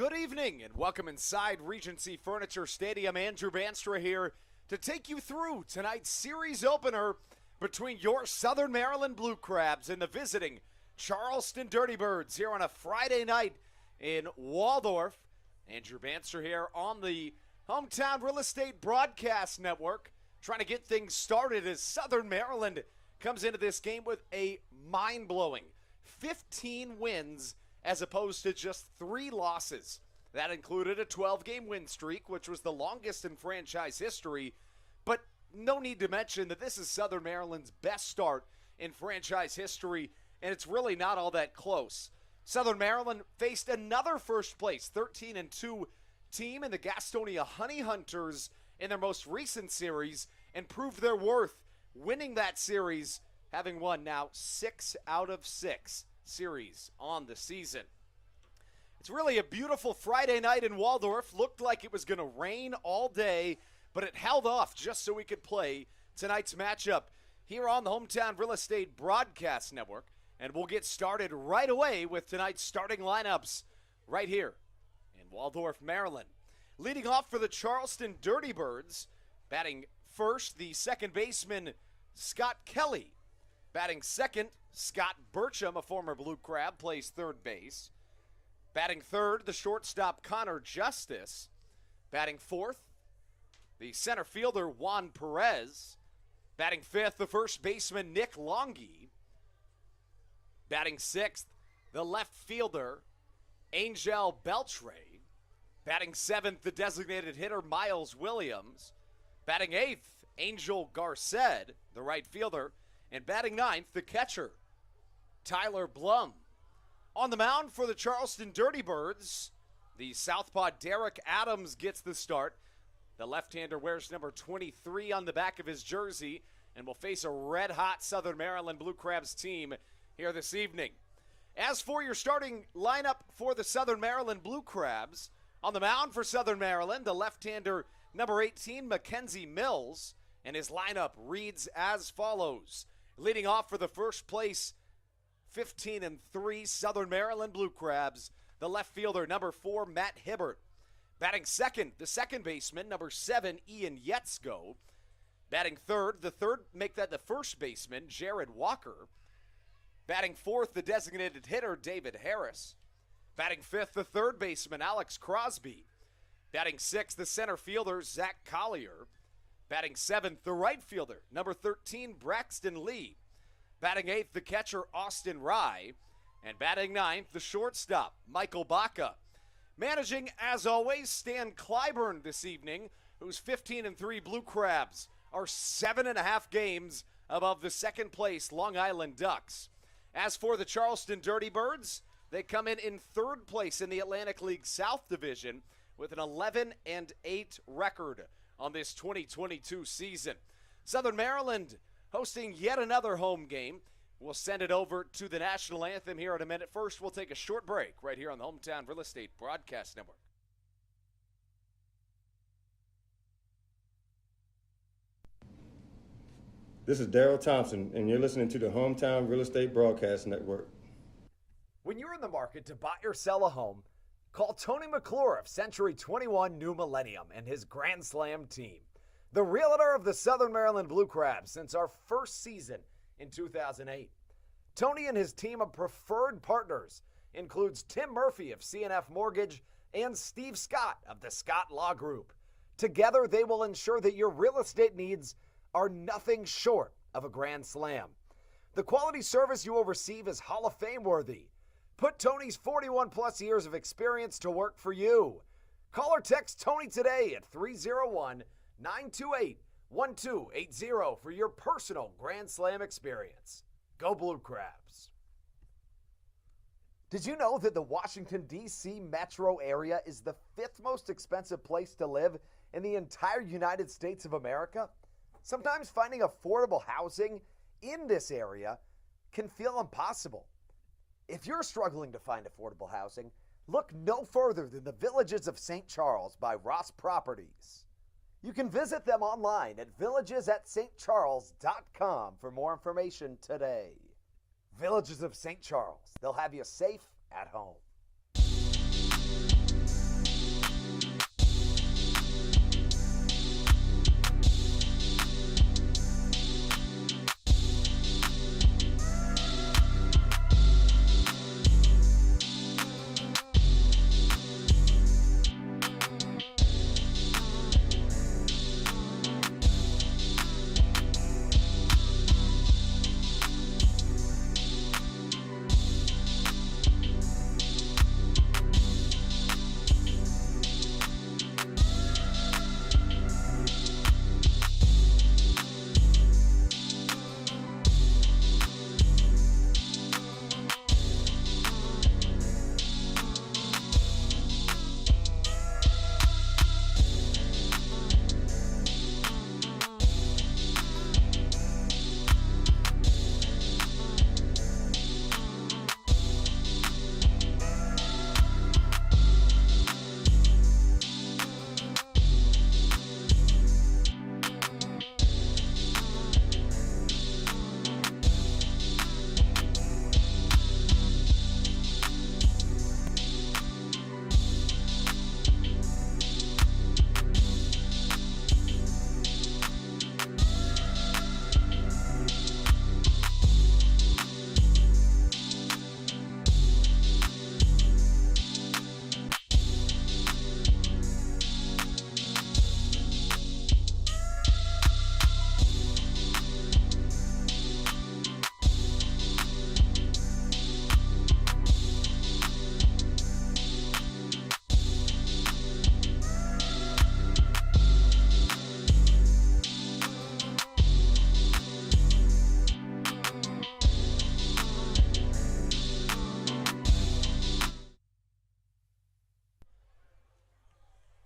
Good evening and welcome inside Regency Furniture Stadium. Andrew Banstra here to take you through tonight's series opener between your Southern Maryland Blue Crabs and the visiting Charleston Dirty Birds here on a Friday night in Waldorf. Andrew Banstra here on the Hometown Real Estate Broadcast Network, trying to get things started as Southern Maryland comes into this game with a mind-blowing 15 wins as opposed to just 3 losses. That included a 12-game win streak, which was the longest in franchise history. But no need to mention that this is Southern Maryland's best start in franchise history, and it's really not all that close. Southern Maryland faced another first-place 13-2 team in the Gastonia Honey Hunters in their most recent series and proved their worth, winning that series, having won now 6 out of 6 series on the season. It's really a beautiful Friday night in Waldorf. Looked like it was going to rain all day, but it held off just so we could play tonight's matchup here on the Hometown Real Estate Broadcast Network. And we'll get started right away with tonight's starting lineups right here in Waldorf, Maryland. Leading off for the Charleston Dirty Birds, batting first, the second baseman, Scott Kelly. Batting second, Scott Burcham, a former Blue Crab, plays third base. Batting third, the shortstop, Connor Justice. Batting fourth, the center fielder, Juan Perez. Batting fifth, the first baseman, Nick Longy. Batting sixth, the left fielder, Angel Beltre. Batting seventh, the designated hitter, Miles Williams. Batting eighth, Angel Garced, the right fielder. And batting ninth, the catcher, Tyler Blum. On the mound for the Charleston Dirty Birds, the southpaw Derek Adams gets the start. The left-hander wears number 23 on the back of his jersey and will face a red-hot Southern Maryland Blue Crabs team here this evening. As for your starting lineup for the Southern Maryland Blue Crabs, on the mound for Southern Maryland, the left-hander number 18, Mackenzie Mills, and his lineup reads as follows. Leading off for the first place 15-3 Southern Maryland Blue Crabs, the left fielder, number 4, Matt Hibbert. Batting second, the second baseman, number 7, Ian Yetzko. Batting third, make that the first baseman, Jared Walker. Batting fourth, the designated hitter, David Harris. Batting fifth, the third baseman, Alex Crosby. Batting sixth, the center fielder, Zach Collier. Batting seventh, the right fielder, number 13, Braxton Lee. Batting eighth, the catcher, Austin Rye. And batting ninth, the shortstop, Michael Baca. Managing, as always, Stan Clyburn this evening, whose 15-3 Blue Crabs are 7.5 games above the second place Long Island Ducks. As for the Charleston Dirty Birds, they come in third place in the Atlantic League South Division with an 11-8 record on this 2022 season. Southern Maryland hosting yet another home game. We'll send it over to the national anthem here in a minute. First, we'll take a short break right here on the Hometown Real Estate Broadcast Network. This is Daryl Thompson, and you're listening to the Hometown Real Estate Broadcast Network. When you're in the market to buy or sell a home, call Tony McClure of Century 21 New Millennium and his Grand Slam team. The realtor of the Southern Maryland Blue Crabs since our first season in 2008. Tony and his team of preferred partners includes Tim Murphy of CNF Mortgage and Steve Scott of the Scott Law Group. Together, they will ensure that your real estate needs are nothing short of a grand slam. The quality service you will receive is Hall of Fame worthy. Put Tony's 41-plus years of experience to work for you. Call or text Tony today at 301-928-1280 for your personal Grand Slam experience. Go Blue Crabs. Did you know that the Washington, D.C. metro area is the 5th most expensive place to live in the entire United States of America? Sometimes finding affordable housing in this area can feel impossible. If you're struggling to find affordable housing, look no further than the Villages of St. Charles by Ross Properties. You can visit them online at villagesatstcharles.com for more information today. Villages of St. Charles, they'll have you safe at home.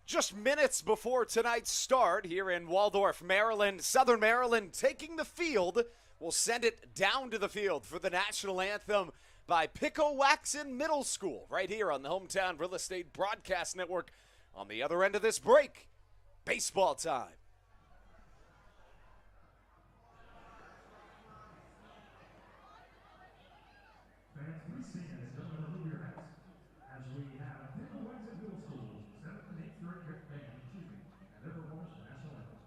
Just minutes before tonight's start here in Waldorf, Maryland, Southern Maryland taking the field. We'll send it down to the field for the national anthem by Pico-Waxon Middle School right here on the Hometown Real Estate Broadcast Network. On the other end of this break, baseball time. Fans, please stand as gentlemen remove your hats as we have Pico-Waxon Middle School's 7th and 8th grade band, and their performance of the national anthem.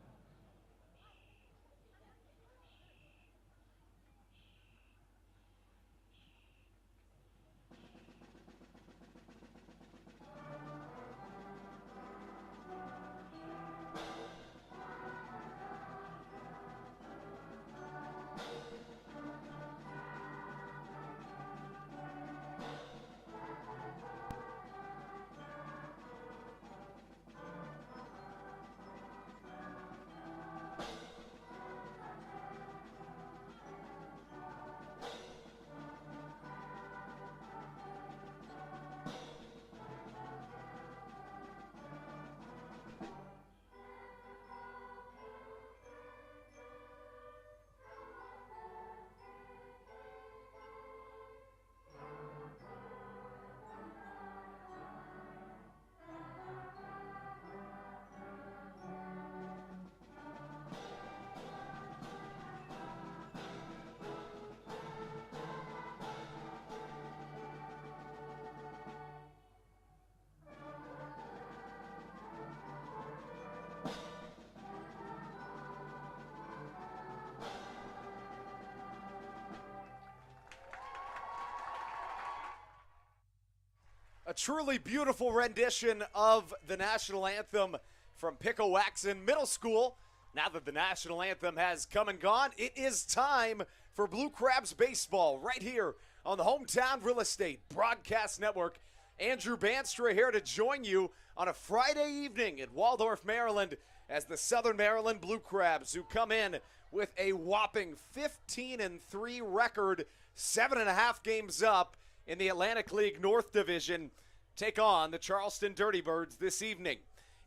A truly beautiful rendition of the national anthem from Pico-Waxon Middle School. Now that the national anthem has come and gone, it is time for Blue Crabs baseball right here on the Hometown Real Estate Broadcast Network. Andrew Banstra here to join you on a Friday evening in Waldorf, Maryland, as the Southern Maryland Blue Crabs, who come in with a whopping 15-3 record, 7.5 games up in the Atlantic League North Division, take on the Charleston Dirty Birds this evening.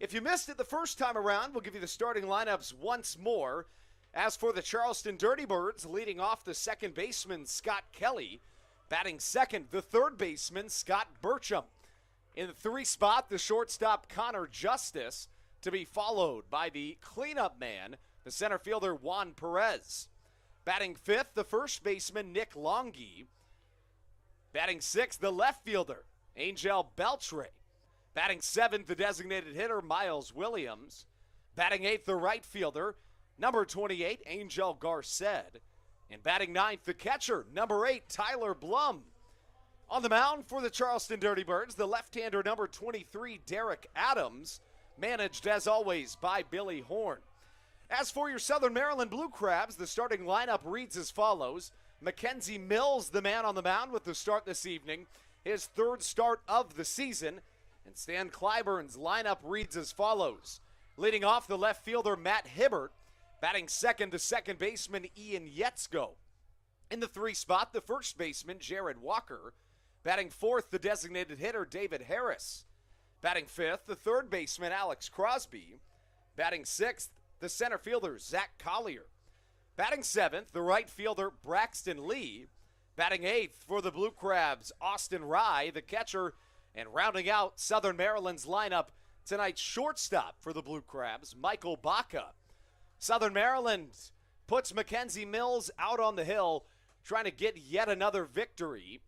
If you missed it the first time around, we'll give you the starting lineups once more. As for the Charleston Dirty Birds, leading off the second baseman, Scott Kelly. Batting second, the third baseman, Scott Burcham. In the 3 spot, the shortstop, Connor Justice, to be followed by the cleanup man, the center fielder, Juan Perez. Batting fifth, the first baseman, Nick Longi. Batting sixth, the left fielder, Angel Beltre. Batting seventh, the designated hitter, Miles Williams. Batting eighth, the right fielder, number 28, Angel Garced. And batting ninth, the catcher, number 8, Tyler Blum. On the mound for the Charleston Dirty Birds, the left-hander, number 23, Derek Adams, managed as always by Billy Horn. As for your Southern Maryland Blue Crabs, the starting lineup reads as follows. Mackenzie Mills, the man on the mound with the start this evening, his third start of the season. And Stan Clyburn's lineup reads as follows. Leading off, the left fielder, Matt Hibbert. Batting second, the second baseman, Ian Yetzko. In the 3 spot, the first baseman, Jared Walker. Batting fourth, the designated hitter, David Harris. Batting fifth, the third baseman, Alex Crosby. Batting sixth, the center fielder, Zach Collier. Batting seventh, the right fielder, Braxton Lee. Batting eighth for the Blue Crabs, Austin Rye, the catcher. And rounding out Southern Maryland's lineup, tonight's shortstop for the Blue Crabs, Michael Baca. Southern Maryland puts Mackenzie Mills out on the hill, trying to get yet another victory.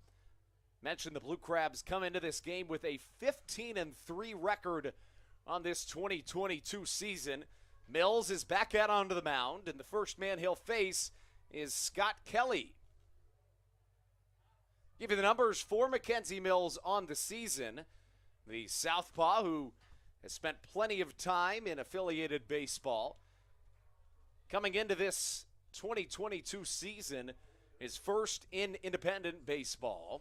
Mentioned the Blue Crabs come into this game with a 15-3 record on this 2022 season. Mills is back out onto the mound, and the first man he'll face is Scott Kelly. Give you the numbers for Mackenzie Mills on the season. The southpaw, who has spent plenty of time in affiliated baseball, coming into this 2022 season, his first in independent baseball.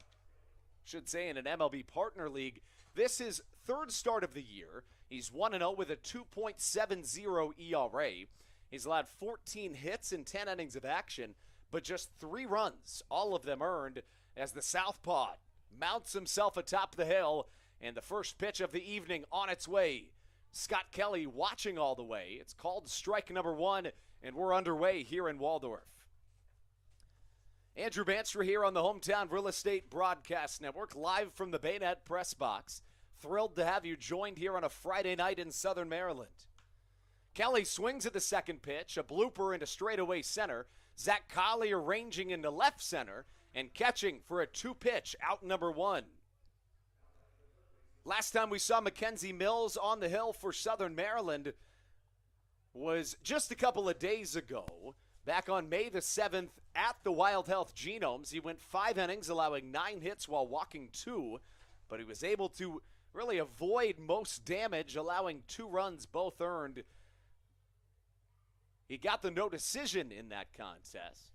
Should say in an MLB partner league. This is third start of the year. He's 1-0 with a 2.70 ERA. He's allowed 14 hits in 10 innings of action, but just 3 runs, all of them earned, as the southpaw mounts himself atop the hill, and the first pitch of the evening on its way Scott Kelly watching all the way. It's called strike number one, and we're underway here in Waldorf. Andrew Bandstra here on the Hometown Real Estate Broadcast Network, live from the Bayonet Press Box. Thrilled to have you joined here on a Friday night in Southern Maryland. Kelly swings at the second pitch, a blooper into straightaway center. Zach Collier ranging into left center and catching for a two-pitch out number one. Last time we saw Mackenzie Mills on the hill for Southern Maryland was just a couple of days ago. Back on May the 7th at the Wild Health Genomes, he went 5 innings, allowing 9 hits while walking 2, but he was able to really avoid most damage, allowing 2 runs, both earned. He got the no decision in that contest.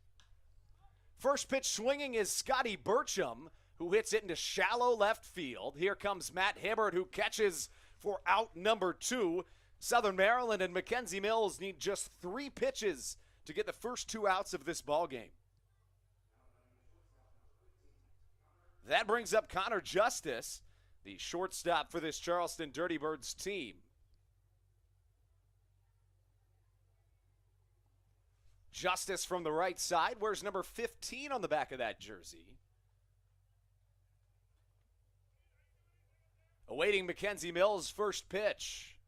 First pitch swinging is Scotty Burcham, who hits it into shallow left field. Here comes Matt Hibbert, who catches for out number 2. Southern Maryland and Mackenzie Mills need just 3 pitches to get the first 2 outs of this ball game. That brings up Connor Justice, the shortstop for this Charleston Dirty Birds team. Justice from the right side wears number 15 on the back of that jersey. Awaiting Mackenzie Mills' first pitch.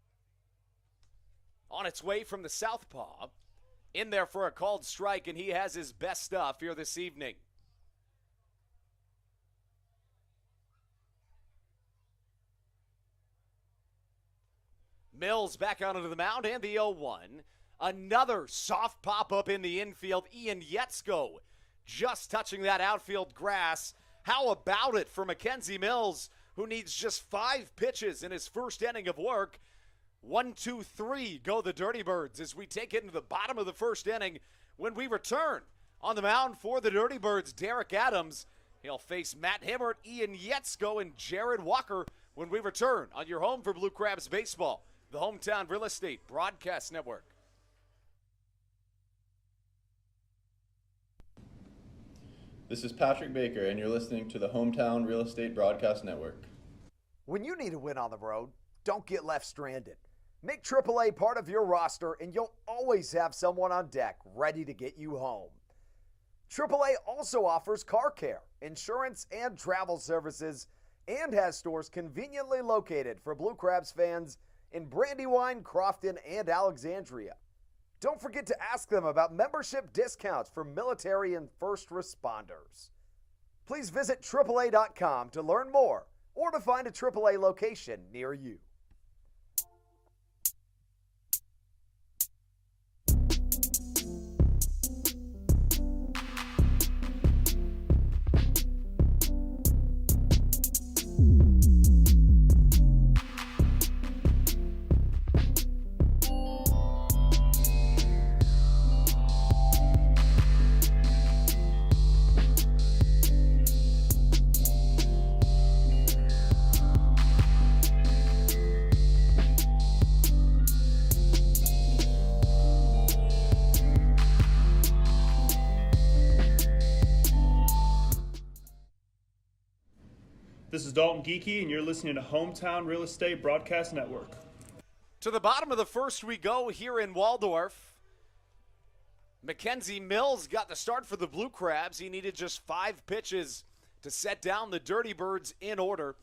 On its way from the southpaw. In there for a called strike, and he has his best stuff here this evening. Mills back onto the mound, and the 0-1. Another soft pop-up in the infield. Ian Yetzko just touching that outfield grass. How about it for Mackenzie Mills, who needs just 5 pitches in his first inning of work? 1, 2, 3 go the Dirty Birds as we take it into the bottom of the first inning. When we return on the mound for the Dirty Birds, Derek Adams. He'll face Matt Hibbert, Ian Yetzko, and Jared Walker when we return on your home for Blue Crabs Baseball, the Hometown Real Estate Broadcast Network. This is Patrick Baker, and you're listening to the Hometown Real Estate Broadcast Network. When you need a win on the road, don't get left stranded. Make AAA part of your roster, and you'll always have someone on deck ready to get you home. AAA also offers car care, insurance, and travel services, and has stores conveniently located for Blue Crabs fans in Brandywine, Crofton, and Alexandria. Don't forget to ask them about membership discounts for military and first responders. Please visit AAA.com to learn more or to find a AAA location near you. This is Dalton Geeky, and you're listening to Hometown Real Estate Broadcast Network. To the bottom of the first we go here in Waldorf. Mackenzie Mills got the start for the Blue Crabs. He needed just 5 pitches to set down the Dirty Birds in order.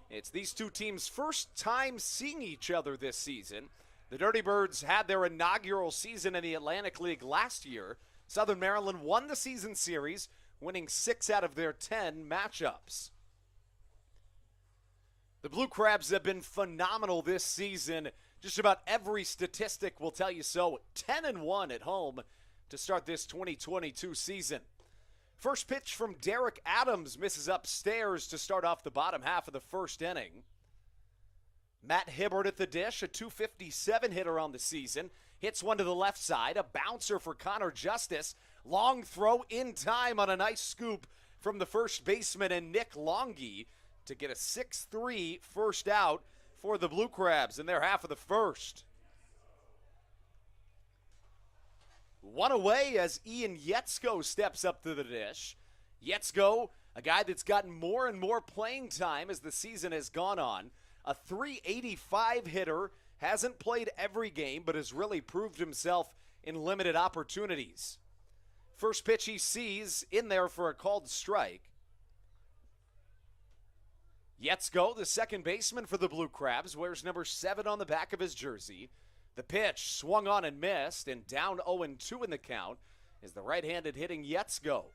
It's these two teams' first time seeing each other this season. The Dirty Birds had their inaugural season in the Atlantic League last year. Southern Maryland won the season series, winning 6 out of their 10 matchups. The Blue Crabs have been phenomenal this season. Just about every statistic will tell you so. 10-1 at home to start this 2022 season. First pitch from Derek Adams misses upstairs to start off the bottom half of the first inning. Matt Hibbert at the dish, a .257 hitter on the season. Hits one to the left side, a bouncer for Connor Justice. Long throw in time on a nice scoop from the first baseman and Nick Longy to get a 6-3 first out for the Blue Crabs in their half of the first. One away as Ian Yetzko steps up to the dish. Yetzko, a guy that's gotten more and more playing time as the season has gone on. A .385 hitter hasn't played every game, but has really proved himself in limited opportunities. First pitch he sees in there for a called strike. Yetzko, the second baseman for the Blue Crabs, wears number 7 on the back of his jersey. The pitch swung on and missed, and down 0-2 in the count is the right-handed hitting Yetzko.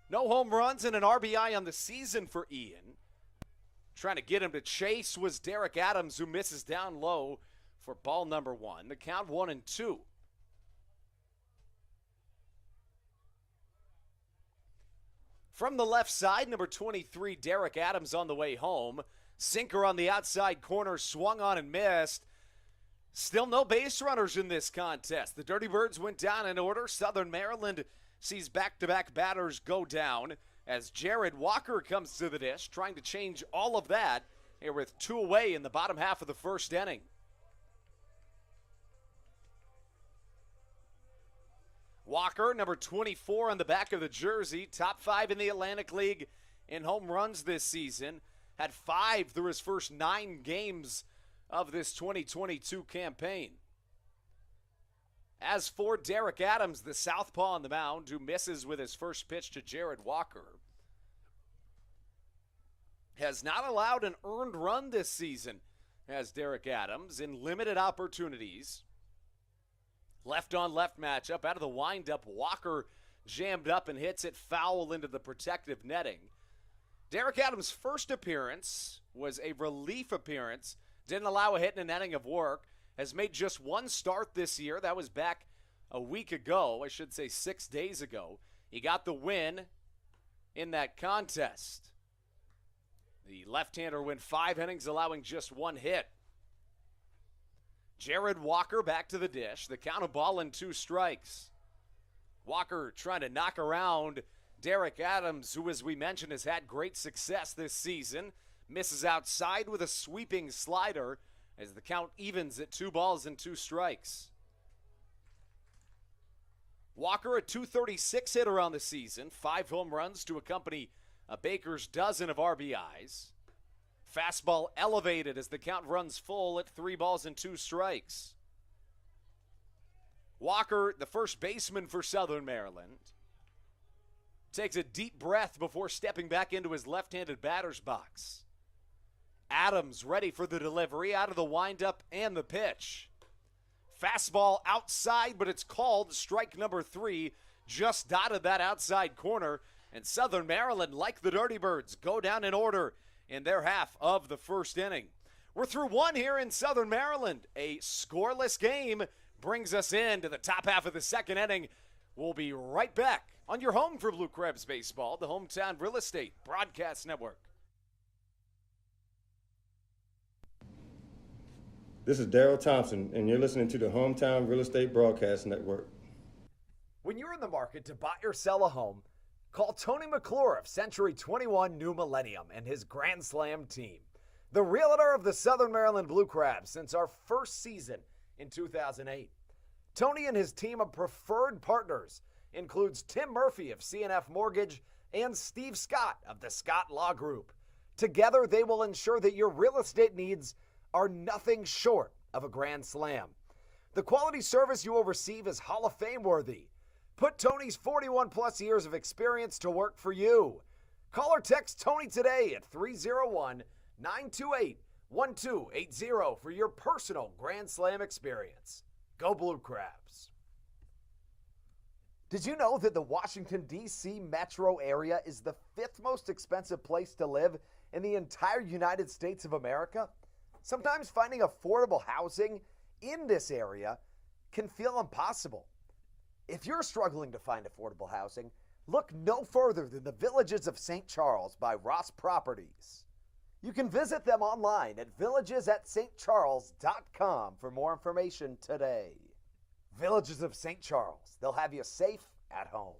No home runs and an RBI on the season for Ian. Trying to get him to chase was Derek Adams, who misses down low for ball number 1. The count 1-2. From the left side, number 23, Derek Adams on the way home. Sinker on the outside corner, swung on and missed. Still no base runners in this contest. The Dirty Birds went down in order. Southern Maryland sees back-to-back batters go down as Jared Walker comes to the dish, trying to change all of that here with 2 away in the bottom half of the first inning. Walker, number 24 on the back of the jersey, top 5 in the Atlantic League in home runs this season. Had 5 through his first 9 games of this 2022 campaign. As for Derek Adams, the southpaw on the mound, who misses with his first pitch to Jared Walker, has not allowed an earned run this season, as Derek Adams, in limited opportunities. Left-on-left matchup. Out of the windup, Walker jammed up and hits it foul into the protective netting. Derek Adams' first appearance was a relief appearance. Didn't allow a hit in an inning of work. Has made just 1 start this year. That was back a week ago. I should say 6 days ago. He got the win in that contest. The left-hander went 5 innings, allowing just 1 hit. Jared Walker back to the dish. The count of ball and 2 strikes. Walker trying to knock around Derek Adams, who, as we mentioned, has had great success this season. Misses outside with a sweeping slider as the count evens at 2 balls and 2 strikes. Walker, a .236 hitter on the season. 5 home runs to accompany a Baker's dozen of RBIs. Fastball elevated as the count runs full at 3 balls and 2 strikes. Walker, the first baseman for Southern Maryland, takes a deep breath before stepping back into his left-handed batter's box. Adams ready for the delivery out of the windup and the pitch. Fastball outside, but it's called strike number 3. Just dotted that outside corner. And Southern Maryland, like the Dirty Birds, go down in order in their half of the first inning. We're through 1 here in Southern Maryland. A scoreless game brings us into the top half of the second inning. We'll be right back on your home for Blue Crabs Baseball, the Hometown Real Estate Broadcast Network. This is Daryl Thompson, and you're listening to the Hometown Real Estate Broadcast Network. When you're in the market to buy or sell a home, call Tony McClure of Century 21 New Millennium and his Grand Slam team. The realtor of the Southern Maryland Blue Crabs since our first season in 2008. Tony and his team of preferred partners includes Tim Murphy of CNF Mortgage and Steve Scott of the Scott Law Group. Together, they will ensure that your real estate needs are nothing short of a grand slam. The quality service you will receive is Hall of Fame worthy. Put Tony's 41-plus years of experience to work for you. Call or text Tony today at 301-928-1280 for your personal Grand Slam experience. Go Blue Crabs. Did you know that the Washington, D.C. metro area is the 5th most expensive place to live in the entire United States of America? Sometimes finding affordable housing in this area can feel impossible. If you're struggling to find affordable housing, look no further than the Villages of St. Charles by Ross Properties. You can visit them online at villagesatstcharles.com for more information today. Villages of St. Charles, they'll have you safe at home.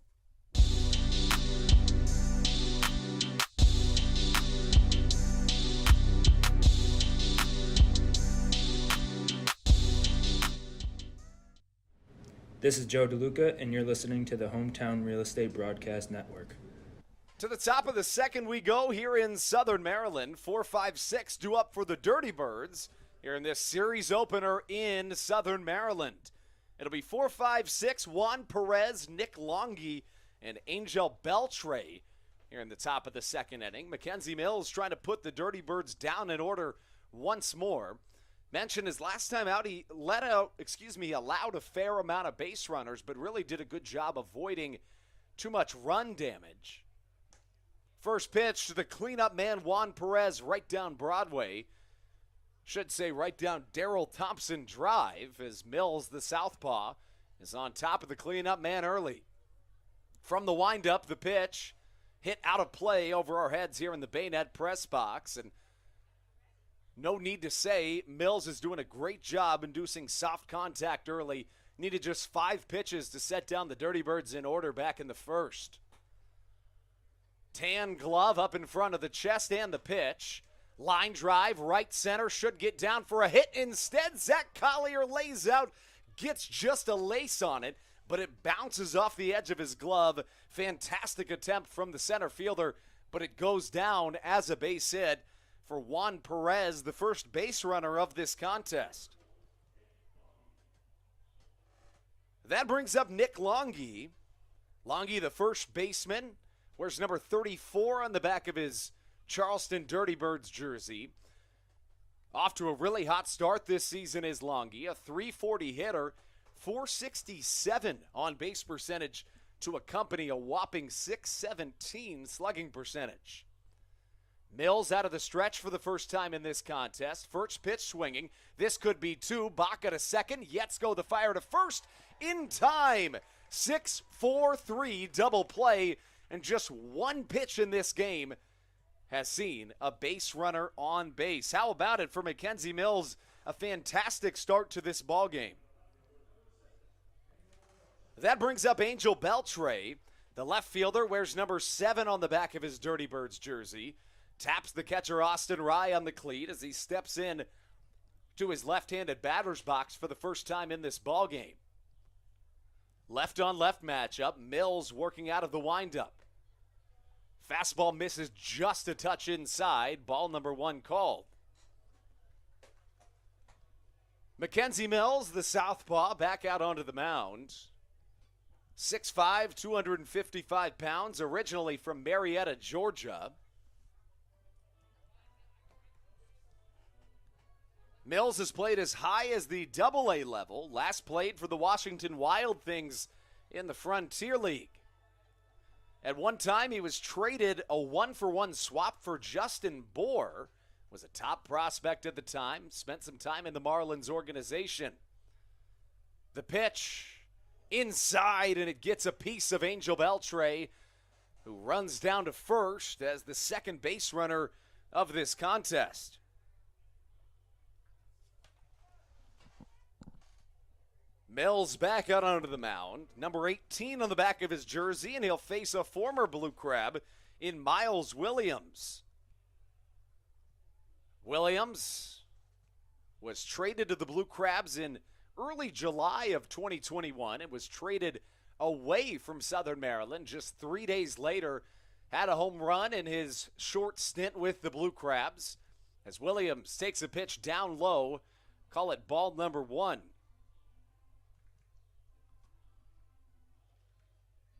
This is Joe DeLuca, and you're listening to the Hometown Real Estate Broadcast Network. To the top of the second we go here in Southern Maryland. 4-5-6 due up for the Dirty Birds here in this series opener in Southern Maryland. It'll be 4-5-6, Juan Perez, Nick Longy, and Angel Beltre here in the top of the second inning. Mackenzie Mills trying to put the Dirty Birds down in order once more. Mentioned his last time out, he allowed a fair amount of base runners, but really did a good job avoiding too much run damage. First pitch to the cleanup man, Juan Perez, right down Broadway. Should say right down Darrell Thompson Drive, as Mills, the southpaw, is on top of the cleanup man early. From the windup, the pitch hit out of play over our heads here in the Bayonet press box, and no need to say, Mills is doing a great job inducing soft contact early. Needed just 5 pitches to set down the Dirty Birds in order back in the first. Tan glove up in front of the chest and the pitch. Line drive, right center, should get down for a hit. Instead, Zach Collier lays out, gets just a lace on it, but it bounces off the edge of his glove. Fantastic attempt from the center fielder, but it goes down as a base hit for Juan Perez, the first base runner of this contest. That brings up Nick Longy. Longy, the first baseman, wears number 34 on the back of his Charleston Dirty Birds jersey. Off to a really hot start this season is Longy, a .340 hitter, .467 on base percentage to accompany a whopping .617 slugging percentage. Mills out of the stretch for the first time in this contest. First pitch swinging. This could be 2. Baca to second. Yetzko the fire to first in time. 6-4-3 double play. And just one pitch in this game has seen a base runner on base. How about it for Mackenzie Mills? A fantastic start to this ball game. That brings up Angel Beltre. The left fielder wears number 7 on the back of his Dirty Birds jersey. Taps the catcher Austin Rye on the cleat as he steps in to his left-handed batter's box for the first time in this ball game. Left-on-left matchup. Mills working out of the windup. Fastball misses just a touch inside. Ball number 1 called. Mackenzie Mills, the southpaw, back out onto the mound. 6'5", 255 pounds, originally from Marietta, Georgia. Mills has played as high as the AA level. Last played for the Washington Wild Things in the Frontier League. At one time, he was traded a 1-for-1 swap for Justin Bohr. Was a top prospect at the time. Spent some time in the Marlins organization. The pitch inside, and it gets a piece of Angel Beltre, who runs down to first as the second base runner of this contest. Mills back out onto the mound. Number 18 on the back of his jersey, and he'll face a former Blue Crab in Miles Williams. Williams was traded to the Blue Crabs in early July of 2021. It was traded away from Southern Maryland. Just 3 days later, had a home run in his short stint with the Blue Crabs. As Williams takes a pitch down low, call it ball number 1.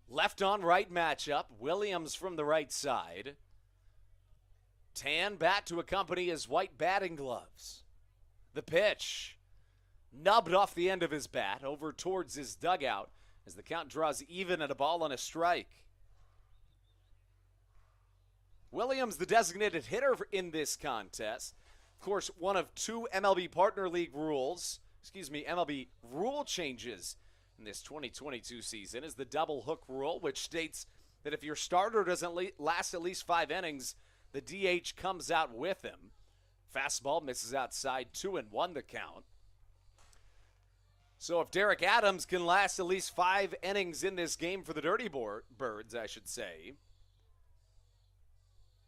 Left on right matchup. Williams from the right side. Tan bat to accompany his white batting gloves. The pitch nubbed off the end of his bat over towards his dugout as the count draws even at a ball and a strike. Williams, the designated hitter in this contest. Of course, one of 2 MLB MLB rule changes in this 2022 season is the double hook rule, which states that if your starter doesn't last at least 5 innings, the DH comes out with him. Fastball misses outside, 2-1 the count. So if Derek Adams can last at least 5 innings in this game for the Dirty Birds, I should say,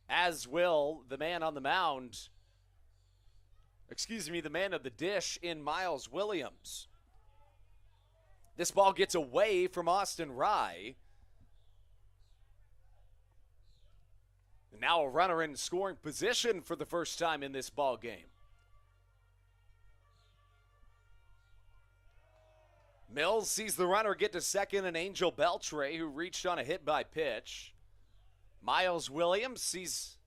as will the man on the mound, the man of the dish in Miles Williams. This ball gets away from Austin Rye. Now a runner in scoring position for the first time in this ball game. Mills sees the runner get to second, and Angel Beltre, who reached on a hit by pitch. Miles Williams sees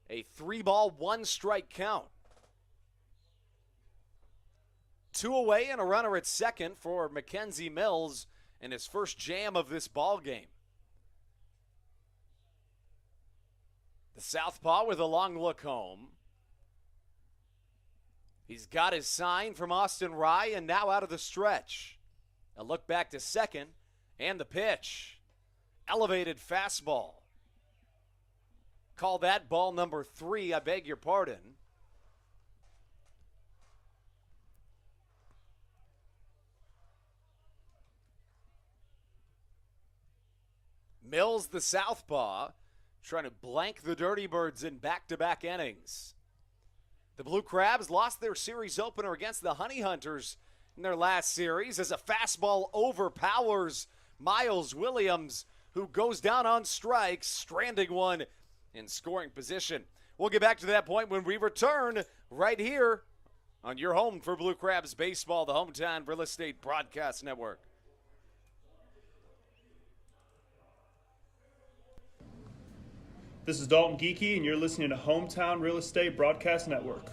a 3-ball, 1-strike count. 2 away and a runner at second for Mackenzie Mills in his first jam of this ball game. The southpaw with a long look home. He's got his sign from Austin Rye and now out of the stretch. A look back to second and the pitch. Elevated fastball. Call that ball number 3, I beg your pardon. Mills, the southpaw, trying to blank the Dirty Birds in back-to-back innings. The Blue Crabs lost their series opener against the Honey Hunters in their last series as a fastball overpowers Miles Williams, who goes down on strikes, stranding one in scoring position. We'll get back to that point when we return right here on your home for Blue Crabs baseball, the Hometown Real Estate Broadcast Network. This is Dalton Geeky, and you're listening to Hometown Real Estate Broadcast Network.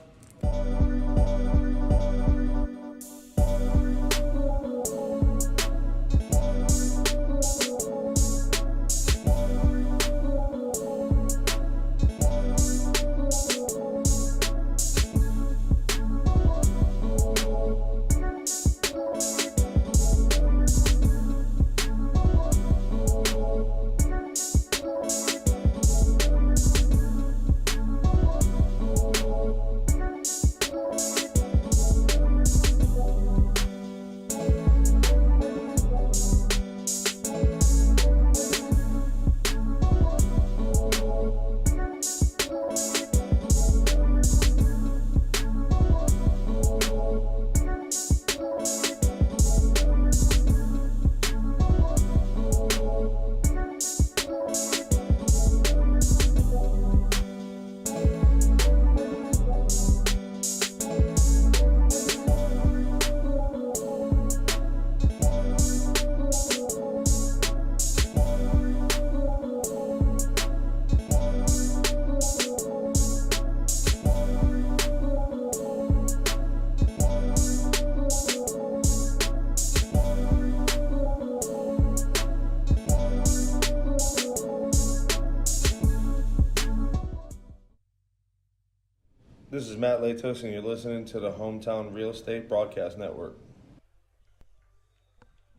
This is Matt Latos, and you're listening to the Hometown Real Estate Broadcast Network.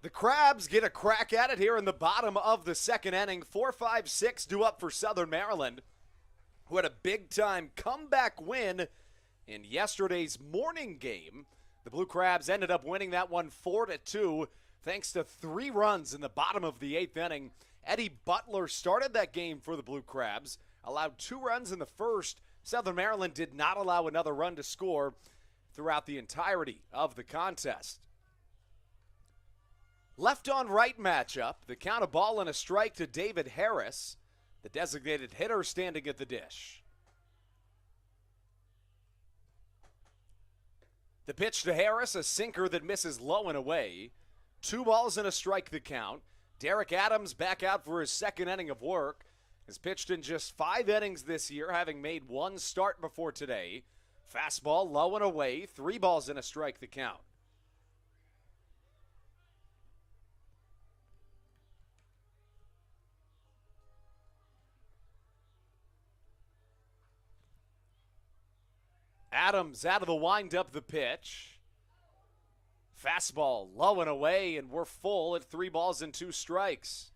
The Crabs get a crack at it here in the bottom of the second inning. 4-5-6 due up for Southern Maryland, who had a big-time comeback win in yesterday's morning game. The Blue Crabs ended up winning that one 4-2 thanks to 3 runs in the bottom of the 8th inning. Eddie Butler started that game for the Blue Crabs, allowed 2 runs in the first. Southern Maryland did not allow another run to score throughout the entirety of the contest. Left on right matchup, the count of ball and a strike to David Harris, the designated hitter standing at the dish. The pitch to Harris, a sinker that misses low and away. 2 balls and a strike the count. Derek Adams back out for his second inning of work. Has pitched in just 5 innings this year, having made 1 start before today. Fastball low and away, 3 balls and a strike the count. Adams out of the windup, the pitch. Fastball low and away, and we're full at 3 balls and 2 strikes.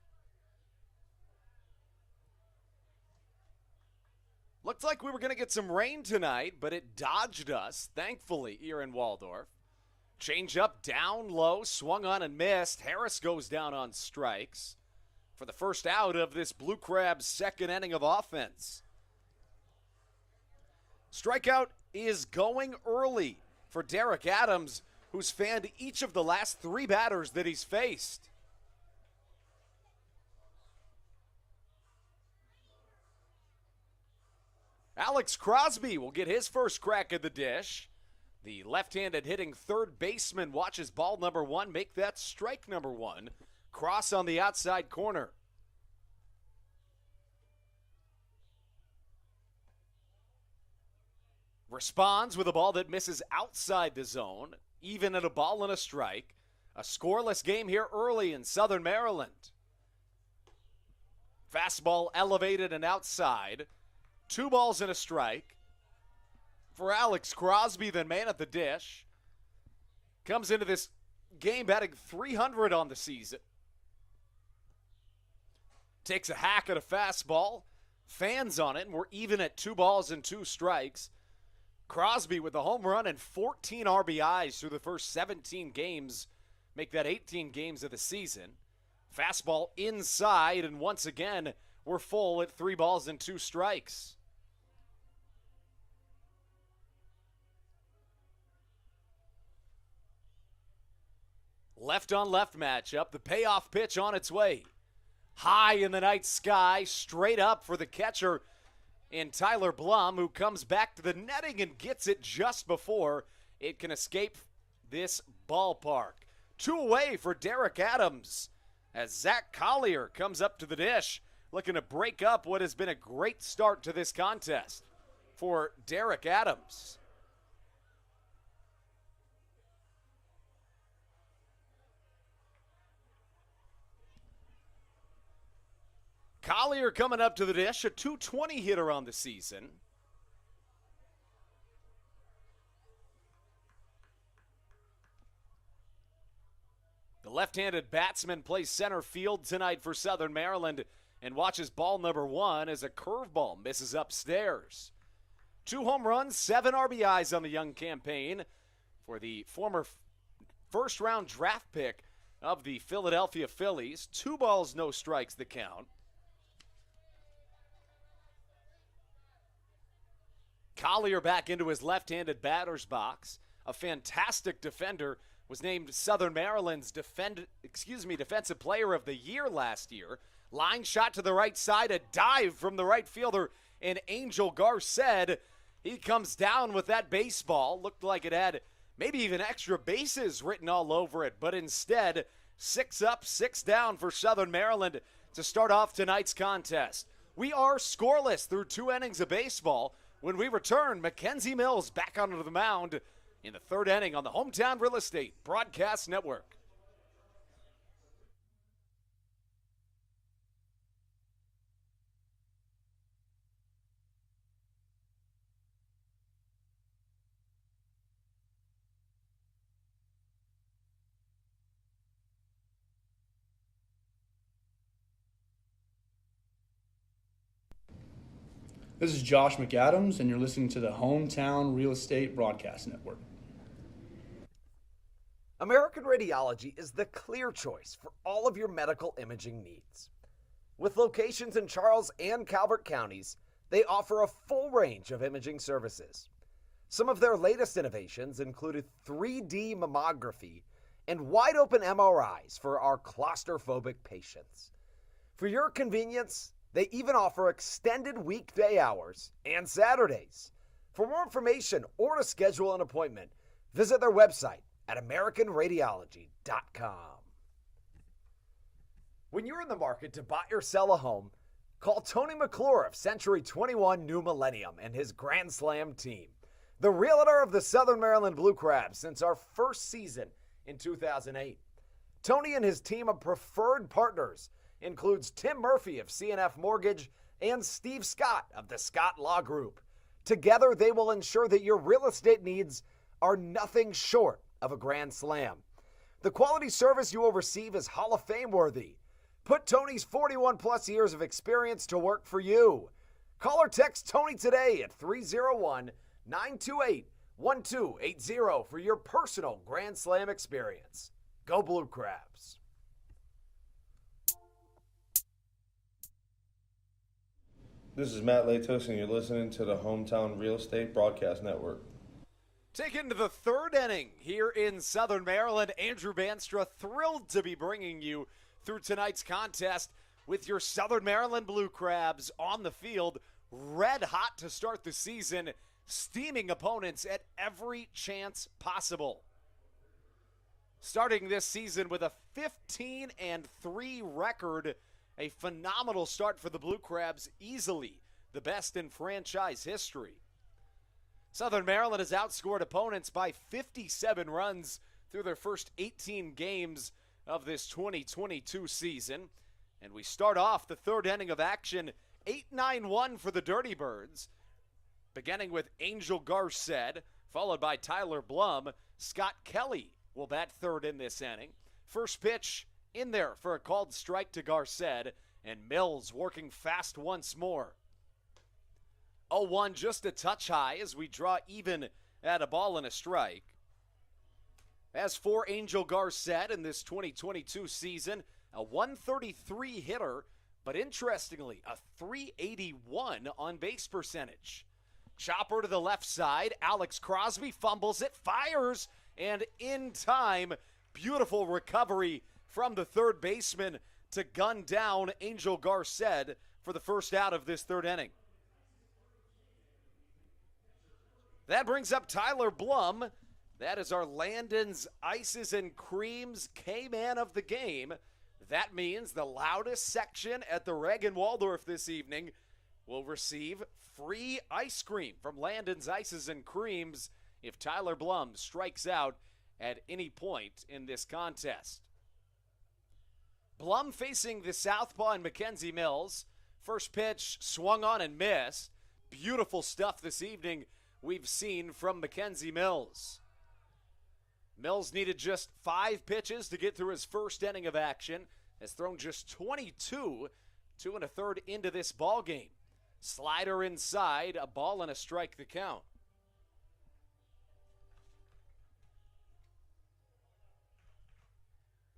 Looked like we were going to get some rain tonight, but it dodged us, thankfully, here in Waldorf. Change up down low, swung on and missed. Harris goes down on strikes for the first out of this Blue Crabs' second inning of offense. Strikeout is going early for Derek Adams, who's fanned each of the last 3 batters that he's faced. Alex Crosby will get his first crack at the dish. The left-handed hitting third baseman watches ball number 1 make that strike number 1. Cross on the outside corner. Responds with a ball that misses outside the zone, even at a ball and a strike. A scoreless game here early in Southern Maryland. Fastball elevated and outside. 2 balls and a strike. For Alex Crosby, the man at the dish. Comes into this game batting .300 on the season. Takes a hack at a fastball. Fans on it, and we're even at 2 balls and 2 strikes. Crosby with a home run and 14 RBIs through the first 17 games. Make that 18 games of the season. Fastball inside, and once again, we're full at 3 balls and 2 strikes. Left-on-left matchup, the payoff pitch on its way. High in the night sky, straight up for the catcher and Tyler Blum, who comes back to the netting and gets it just before it can escape this ballpark. 2 away for Derek Adams as Zach Collier comes up to the dish, looking to break up what has been a great start to this contest for Derek Adams. Collier coming up to the dish, a .220 hitter on the season. The left-handed batsman plays center field tonight for Southern Maryland and watches ball number 1 as a curveball misses upstairs. 2 home runs, 7 RBIs on the young campaign for the former first-round draft pick of the Philadelphia Phillies. 2 balls, no strikes the count. Collier back into his left-handed batter's box. A fantastic defender, was named Southern Maryland's Defensive Player of the Year last year. Line shot to the right side, a dive from the right fielder, and Angel Garced. He comes down with that baseball. Looked like it had maybe even extra bases written all over it, but instead, 6 up, 6 down for Southern Maryland to start off tonight's contest. We are scoreless through 2 innings of baseball. When we return, Mackenzie Mills back onto the mound in the 3rd inning on the Hometown Real Estate Broadcast Network. This is Josh McAdams, and you're listening to the Hometown Real Estate Broadcast Network. American Radiology is the clear choice for all of your medical imaging needs. With locations in Charles and Calvert counties, they offer a full range of imaging services. Some of their latest innovations included 3D mammography and wide-open MRIs for our claustrophobic patients. For your convenience, they even offer extended weekday hours and Saturdays. For more information or to schedule an appointment, visit their website at AmericanRadiology.com. When you're in the market to buy or sell a home, call Tony McClure of Century 21 New Millennium and his Grand Slam team, the realtor of the Southern Maryland Blue Crabs since our first season in 2008. Tony and his team of preferred partners includes Tim Murphy of CNF Mortgage and Steve Scott of the Scott Law Group. Together, they will ensure that your real estate needs are nothing short of a grand slam. The quality service you will receive is Hall of Fame worthy. Put Tony's 41-plus years of experience to work for you. Call or text Tony today at 301-928-1280 for your personal Grand Slam experience. Go Blue Crabs. This is Matt Latos, and you're listening to the Hometown Real Estate Broadcast Network. Take into the 3rd inning here in Southern Maryland. Andrew Banstra thrilled to be bringing you through tonight's contest with your Southern Maryland Blue Crabs on the field. red hot to start the season, steaming opponents at every chance possible. Starting this season with a 15-3 record, a phenomenal start for the Blue Crabs, easily the best in franchise history. Southern Maryland has outscored opponents by 57 runs through their first 18 games of this 2022 season. And we start off the third inning of action, 8-9-1 for the Dirty Birds, beginning with Angel Garced, followed by Tyler Blum. Scott Kelly will bat third in this inning. First pitch in there for a called strike to Garced, and Mills working fast once more. 0-1, just a touch high as we draw even at a ball and a strike. As for Angel Garced in this 2022 season, a 133 hitter, but interestingly, a 381 on base percentage. Chopper to the left side. Alex Crosby fumbles it, fires, and in time, beautiful recovery from the third baseman to gun down Angel Garced for the first out of this third inning. That brings up Tyler Blum. That is our Landon's Ices and Creams K-Man of the game. That means the loudest section at the Reagan Waldorf this evening will receive free ice cream from Landon's Ices and Creams if Tyler Blum strikes out at any point in this contest. Blum facing the southpaw and Mackenzie Mills. First pitch swung on and missed. Beautiful stuff this evening we've seen from Mackenzie Mills. Mills needed just 5 pitches to get through his first inning of action. Has thrown just 22, 2 1/3 into this ball game. Slider inside, a ball and a strike the count.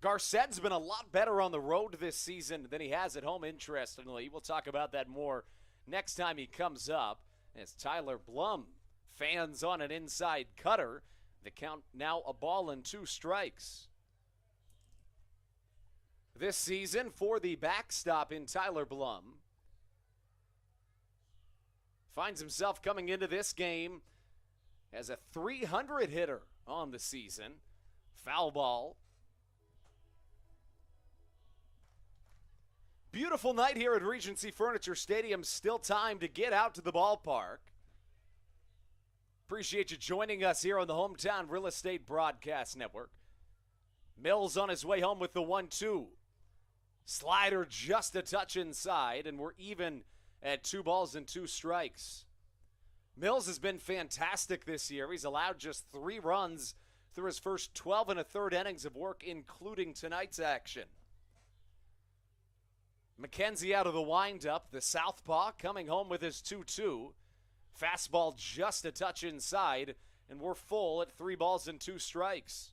Garced's been a lot better on the road this season than he has at home, interestingly. We'll talk about that more next time he comes up. As Tyler Blum fans on an inside cutter. The count now a ball and 2 strikes. This season for the backstop in Tyler Blum. Finds himself coming into this game as a 300 hitter on the season. Foul ball. Beautiful night here at Regency Furniture Stadium. Still time to get out to the ballpark. Appreciate you joining us here on the Hometown Real Estate Broadcast Network. Mills on his way home with the 1-2. Slider just a touch inside, and we're even at 2 balls and 2 strikes. Mills has been fantastic this year. He's allowed just 3 runs through his first 12 1/3 innings of work, including tonight's action. Mackenzie out of the windup. The southpaw coming home with his 2-2. Fastball just a touch inside, and we're full at 3 balls and 2 strikes.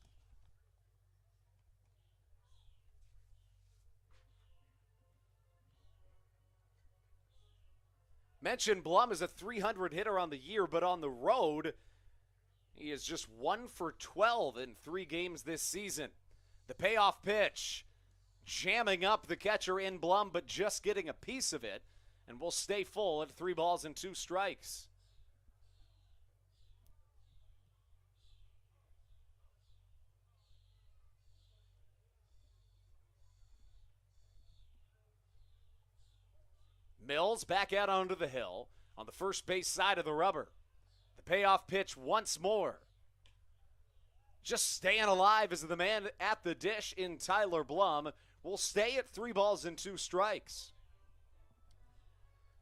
Mentioned Blum is a 300 hitter on the year, but on the road, he is just 1 for 12 in 3 games this season. The payoff pitch, jamming up the catcher in Blum, but just getting a piece of it, and we'll stay full at 3 balls and 2 strikes. Mills back out onto the hill on the first base side of the rubber. The payoff pitch once more. Just staying alive as the man at the dish in Tyler Blum will stay at 3 balls and 2 strikes.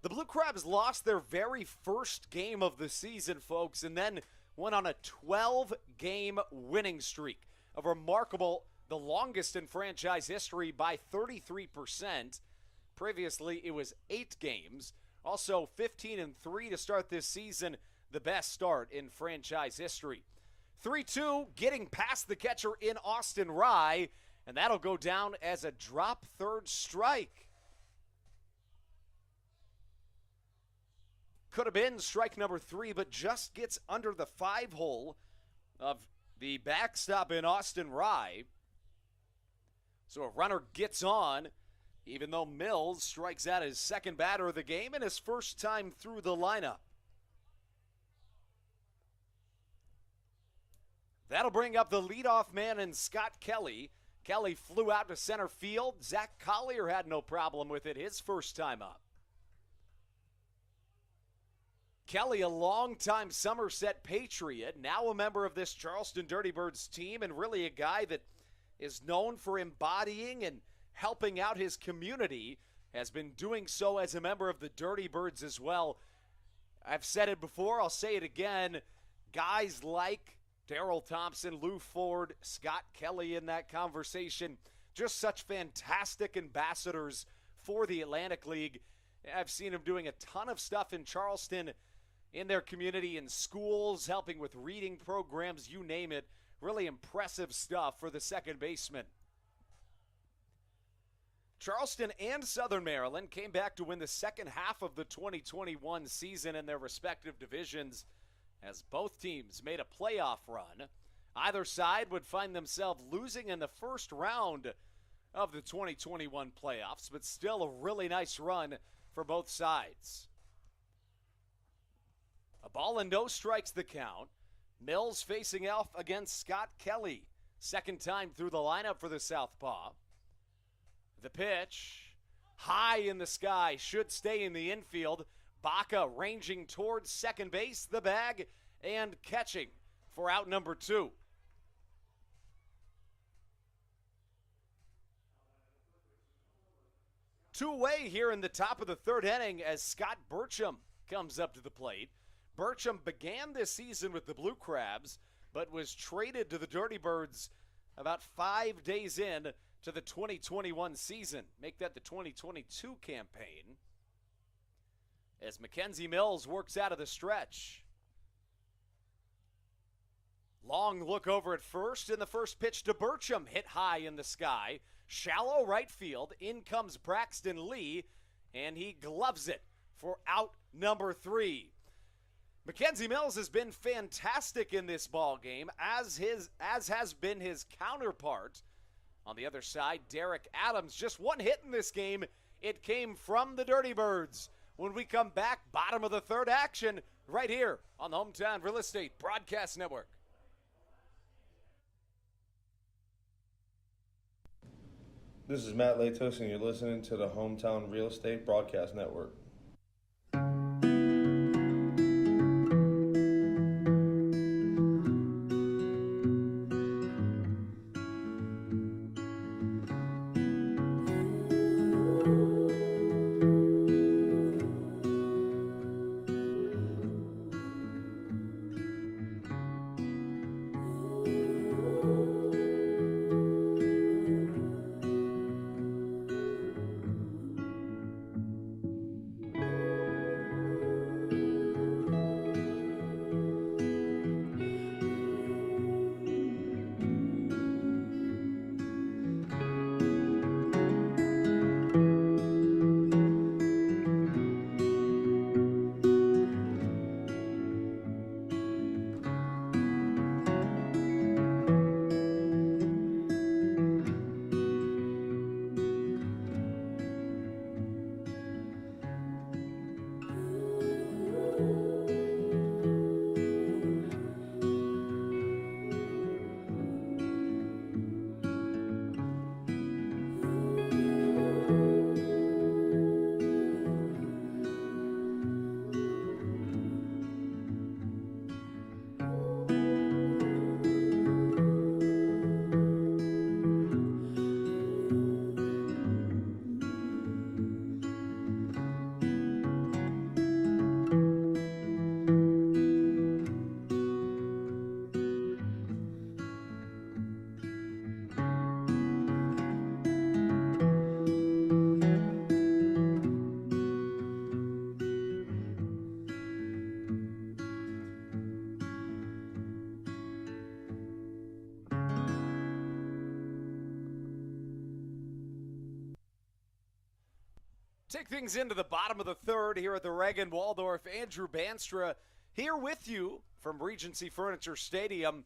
The Blue Crabs lost their very first game of the season, folks, and then went on a 12-game winning streak. A remarkable, the longest in franchise history by 33%. Previously, it was 8 games. Also, 15-3 to start this season, the best start in franchise history. 3-2, getting past the catcher in Austin Rye, and that'll go down as a drop third strike. Could have been strike number 3, but just gets under the 5-hole of the backstop in Austin Rye. So a runner gets on, even though Mills strikes out his second batter of the game and his first time through the lineup. That'll bring up the leadoff man in Scott Kelly. Kelly flew out to center field. Zach Collier had no problem with it his first time up. Kelly, a longtime Somerset Patriot, now a member of this Charleston Dirty Birds team, and really a guy that is known for embodying and helping out his community, has been doing so as a member of the Dirty Birds as well. I've said it before, I'll say it again. Guys like Darryl Thompson, Lou Ford, Scott Kelly in that conversation, just such fantastic ambassadors for the Atlantic League. I've seen them doing a ton of stuff in Charleston, in their community, in schools, helping with reading programs, you name it. Really impressive stuff for the second baseman. Charleston and Southern Maryland came back to win the second half of the 2021 season in their respective divisions, as both teams made a playoff run. Either side would find themselves losing in the first round of the 2021 playoffs, but still a really nice run for both sides. A ball and no strikes the count. Mills facing off against Scott Kelly. Second time through the lineup for the Southpaw. The pitch, high in the sky, should stay in the infield. Baca ranging towards second base, the bag, and catching for out number 2. Two-way here in the top of the third inning as Scott Burcham comes up to the plate. Burcham began this season with the Blue Crabs, but was traded to the Dirty Birds about 5 days in to the 2021 season. Make that the 2022 campaign. As Mackenzie Mills works out of the stretch. Long look over at first, and the first pitch to Burcham hit high in the sky. Shallow right field. In comes Braxton Lee, and he gloves it for out number 3. Mackenzie Mills has been fantastic in this ball game, as has been his counterpart. On the other side, Derek Adams, just one hit in this game. It came from the Dirty Birds. When we come back, bottom of the third action, right here on the Hometown Real Estate Broadcast Network. This is Matt Latos, and you're listening to the Hometown Real Estate Broadcast Network. Take things into the bottom of the third here at the Reagan Waldorf. Andrew Banstra here with you from Regency Furniture Stadium.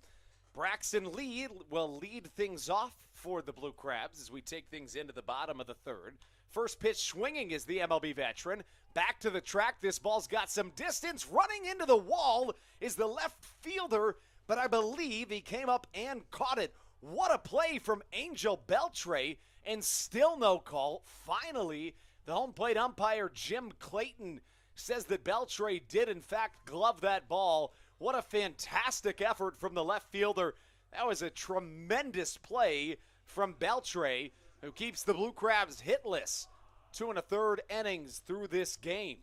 Braxton Lee will lead things off for the Blue Crabs as we take things into the bottom of the third. First pitch swinging is the MLB veteran. Back to the track. This ball's got some distance. Running into the wall is the left fielder, but I believe he came up and caught it. What a play from Angel Beltre, and still no call. Finally, the home plate umpire, Jim Clayton, says that Beltre did, in fact, glove that ball. What a fantastic effort from the left fielder. That was a tremendous play from Beltre, who keeps the Blue Crabs hitless 2 1/3 innings through this game.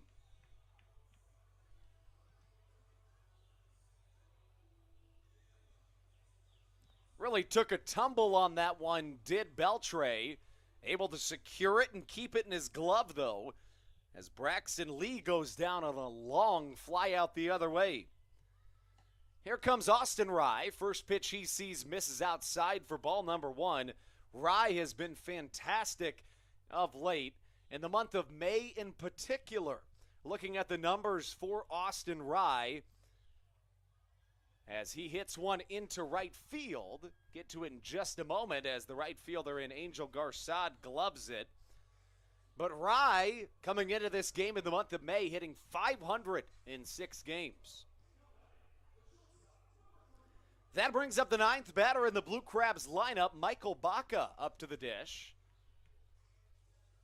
Really took a tumble on that one, did Beltre. Able to secure it and keep it in his glove, though, as Braxton Lee goes down on a long fly out the other way. Here comes Austin Rye. First pitch he sees misses outside for ball number 1. Rye has been fantastic of late, in the month of May in particular. Looking at the numbers for Austin Rye, as he hits one into right field. Get to it in just a moment as the right fielder in Angel Garcad gloves it. But Rye, coming into this game in the month of May, hitting .500 in 6 games. That brings up the 9th batter in the Blue Crabs lineup, Michael Baca, up to the dish.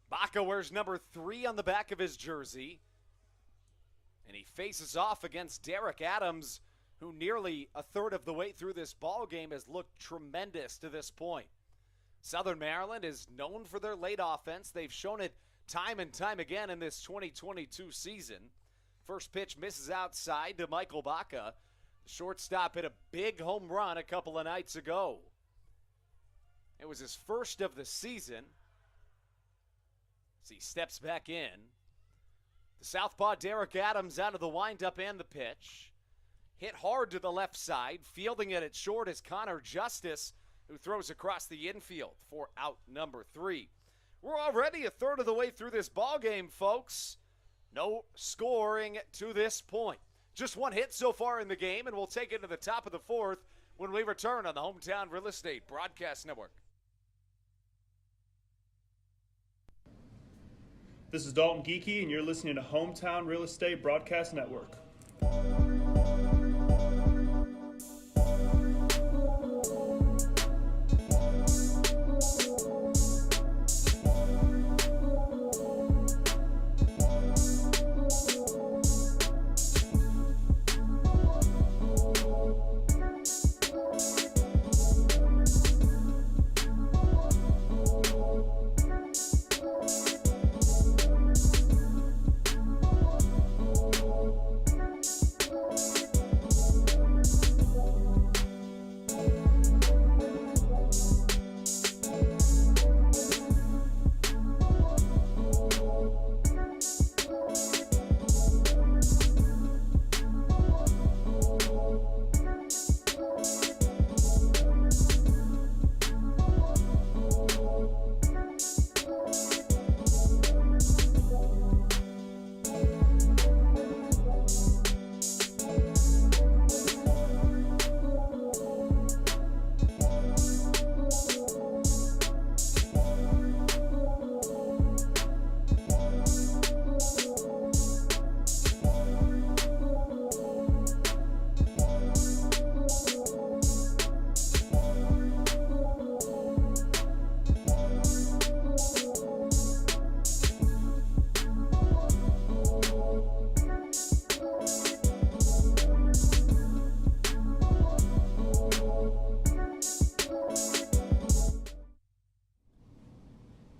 Baca wears number 3 on the back of his jersey, and he faces off against Derek Adams, who nearly a third of the way through this ball game has looked tremendous to this point. Southern Maryland is known for their late offense. They've shown it time and time again in this 2022 season. First pitch misses outside to Michael Baca. The shortstop hit a big home run a couple of nights ago. It was his first of the season as he steps back in. The southpaw Derek Adams out of the windup and the pitch. Hit hard to the left side. Fielding it at short is Connor Justice, who throws across the infield for out number 3. We're already a third of the way through this ball game, folks. No scoring to this point. Just one hit so far in the game, and we'll take it to the top of the 4th when we return on the Hometown Real Estate Broadcast Network. This is Dalton Geeky, and you're listening to Hometown Real Estate Broadcast Network.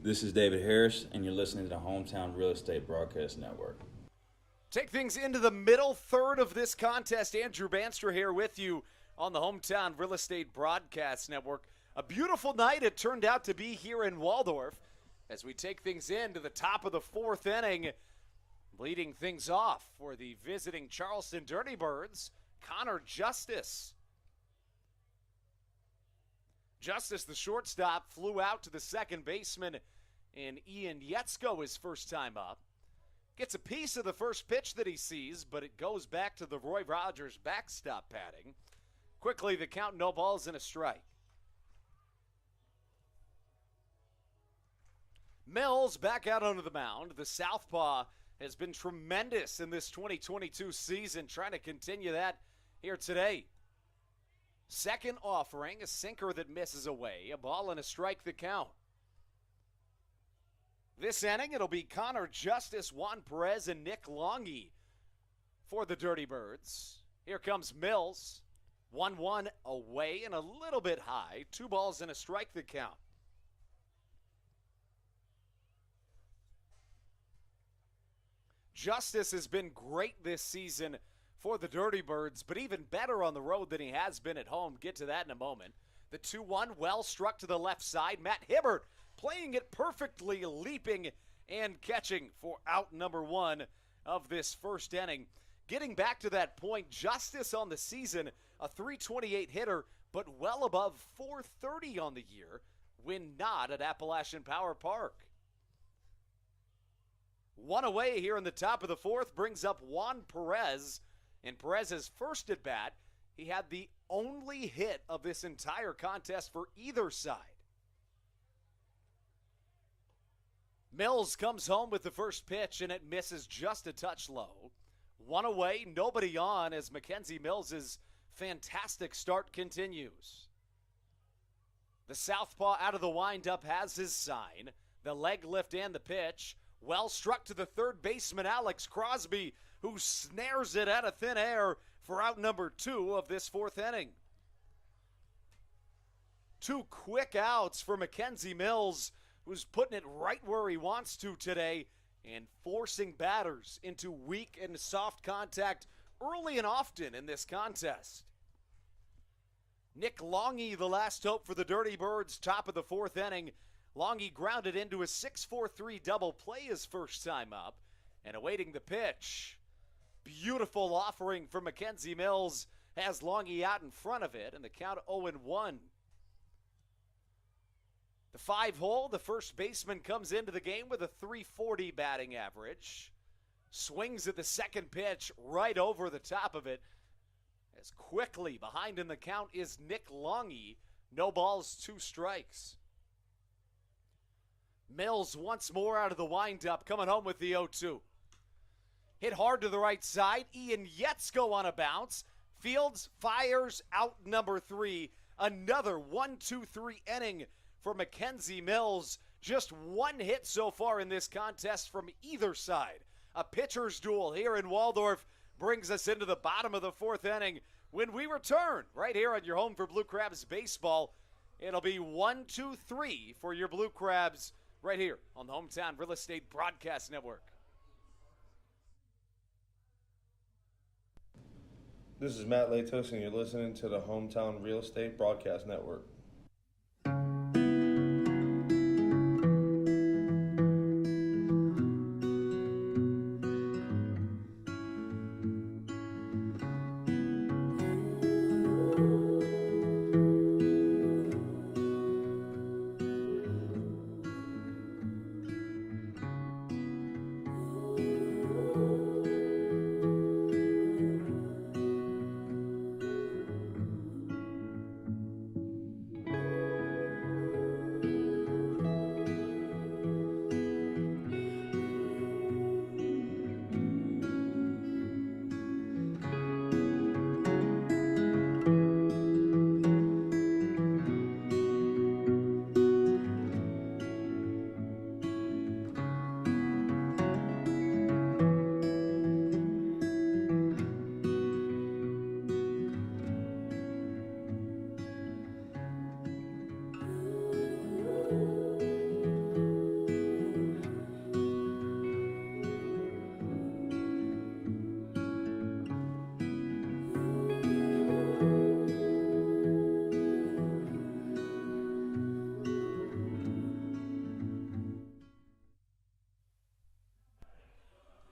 This is David Harris, and you're listening to the Hometown Real Estate Broadcast Network. Take things into the middle third of this contest. Andrew Bandstra here with you on the Hometown Real Estate Broadcast Network. A beautiful night it turned out to be here in Waldorf as we take things into the top of the 4th inning. Leading things off for the visiting Charleston Dirty Birds, Connor Justice. Justice, the shortstop, flew out to the second baseman, and Ian Yetzko, his first time up. Gets a piece of the first pitch that he sees, but it goes back to the Roy Rogers backstop padding. Quickly, the count, no balls and a strike. Mills back out onto the mound. The southpaw has been tremendous in this 2022 season, trying to continue that here today. Second offering, a sinker that misses away, a ball and a strike the count. This inning, it'll be Connor Justice, Juan Perez, and Nick Longy for the Dirty Birds. Here comes Mills. 1-1 away and a little bit high. 2 balls and a strike the count. Justice has been great this season for the Dirty Birds, but even better on the road than he has been at home. Get to that in a moment. The 2-1 well struck to the left side. Matt Hibbert playing it perfectly, leaping and catching for out number 1 of this first inning. Getting back to that point, Justice on the season, a .328 hitter, but well above .430 on the year when not at Appalachian Power Park. 1 away here in the top of the 4th brings up Juan Perez. In Perez's first at bat, he had the only hit of this entire contest for either side. Mills comes home with the first pitch, and it misses just a touch low. 1 away, nobody on as Mackenzie Mills' fantastic start continues. The southpaw out of the windup has his sign. The leg lift and the pitch. Well struck to the third baseman, Alex Crosby, who snares it out of thin air for out number 2 of this 4th inning. 2 quick outs for Mackenzie Mills, who's putting it right where he wants to today and forcing batters into weak and soft contact early and often in this contest. Nick Longy, the last hope for the Dirty Birds, top of the 4th inning. Longy grounded into a 6-4-3 double play his first time up and awaiting the pitch. Beautiful offering from Mackenzie Mills has Longy out in front of it, and the count 0-1. The 5-hole, the first baseman comes into the game with a .340 batting average. Swings at the second pitch right over the top of it. As quickly behind in the count is Nick Longy. No balls, 2 strikes. Mills once more out of the windup, coming home with the 0-2. Hit hard to the right side. Ian Yetzko on a bounce. Fields fires out number 3. Another 1-2-3 inning for Mackenzie Mills. Just 1 hit so far in this contest from either side. A pitcher's duel here in Waldorf brings us into the bottom of the 4th inning. When we return right here on your home for Blue Crabs baseball, it'll be 1-2-3 for your Blue Crabs right here on the Hometown Real Estate Broadcast Network. This is Matt Latos, and you're listening to the Hometown Real Estate Broadcast Network.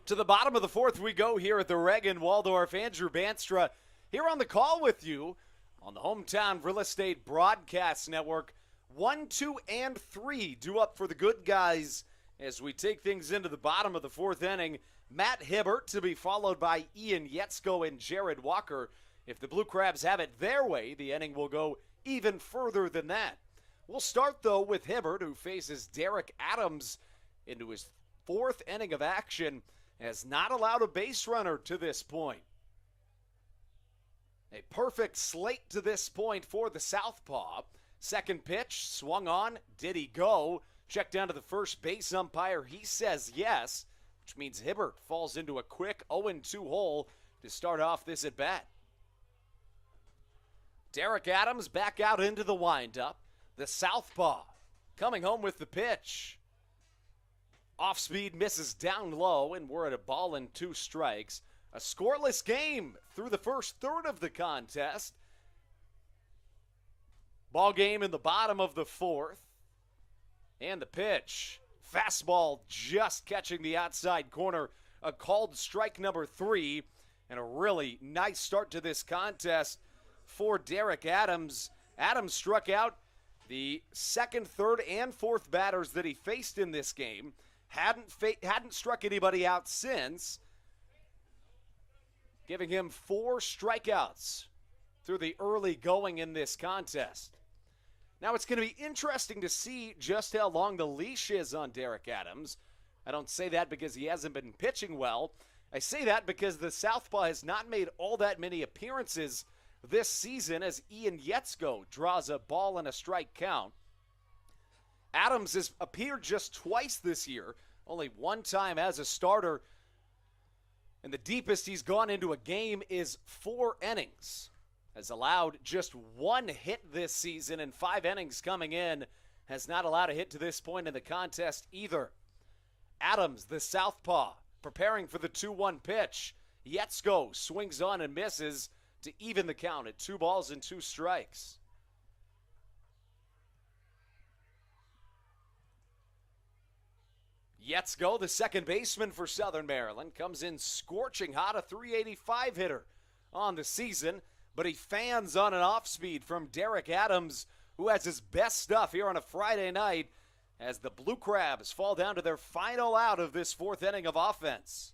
To the bottom of the 4th we go here at the Reg in Waldorf. Andrew Banstra here on the call with you on the Hometown Real Estate Broadcast Network. 1, 2, and 3 due up for the good guys as we take things into the bottom of the 4th inning. Matt Hibbert to be followed by Ian Yetzko and Jared Walker. If the Blue Crabs have it their way, the inning will go even further than that. We'll start, though, with Hibbert, who faces Derek Adams into his fourth inning of action, has not allowed a base runner to this point. A perfect slate to this point for the southpaw. Second pitch, swung on. Did he go? Check down to the first base umpire. He says yes, which means Hibbert falls into a quick 0-2 hole to start off this at-bat. Derek Adams back out into the windup. The southpaw coming home with the pitch. Off speed misses down low, and we're at a ball and 2 strikes. A scoreless game through the first third of the contest. Ball game in the bottom of the fourth. And the pitch. Fastball just catching the outside corner. A called strike number 3. And a really nice start to this contest for Derek Adams. Adams struck out the second, third, and fourth batters that he faced in this game. Hadn't struck anybody out since, giving him 4 strikeouts through the early going in this contest. Now it's going to be interesting to see just how long the leash is on Derek Adams. I don't say that because he hasn't been pitching well. I say that because the southpaw has not made all that many appearances this season as Ian Yetzko draws a ball and a strike count. Adams has appeared just twice this year, only one time as a starter, and the deepest he's gone into a game is 4 innings. Has allowed just 1 hit this season in 5 innings coming in. Has not allowed a hit to this point in the contest either. Adams, the southpaw, preparing for the 2-1 pitch. Yetzko swings on and misses to even the count at 2 balls and 2 strikes. Yetzko, the second baseman for Southern Maryland, comes in scorching hot, a .385 hitter on the season, but he fans on an off-speed from Derek Adams, who has his best stuff here on a Friday night as the Blue Crabs fall down to their final out of this 4th inning of offense.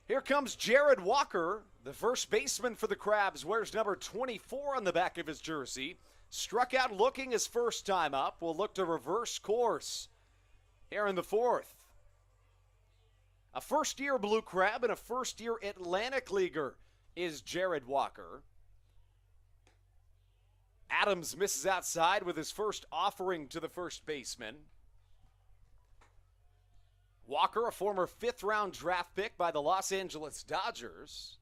Here comes Jared Walker, the first baseman for the Crabs, wears number 24 on the back of his jersey. Struck out looking his first time up. Will look to reverse course here in the 4th. A first-year Blue Crab and a first-year Atlantic Leaguer is Jared Walker. Adams misses outside with his first offering to the first baseman. Walker, a former 5th-round draft pick by the Los Angeles Dodgers,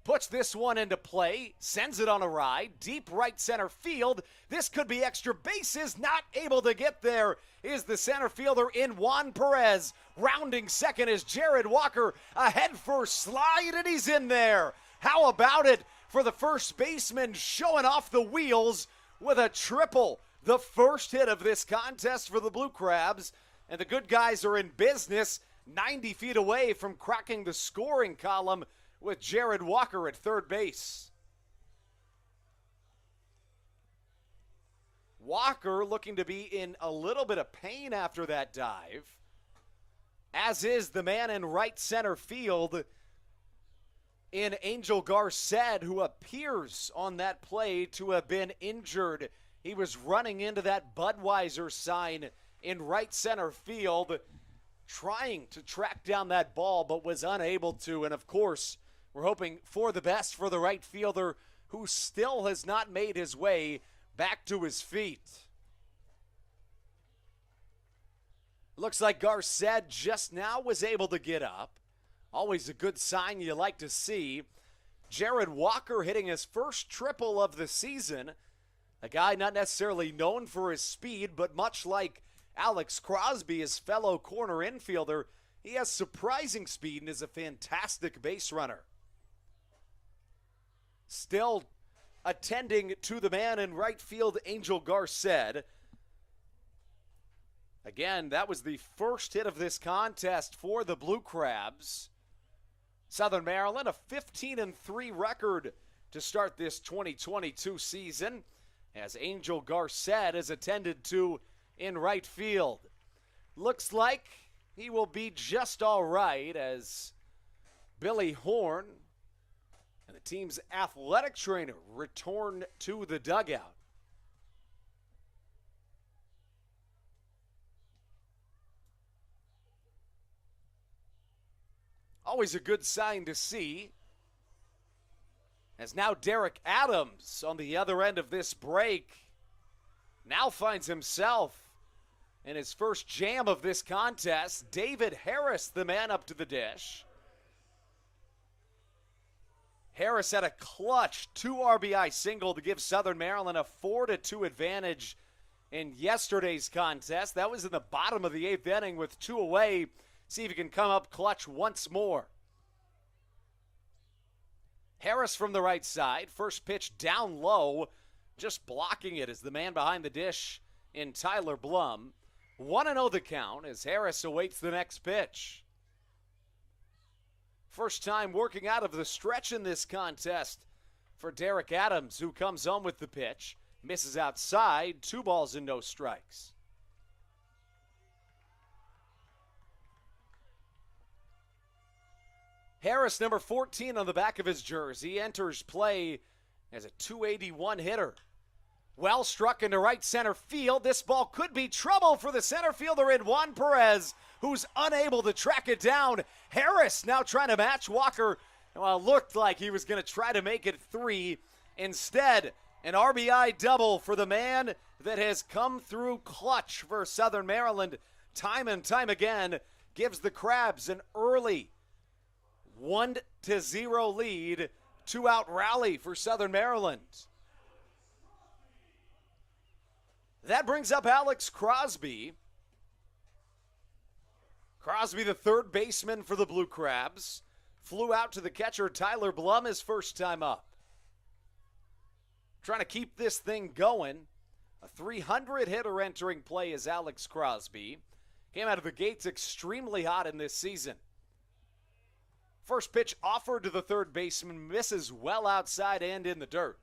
puts this one into play, sends it on a ride, deep right center field. This could be extra bases, not able to get there is the center fielder in Juan Perez. Rounding second is Jared Walker, a head-first slide, and he's in there. How about it for the first baseman showing off the wheels with a triple? The first hit of this contest for the Blue Crabs, and the good guys are in business 90 feet away from cracking the scoring column with Jared Walker at third base. Walker looking to be in a little bit of pain after that dive, as is the man in right center field in Angel Garced, who appears on that play to have been injured. He was running into that Budweiser sign in right center field, trying to track down that ball, but was unable to. And of course, we're hoping for the best for the right fielder, who still has not made his way back to his feet. Looks like Garced just now was able to get up. Always a good sign you like to see. Jared Walker hitting his first triple of the season. A guy not necessarily known for his speed, but much like Alex Crosby, his fellow corner infielder, he has surprising speed and is a fantastic base runner. Still attending to the man in right field, Angel Garced. Again, that was the first hit of this contest for the Blue Crabs. Southern Maryland, a 15-3 record to start this 2022 season, as Angel Garced is attended to in right field. Looks like he will be just all right, as Billy Horn And the team's athletic trainer returned to the dugout. Always a good sign to see. As now Derek Adams on the other end of this break now finds himself in his first jam of this contest. David Harris, the man up to the dish. Harris had a clutch 2 RBI single to give Southern Maryland a 4-2 advantage in yesterday's contest. That was in the bottom of the 8th inning with 2 away. See if he can come up clutch once more. Harris from the right side. First pitch down low. Just blocking it is the man behind the dish in Tyler Blum. 1-0 the count as Harris awaits the next pitch. First time working out of the stretch in this contest for Derek Adams, who comes on with the pitch. Misses outside. 2 balls and no strikes. Harris, number 14 on the back of his jersey, enters play as a .281 hitter. Well struck into right center field. This ball could be trouble for the center fielder in Juan Perez, who's unable to track it down. Harris now trying to match Walker. Well, looked like he was going to try to make it 3. Instead, an RBI double for the man that has come through clutch for Southern Maryland time and time again. Gives the Crabs an early 1-0 lead. 2-out rally for Southern Maryland. That brings up Alex Crosby. Crosby, the third baseman for the Blue Crabs, flew out to the catcher Tyler Blum his first time up. Trying to keep this thing going. A 300 hitter entering play is Alex Crosby. Came out of the gates extremely hot in this season. First pitch offered to the third baseman, misses well outside and in the dirt.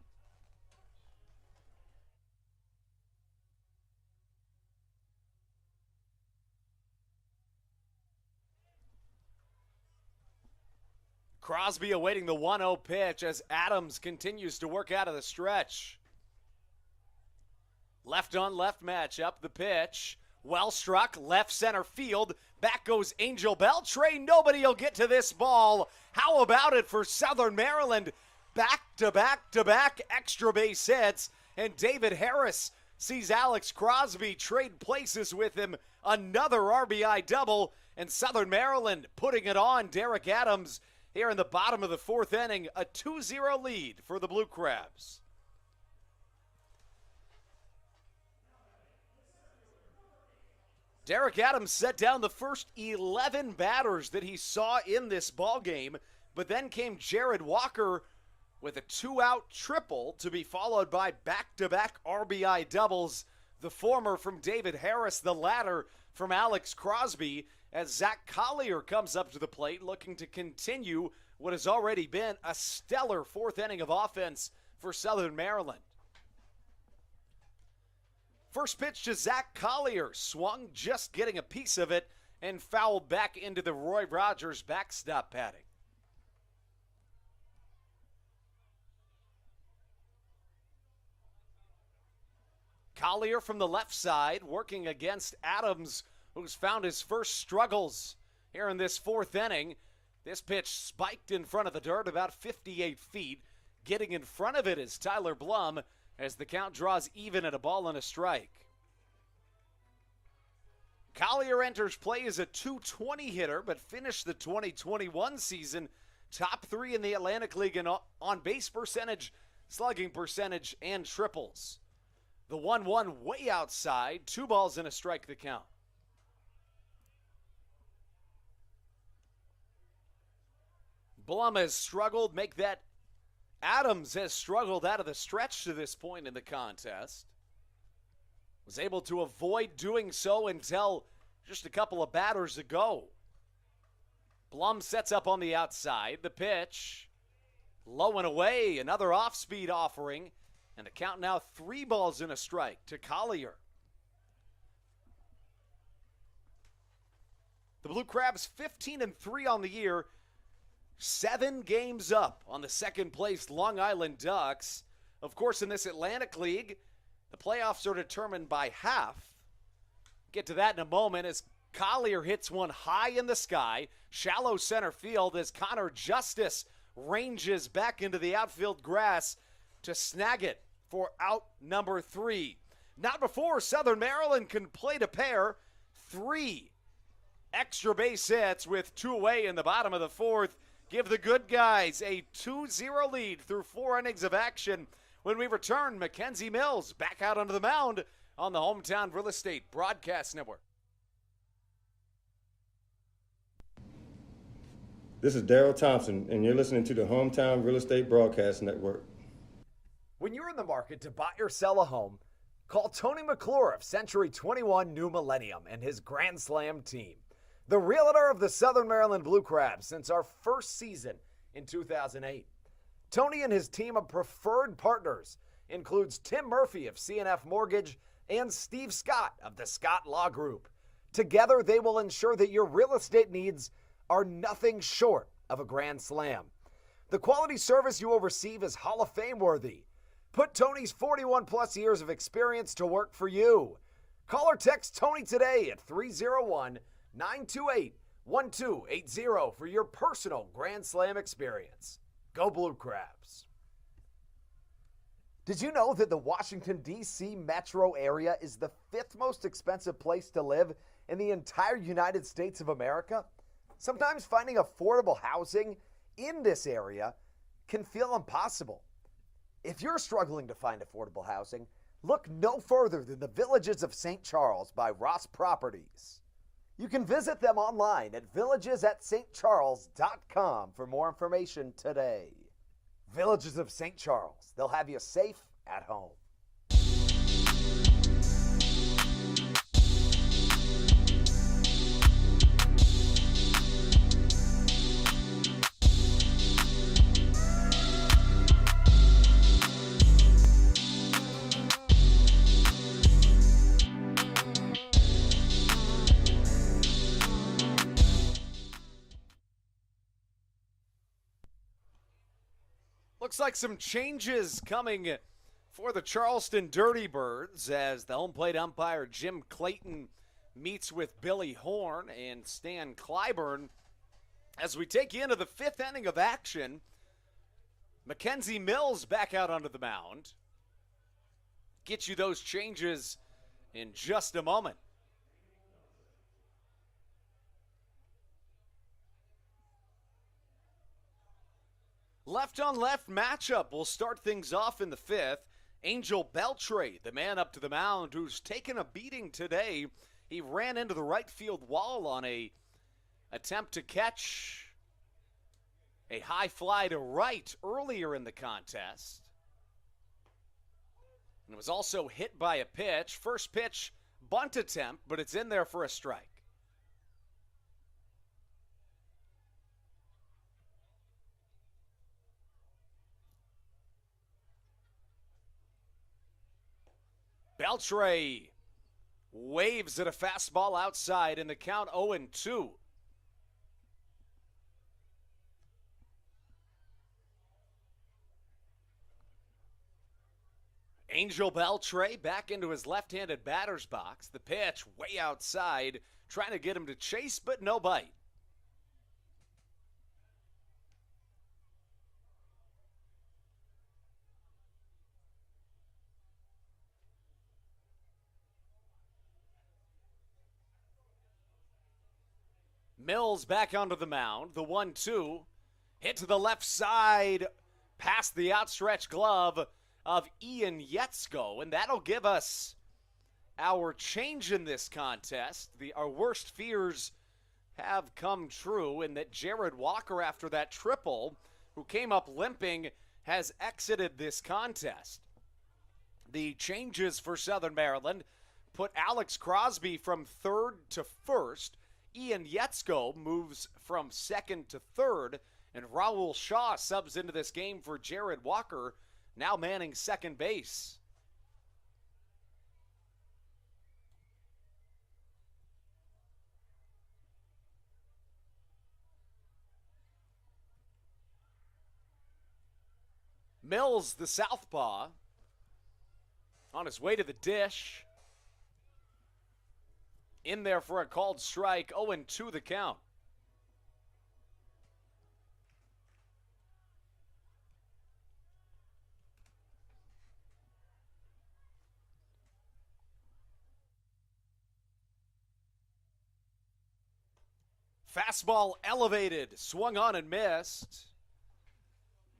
Crosby awaiting the 1-0 pitch as Adams continues to work out of the stretch. Left on left matchup, the pitch. Well struck, left center field. Back goes Angel Beltre. Nobody will get to this ball. How about it for Southern Maryland? Back-to-back extra base hits. And David Harris sees Alex Crosby trade places with him. Another RBI double. And Southern Maryland putting it on Derek Adams here in the bottom of the 4th inning. A 2-0 lead for the Blue Crabs. Derek Adams set down the first 11 batters that he saw in this ballgame, but then came Jared Walker with a 2-out triple to be followed by back-to-back RBI doubles, the former from David Harris, the latter from Alex Crosby, as Zach Collier comes up to the plate looking to continue what has already been a stellar 4th inning of offense for Southern Maryland. First pitch to Zach Collier, swung, just getting a piece of it, and fouled back into the Roy Rogers backstop padding. Collier from the left side, working against Adams, who's found his first struggles here in this 4th inning. This pitch spiked in front of the dirt about 58 feet. Getting in front of it is Tyler Blum, as the count draws even at a ball and a strike. Collier enters play as a .220 hitter, but finished the 2021 season top 3 in the Atlantic League in on-base percentage, slugging percentage, and triples. The 1-1 way outside, 2 balls and a strike the count. Blum has struggled, make that Adams has struggled out of the stretch to this point in the contest. Was able to avoid doing so until just a couple of batters ago. Blum sets up on the outside. The pitch, low and away, another off-speed offering, and the count now 3 balls and a strike to Collier. The Blue Crabs 15-3 on the year. 7 games up on the second place Long Island Ducks. Of course, in this Atlantic League, the playoffs are determined by half. Get to that in a moment as Collier hits one high in the sky. Shallow center field as Connor Justice ranges back into the outfield grass to snag it for out number 3. Not before Southern Maryland can play to pair. 3 extra base hits with 2 away in the bottom of the 4th. Give the good guys a 2-0 lead through 4 innings of action. When we return, Mackenzie Mills back out onto the mound on the Hometown Real Estate Broadcast Network. This is Daryl Thompson, and you're listening to the Hometown Real Estate Broadcast Network. When you're in the market to buy or sell a home, call Tony McClure of Century 21 New Millennium and his Grand Slam team. The realtor of the Southern Maryland Blue Crabs since our first season in 2008. Tony and his team of preferred partners includes Tim Murphy of CNF Mortgage and Steve Scott of the Scott Law Group. Together, they will ensure that your real estate needs are nothing short of a grand slam. The quality service you will receive is Hall of Fame worthy. Put Tony's 41 plus years of experience to work for you. Call or text Tony today at 301-928-1280 for your personal Grand Slam experience. Go Blue Crabs. Did you know that the Washington, D.C. metro area is the 5th most expensive place to live in the entire United States of America? Sometimes finding affordable housing in this area can feel impossible. If you're struggling to find affordable housing, look no further than the Villages of St. Charles by Ross Properties. You can visit them online at villagesatstcharles.com for more information today. Villages of St. Charles, they'll have you safe at home. Looks like some changes coming for the Charleston Dirty Birds as the home plate umpire Jim Clayton meets with Billy Horn and Stan Clyburn. As we take you into the 5th inning of action, Mackenzie Mills back out onto the mound. Get you those changes in just a moment. Left-on-left matchup will start things off in the 5th. Angel Beltre, the man up to the mound, who's taken a beating today. He ran into the right field wall on a attempt to catch a high fly to right earlier in the contest. And it was also hit by a pitch. First pitch, bunt attempt, but it's in there for a strike. Beltre waves at a fastball outside in the count 0-2. Angel Beltre back into his left-handed batter's box. The pitch way outside, trying to get him to chase, but no bite. Mills back onto the mound. The 1-2. Hit to the left side, past the outstretched glove of Ian Yetzko. And that'll give us our change in this contest. Our worst fears have come true in that Jared Walker, after that triple, who came up limping, has exited this contest. The changes for Southern Maryland put Alex Crosby from 3rd to 1st. Ian Yetzko moves from 2nd to 3rd, and Raul Shaw subs into this game for Jared Walker, now manning second base. Mills, the southpaw, on his way to the dish. In there for a called strike, 0-2 the count. Fastball elevated, swung on and missed.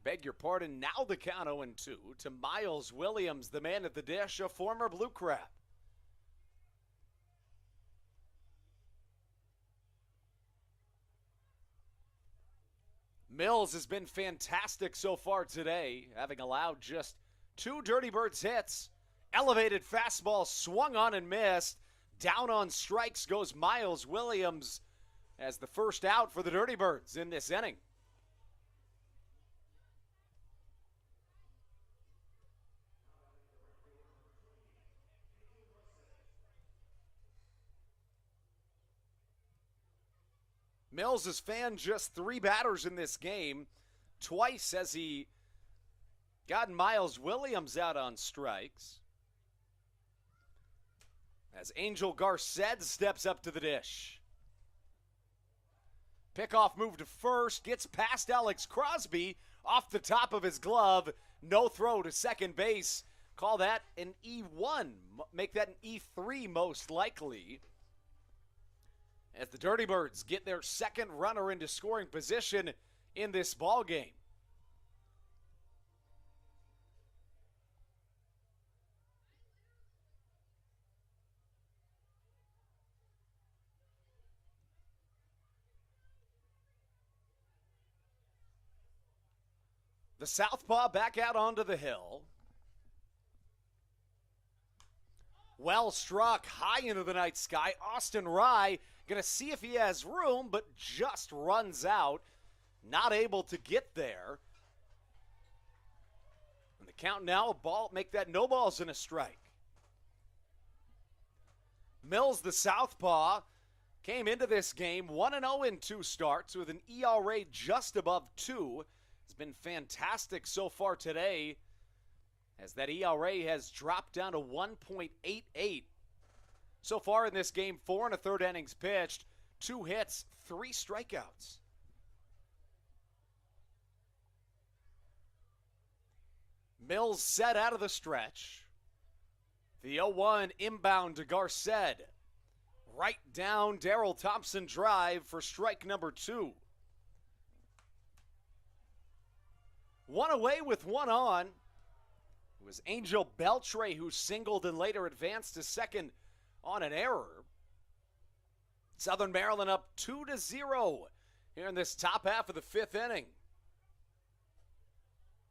Beg your pardon, now the count 0-2 to Miles Williams, the man at the dish, a former Blue Crab. Mills has been fantastic so far today, having allowed just 2 Dirty Birds hits. Elevated fastball swung on and missed. Down on strikes goes Miles Williams as the first out for the Dirty Birds in this inning. Mills has fanned just 3 batters in this game. Twice has he gotten Miles Williams out on strikes. As Angel Garced steps up to the dish. Pickoff move to first, gets past Alex Crosby off the top of his glove. No throw to second base. Call that an E1. Make that an E3 most likely. As the Dirty Birds get their second runner into scoring position in this ball game. The southpaw back out onto the hill. Well struck high into the night sky. Austin Rye going to see if he has room, but just runs out. Not able to get there. And the count now, a ball, make that no balls and a strike. Mills, the southpaw, came into this game 1-0 in 2 starts with an ERA just above 2. Has been fantastic so far today, as that ERA has dropped down to 1.88. So far in this game, 4 1/3 innings pitched, 2 hits, 3 strikeouts. Mills set out of the stretch. The 0-1 inbound to Garced. Right down Darryl Thompson drive for strike number 2. 1 away with 1 on. It was Angel Beltre who singled and later advanced to second on an error. Southern Maryland up 2-0 here in this top half of the 5th inning.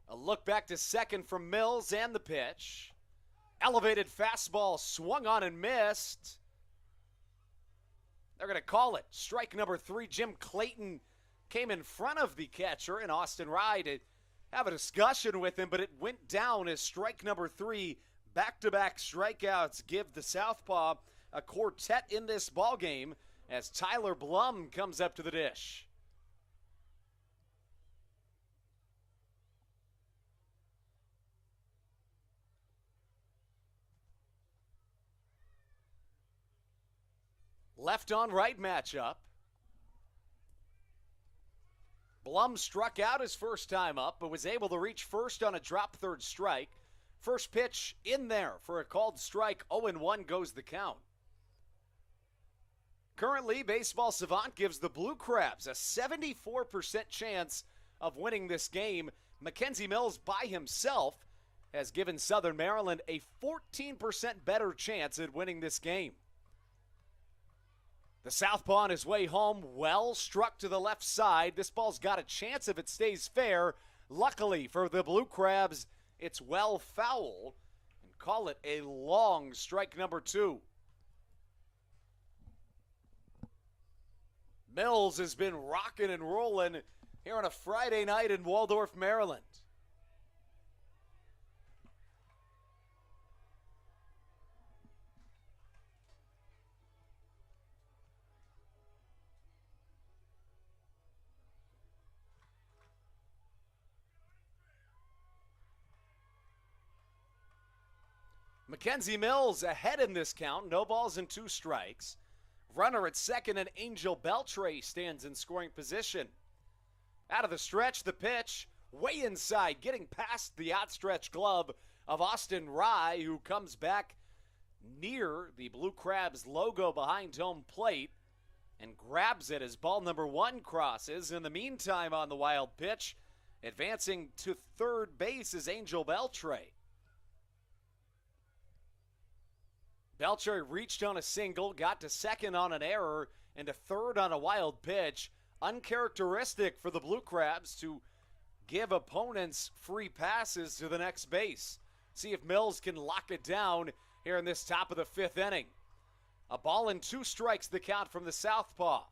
A look back to second from Mills and the pitch. Elevated fastball swung on and missed. They're going to call it. Strike number 3. Jim Clayton came in front of the catcher and Austin Rye to have a discussion with him, but it went down as strike number 3. Back-to-back strikeouts give the southpaw a quartet in this ballgame as Tyler Blum comes up to the dish. Left on right matchup. Blum struck out his first time up, but was able to reach first on a drop third strike. First pitch in there for a called strike. 0-1 goes the count. Currently, Baseball Savant gives the Blue Crabs a 74% chance of winning this game. Mackenzie Mills by himself has given Southern Maryland a 14% better chance at winning this game. The southpaw on his way home, well struck to the left side. This ball's got a chance if it stays fair. Luckily for the Blue Crabs, it's well foul, and call it a long strike number 2. Mills has been rocking and rolling here on a Friday night in Waldorf, Maryland. Mackenzie Mills ahead in this count, no balls and 2 strikes. Runner at second, and Angel Beltre stands in scoring position. Out of the stretch, the pitch, way inside, getting past the outstretched glove of Austin Rye, who comes back near the Blue Crabs logo behind home plate and grabs it as ball number 1 crosses. In the meantime, on the wild pitch, advancing to third base is Angel Beltre. Beltre reached on a single, got to second on an error, and to third on a wild pitch. Uncharacteristic for the Blue Crabs to give opponents free passes to the next base. See if Mills can lock it down here in this top of the 5th inning. A ball and 2 strikes the count from the southpaw.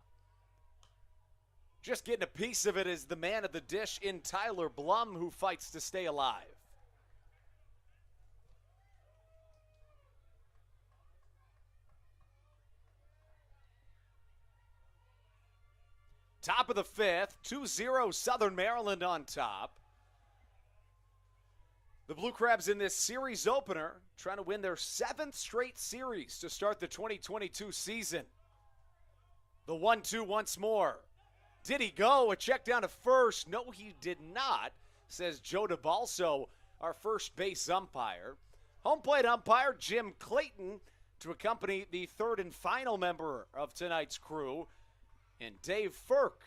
Just getting a piece of it is the man at the dish in Tyler Blum, who fights to stay alive. Top of the 5th, 2-0 Southern Maryland on top. The Blue Crabs in this series opener trying to win their 7th straight series to start the 2022 season. The 1-2 once more. Did he go? A check down to first. No, he did not, says Joe DeBalso, our first base umpire. Home plate umpire Jim Clayton to accompany the third and final member of tonight's crew, and Dave Firk.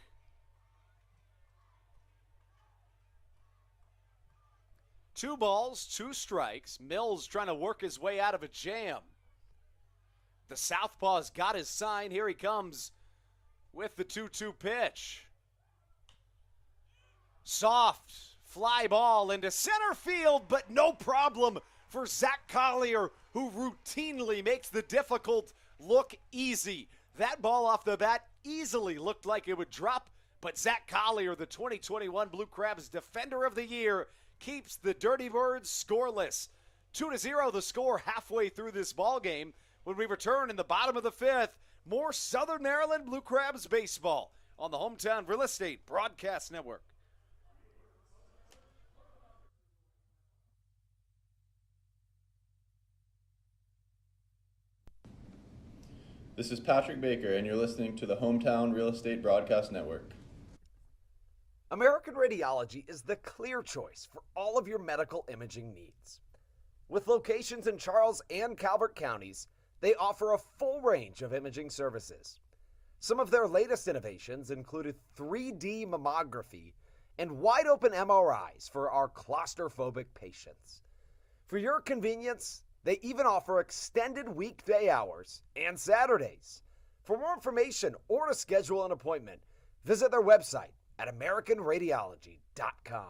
Two balls, 2 strikes. Mills trying to work his way out of a jam. The southpaw's got his sign. Here he comes with the 2-2 pitch. Soft fly ball into center field, but no problem for Zach Collier, who routinely makes the difficult look easy. That ball off the bat easily looked like it would drop, but Zach Collier, the 2021 Blue Crabs Defender of the Year, keeps the Dirty Birds scoreless. 2-0 the score halfway through this ball game. When we return in the bottom of the 5th, more Southern Maryland Blue Crabs baseball on the Hometown Real Estate Broadcast Network. This is Patrick Baker, and you're listening to the Hometown Real Estate Broadcast Network. American Radiology is the clear choice for all of your medical imaging needs. With locations in Charles and Calvert counties, they offer a full range of imaging services. Some of their latest innovations included 3D mammography and wide-open MRIs for our claustrophobic patients. For your convenience, they even offer extended weekday hours and Saturdays. For more information or to schedule an appointment, visit their website at AmericanRadiology.com.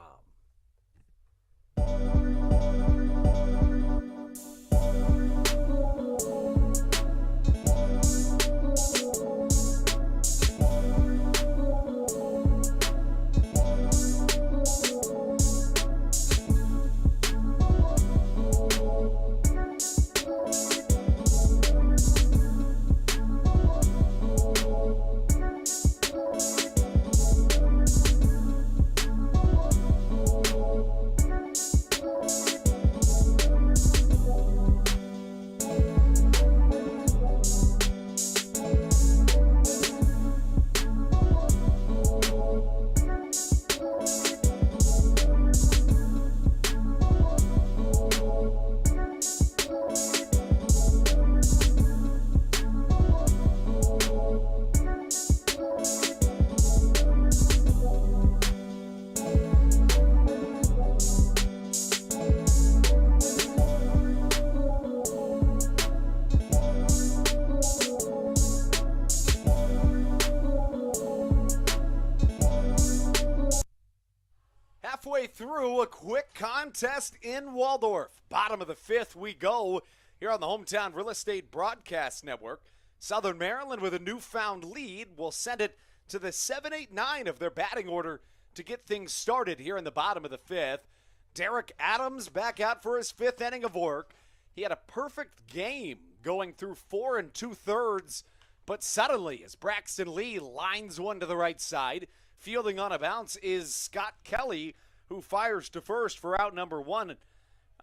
Halfway through a quick contest in Waldorf. Bottom of the 5th we go here on the Hometown Real Estate Broadcast Network. Southern Maryland with a newfound lead will send it to the 7-8-9 of their batting order to get things started here in the bottom of the 5th. Derek Adams back out for his 5th inning of work. He had a perfect game going through 4 2/3, but suddenly as Braxton Lee lines one to the right side, fielding on a bounce is Scott Kelly, who fires to first for out number 1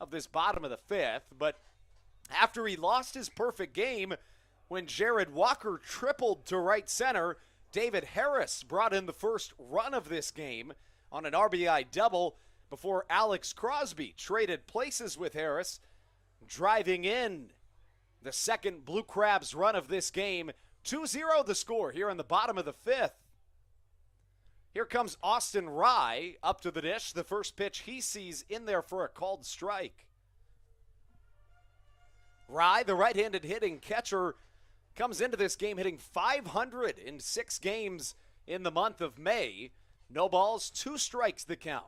of this bottom of the 5th. But after he lost his perfect game when Jared Walker tripled to right center. David Harris brought in the first run of this game on an RBI double before Alex Crosby traded places with Harris, driving in the second Blue Crabs run of this game. 2-0 the score here in the bottom of the fifth. Here comes Austin Rye up to the dish. The first pitch he sees in there for a called strike. Rye, the right-handed hitting catcher, comes into this game hitting .500 in 6 games in the month of May. No balls, 2 strikes the count.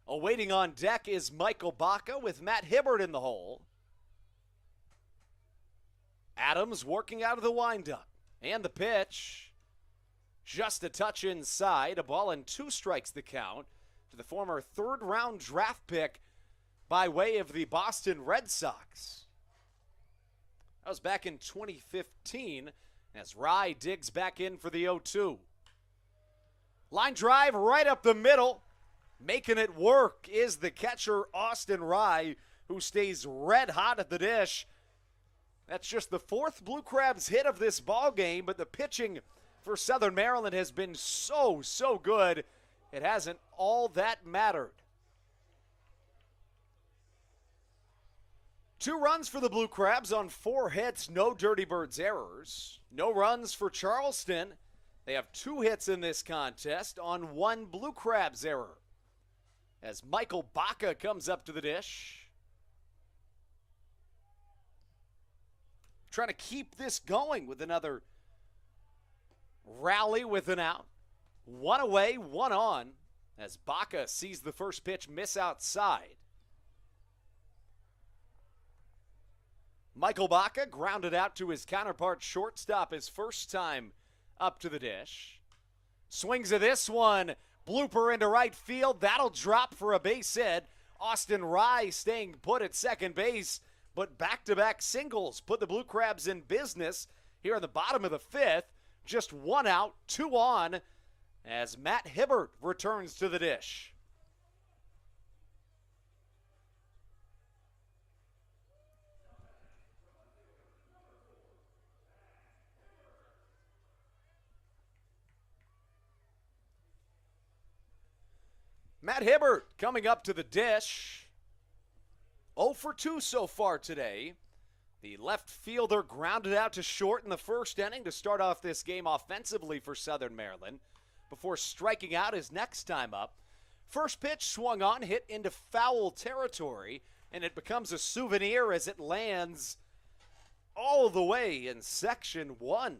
Awaiting on deck is Michael Baca with Matt Hibbert in the hole. Adams working out of the windup. And the pitch, just a touch inside. A ball and 2 strikes the count to the former third-round draft pick by way of the Boston Red Sox. That was back in 2015 as Rye digs back in for the 0-2. Line drive right up the middle. Making it work is the catcher, Austin Rye, who stays red hot at the dish. That's just the 4th Blue Crabs hit of this ball game, but the pitching for Southern Maryland has been so good, it hasn't all that mattered. 2 runs for the Blue Crabs on 4 hits, no Dirty Birds errors. No runs for Charleston. They have 2 hits in this contest on 1 Blue Crabs error. As Michael Baca comes up to the dish. Trying to keep this going with another rally with an out. 1 away, 1 on, as Baca sees the first pitch miss outside. Michael Baca grounded out to his counterpart shortstop his first time up to the dish. Swings at this one. Blooper into right field. That'll drop for a base hit. Austin Rye staying put at second base, but back-to-back singles put the Blue Crabs in business here in the bottom of the 5th. Just 1 out, 2 on, as Matt Hibbert returns to the dish. Matt Hibbert coming up to the dish. 0 for 2 so far today. The left fielder grounded out to short in the first inning to start off this game offensively for Southern Maryland before striking out his next time up. First pitch swung on, hit into foul territory, and it becomes a souvenir as it lands all the way in section 1.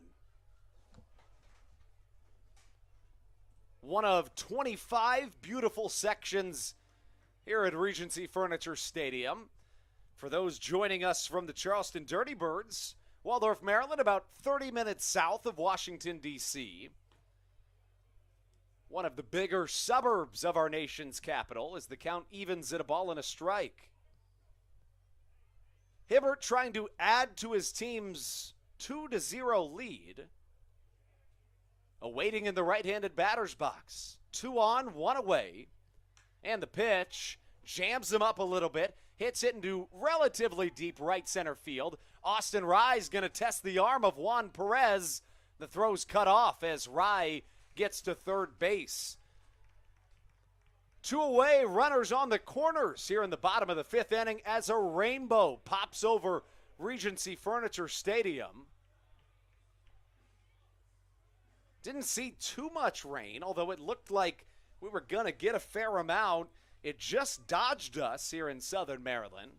One of 25 beautiful sections here at Regency Furniture Stadium. For those joining us from the Charleston Dirty Birds, Waldorf, Maryland, about 30 minutes south of Washington, D.C. One of the bigger suburbs of our nation's capital as the count evens at a ball and a strike. Hibbert trying to add to his team's 2-0 lead. Awaiting in the right-handed batter's box. 2 on, 1 away. And the pitch jams him up a little bit. Hits it into relatively deep right center field. Austin Rye's going to test the arm of Juan Perez. The throw's cut off as Rye gets to third base. 2 away, runners on the corners here in the bottom of the 5th inning as a rainbow pops over Regency Furniture Stadium. Didn't see too much rain, although it looked like we were going to get a fair amount. It just dodged us here in Southern Maryland.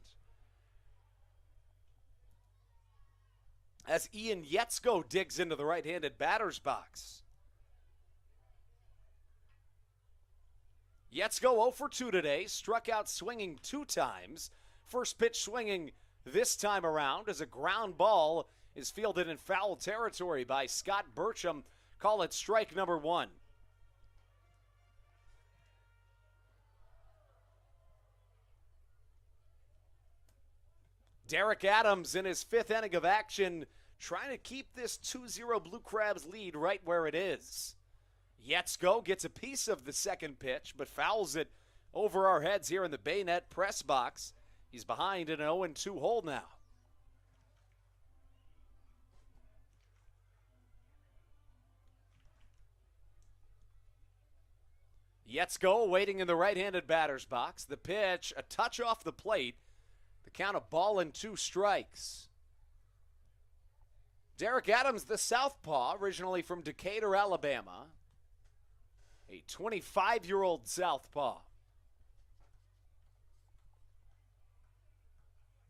As Ian Yetzko digs into the right-handed batter's box. Yetzko 0 for 2 today, struck out swinging 2 times. First pitch swinging this time around as a ground ball is fielded in foul territory by Scott Burcham. Call it strike number 1. Derek Adams in his 5th inning of action trying to keep this 2-0 Blue Crabs lead right where it is. Yetzko gets a piece of the second pitch but fouls it over our heads here in the Bayonet press box. He's behind in an 0-2 hole now. Yetzko waiting in the right-handed batter's box. The pitch, a touch off the plate. The count, a ball and 2 strikes. Derek Adams, the southpaw, originally from Decatur, Alabama. A 25-year-old southpaw.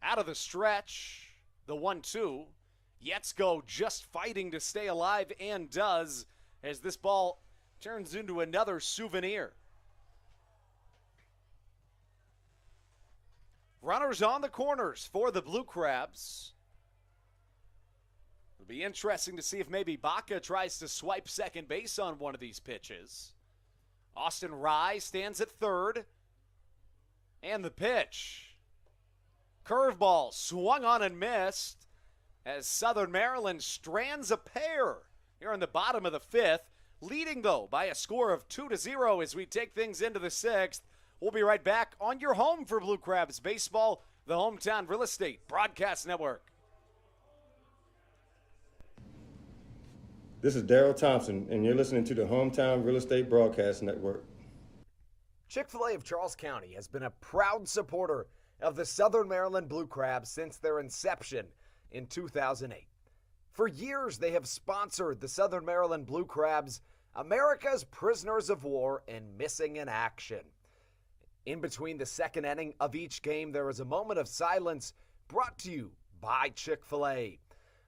Out of the stretch, the 1-2. Yetzko just fighting to stay alive and does, as this ball turns into another souvenir. Runners on the corners for the Blue Crabs. It'll be interesting to see if maybe Baca tries to swipe second base on one of these pitches. Austin Rye stands at third. And the pitch. Curveball swung on and missed as Southern Maryland strands a pair here in the bottom of the 5th. Leading, though, by a score of 2-0 as we take things into the 6th. We'll be right back on your home for Blue Crabs Baseball, the Hometown Real Estate Broadcast Network. This is Daryl Thompson, and you're listening to the Hometown Real Estate Broadcast Network. Chick-fil-A of Charles County has been a proud supporter of the Southern Maryland Blue Crabs since their inception in 2008. For years, they have sponsored the Southern Maryland Blue Crabs, America's prisoners of war and missing in action. In between the second inning of each game, there is a moment of silence brought to you by Chick-fil-A.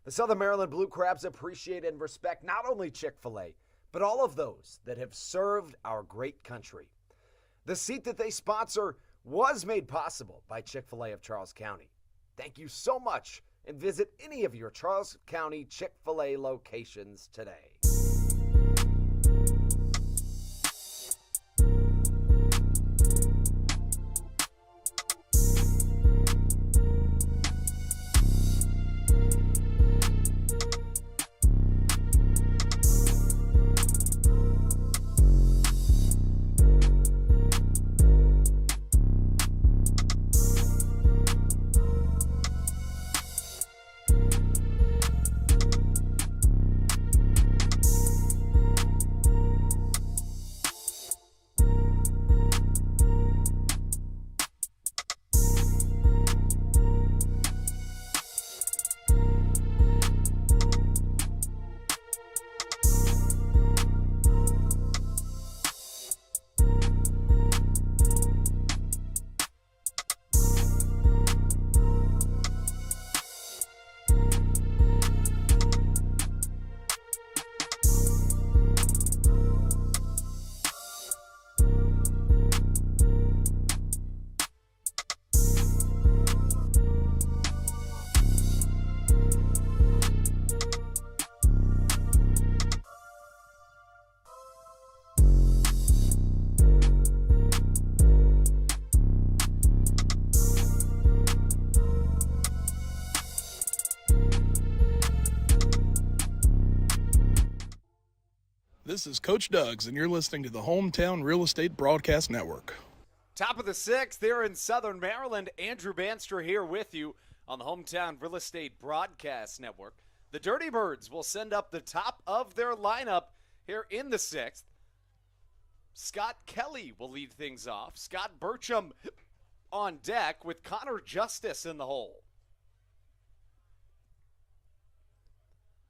The Southern Maryland Blue Crabs appreciate and respect not only Chick-fil-A, but all of those that have served our great country. The seat that they sponsor was made possible by Chick-fil-A of Charles County. Thank you so much, and visit any of your Charles County Chick-fil-A locations today. This is Coach Doug's, and you're listening to the Hometown Real Estate Broadcast Network. Top of the 6th here in Southern Maryland. Andrew Banstra here with you on the Hometown Real Estate Broadcast Network. The Dirty Birds will send up the top of their lineup here in the 6th. Scott Kelly will lead things off. Scott Burcham on deck with Connor Justice in the hole.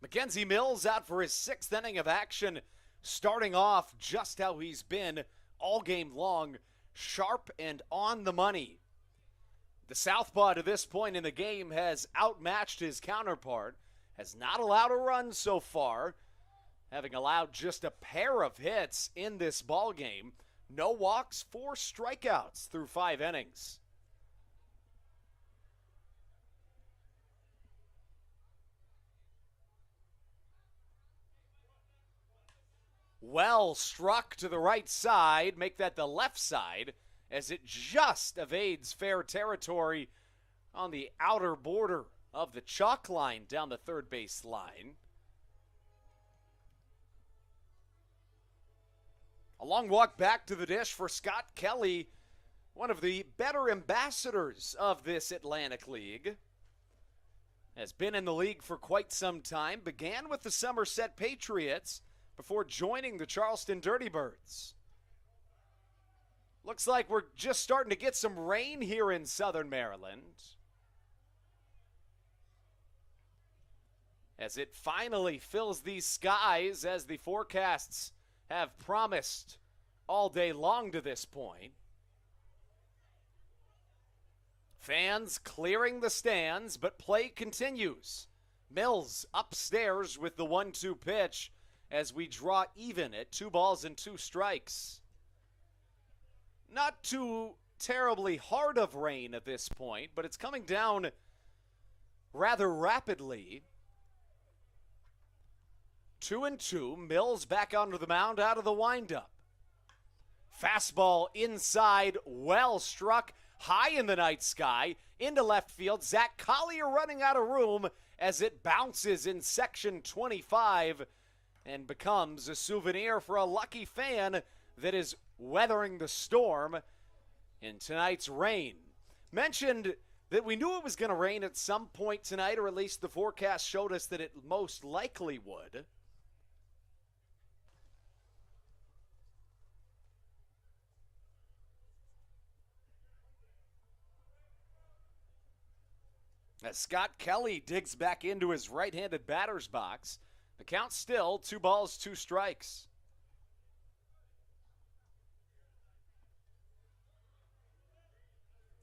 Mackenzie Mills out for his 6th inning of action, starting off just how he's been all game long, sharp and on the money. The southpaw to this point in the game has outmatched his counterpart, has not allowed a run so far, having allowed just a pair of hits in this ball game. No walks, 4 strikeouts through 5 innings. Well struck to the right side, make that the left side, as it just evades fair territory on the outer border of the chalk line down the third base line. A long walk back to the dish for Scott Kelly one of the better ambassadors of this Atlantic League. Has been in the league for quite some time. Began with the Somerset Patriots before joining the Charleston Dirty Birds. Looks like we're just starting to get some rain here in Southern Maryland, as it finally fills these skies as the forecasts have promised all day long to this point. Fans clearing the stands, but play continues. Mills upstairs with the 1-2 pitch as we draw even at 2 balls and 2 strikes. Not too terribly hard of rain at this point, but it's coming down rather rapidly. 2-2, Mills back onto the mound out of the windup. Fastball inside, well struck, high in the night sky, into left field. Zach Collier running out of room as it bounces in section 25 and becomes a souvenir for a lucky fan that is weathering the storm in tonight's rain. Mentioned that we knew it was going to rain at some point tonight, or at least the forecast showed us that it most likely would. As Scott Kelly digs back into his right-handed batter's box, the count still 2 balls, 2 strikes.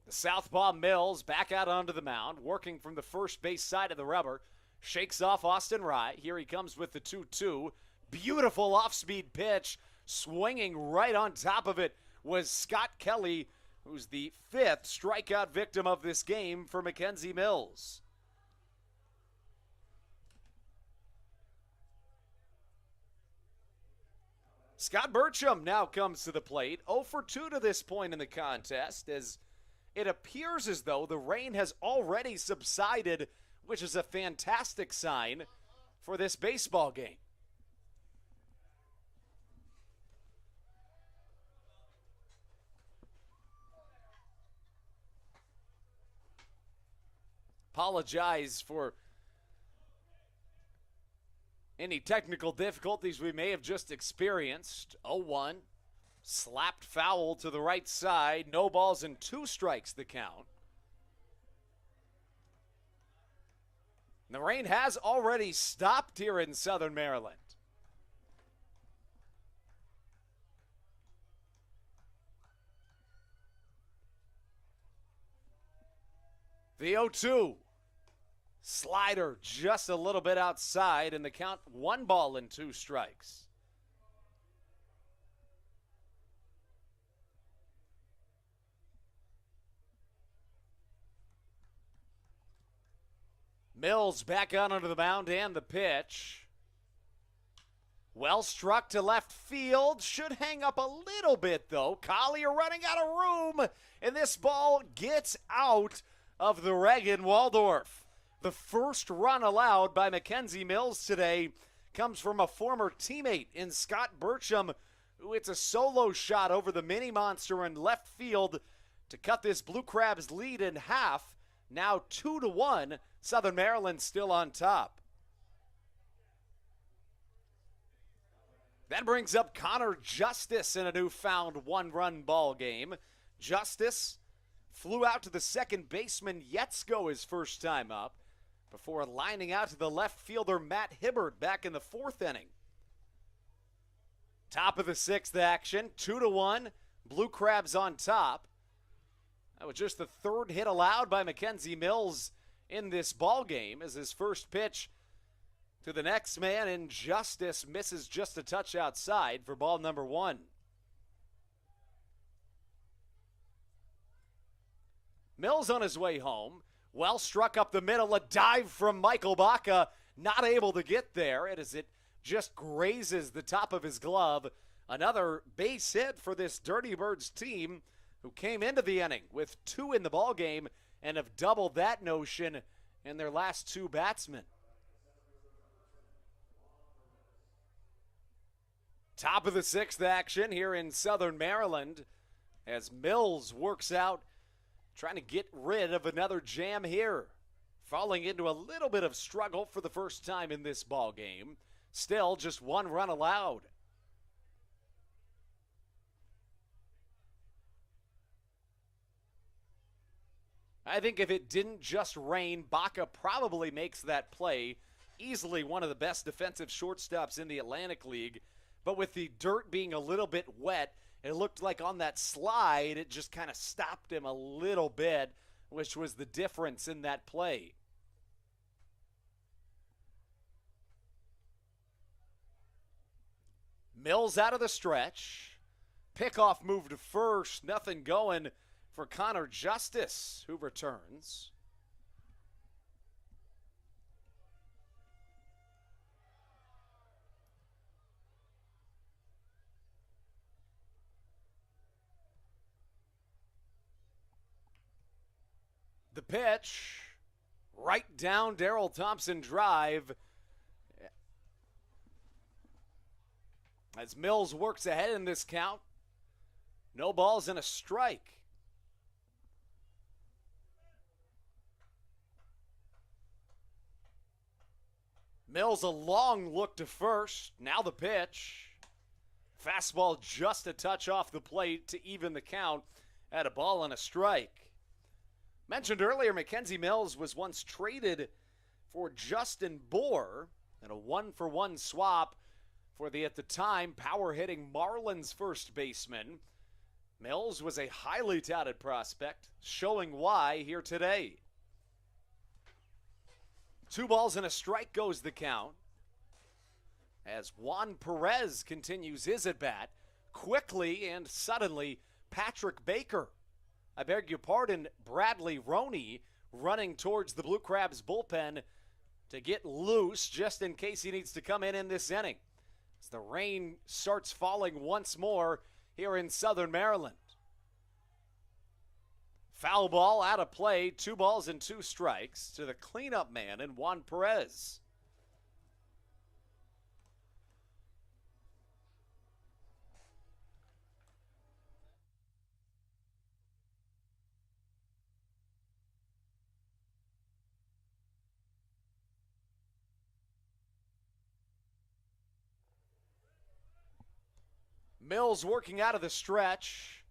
The southpaw Mills back out onto the mound, working from the first base side of the rubber. Shakes off Austin Rye. Here he comes with the 2-2. Beautiful off-speed pitch. Swinging right on top of it was Scott Kelly, who's the 5th strikeout victim of this game for Mackenzie Mills. Scott Burcham now comes to the plate, 0 for 2 to this point in the contest, as it appears as though the rain has already subsided, which is a fantastic sign for this baseball game. Apologize for any technical difficulties we may have just experienced. 0-1. Slapped foul to the right side. No balls and 2 strikes the count. The rain has already stopped here in Southern Maryland. The 0-2. Slider just a little bit outside, and the count 1 ball and 2 strikes. Mills back out onto the mound and the pitch. Well struck to left field. Should hang up a little bit, though. Collier running out of room, and this ball gets out of the Reagan Waldorf. The first run allowed by Mackenzie Mills today comes from a former teammate in Scott Burcham, who hits a solo shot over the mini monster in left field to cut this Blue Crabs lead in half. Now 2-1, Southern Maryland still on top. That brings up Connor Justice in a newfound 1-run ball game. Justice flew out to the second baseman Yetzko his first time up, before lining out to the left fielder Matt Hibbard back in the 4th inning. Top of the 6th action, 2-1, Blue Crabs on top. That was just the 3rd hit allowed by Mackenzie Mills in this ball game, as his first pitch to the next man in Justice misses just a touch outside for ball number 1. Mills on his way home. Well struck up the middle, a dive from Michael Baca, not able to get there, and as it just grazes the top of his glove. Another base hit for this Dirty Birds team, who came into the inning with 2 in the ball game and have doubled that notion in their last 2 batsmen. Top of the 6th action here in Southern Maryland. as Mills works out, trying to get rid of another jam here. Falling into a little bit of struggle for the first time in this ball game. Still, just one run allowed. I think if it didn't just rain, Baca probably makes that play. Easily one of the best defensive shortstops in the Atlantic League. But with the dirt being a little bit wet, it looked like on that slide, it just kind of stopped him a little bit, which was the difference in that play. Mills out of the stretch. Pickoff move to first. Nothing going for Connor Justice, who returns. The pitch, right down Darrell Thompson drive. As Mills works ahead in this count, no balls and a strike. Mills a long look to first. Now the pitch. Fastball just a touch off the plate to even the count at a ball and a strike. Mentioned earlier, Mackenzie Mills was once traded for Justin Bohr in a 1-for-1 swap for the, at the time, power-hitting Marlins first baseman. Mills was a highly touted prospect, showing why here today. 2 balls and a strike goes the count as Juan Perez continues his at-bat. Quickly and suddenly, Patrick Baker, I beg your pardon, Bradley Roney, running towards the Blue Crabs bullpen to get loose just in case he needs to come in this inning. As the rain starts falling once more here in Southern Maryland. Foul ball out of play, 2 balls and 2 strikes to the cleanup man in Juan Perez. Mills working out of the stretch.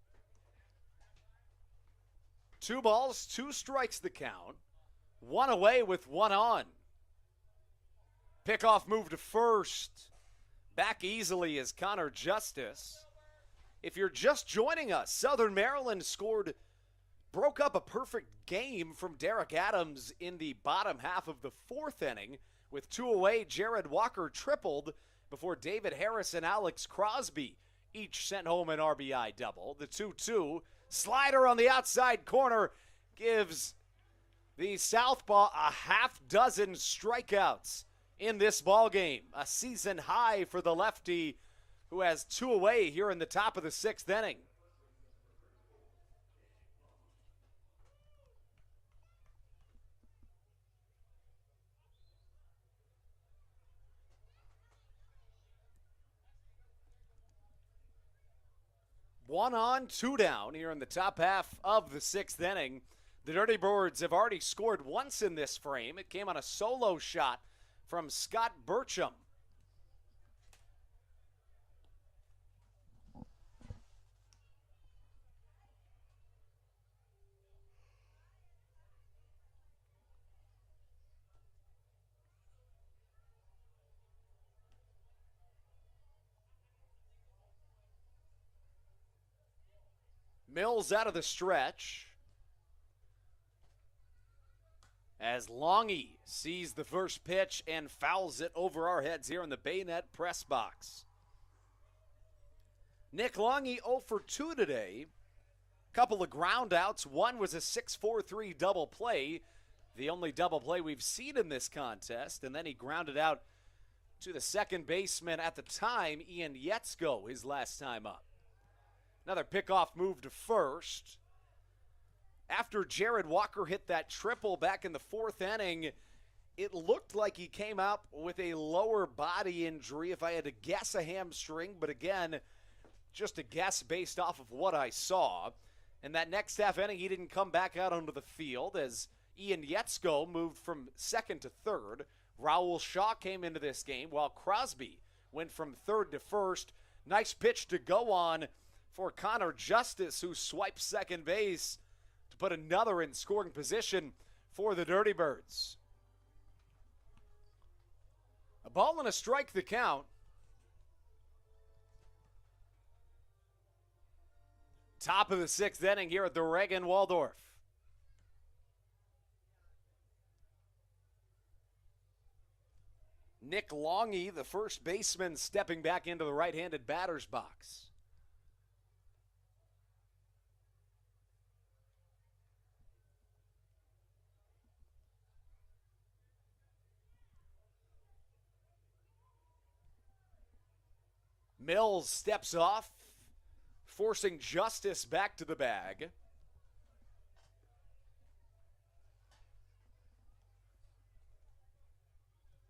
2 balls, 2 strikes the count. 1 away with 1 on. Pickoff move to first. Back easily is Connor Justice. If you're just joining us, Southern Maryland broke up a perfect game from Derek Adams in the bottom half of the 4th inning. With 2 away, Jared Walker tripled before David Harris and Alex Crosby each sent home an RBI double. The 2-2 slider on the outside corner gives the Southpaw a half dozen strikeouts in this ballgame. A season high for the lefty who has 2 away here in the top of the 6th inning. One on, 2 down here in the top half of the 6th inning. The Dirty Birds have already scored once in this frame. It came on a solo shot from Scott Burcham. Mills out of the stretch as Longy sees the first pitch and fouls it over our heads here in the Bayonet press box. Nick Longy 0 for 2 today. Couple of ground outs. One was a 6-4-3 double play, the only double play we've seen in this contest, and then he grounded out to the second baseman at the time, Ian Yetzko, his last time up. Another pickoff move to first. After Jared Walker hit that triple back in the 4th inning, it looked like he came up with a lower body injury. If I had to guess, a hamstring. But again, just a guess based off of what I saw. In that next half inning, he didn't come back out onto the field as Ian Yetzko moved from second to third. Raul Shaw came into this game while Crosby went from third to first. Nice pitch to go on for Connor Justice, who swipes second base to put another in scoring position for the Dirty Birds. A ball and a strike the count. Top of the sixth inning here at the Reagan Waldorf. Nick Longy, the first baseman, stepping back into the right-handed batter's box. Mills steps off, forcing Justice back to the bag.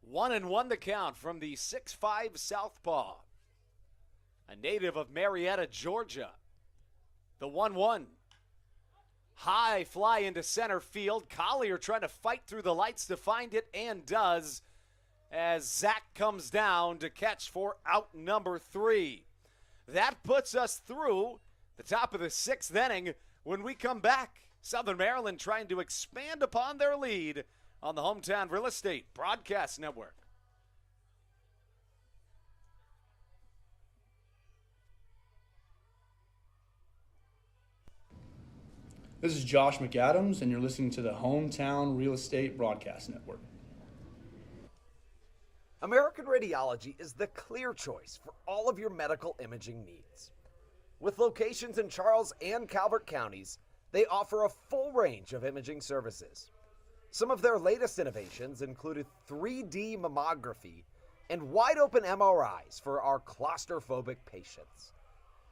One and one the count from the 6'5" southpaw, a native of Marietta, Georgia. The 1-1. High fly into center field. Collier trying to fight through the lights to find it, and does, as Zach comes down to catch for out number 3. That puts us through the top of the sixth inning. When we come back, Southern Maryland trying to expand upon their lead on the Hometown Real Estate Broadcast Network. This is Josh McAdams, and you're listening to the Hometown Real Estate Broadcast Network. American Radiology is the clear choice for all of your medical imaging needs. With locations in Charles and Calvert counties, they offer a full range of imaging services. Some of their latest innovations included 3D mammography and wide-open MRIs for our claustrophobic patients.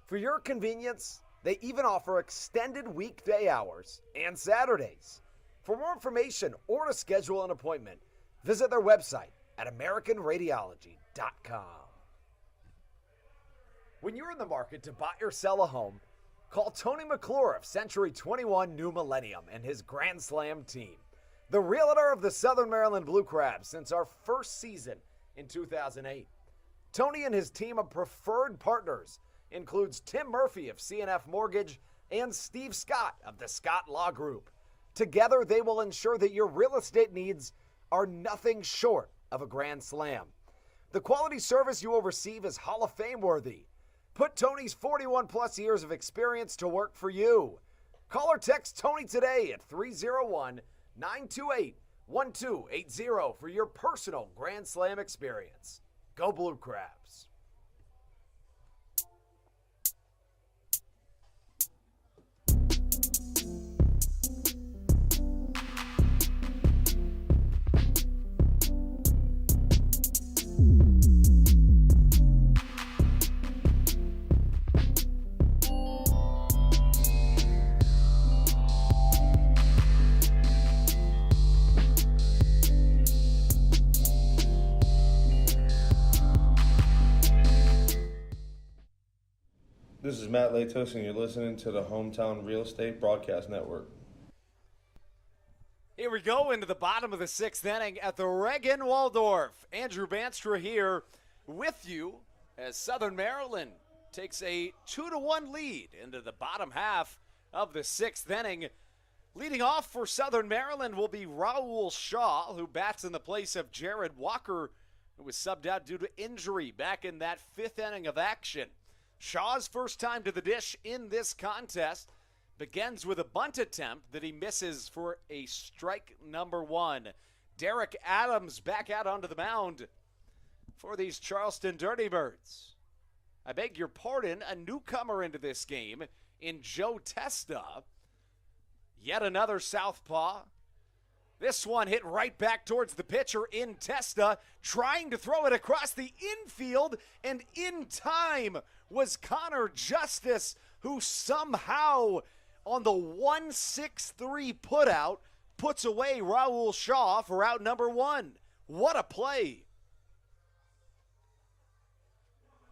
For your convenience, they even offer extended weekday hours and Saturdays. For more information or to schedule an appointment, visit their website at AmericanRadiology.com. When you're in the market to buy or sell a home, call Tony McClure of Century 21 New Millennium and his Grand Slam team, the realtor of the Southern Maryland Blue Crabs since our first season in 2008. Tony and his team of preferred partners includes Tim Murphy of CNF Mortgage and Steve Scott of the Scott Law Group. Together, they will ensure that your real estate needs are nothing short of a grand slam. The quality service you will receive is Hall of Fame worthy. Put Tony's 41-plus years of experience to work for you. Call or text Tony today at 301-928-1280 for your personal Grand Slam experience. Go Blue Crabs. This is Matt Latos, and you're listening to the Hometown Real Estate Broadcast Network. Here we go into the bottom of the sixth inning at the Reagan Waldorf. Andrew Banstra here with you as Southern Maryland takes a 2-1 lead into the bottom half of the sixth inning. Leading off for Southern Maryland will be Raul Shaw, who bats in the place of Jared Walker, who was subbed out due to injury back in that fifth inning of action. Shaw's first time to the dish in this contest begins with a bunt attempt that he misses for a strike number one. Derek Adams back out onto the mound for these Charleston Dirty Birds. I beg your pardon, a newcomer into this game in Joe Testa. Yet another southpaw. This one hit right back towards the pitcher in Testa, trying to throw it across the infield, and in time was Connor Justice, who somehow on the 1-6-3 putout puts away Raul Shaw for out number one. What a play.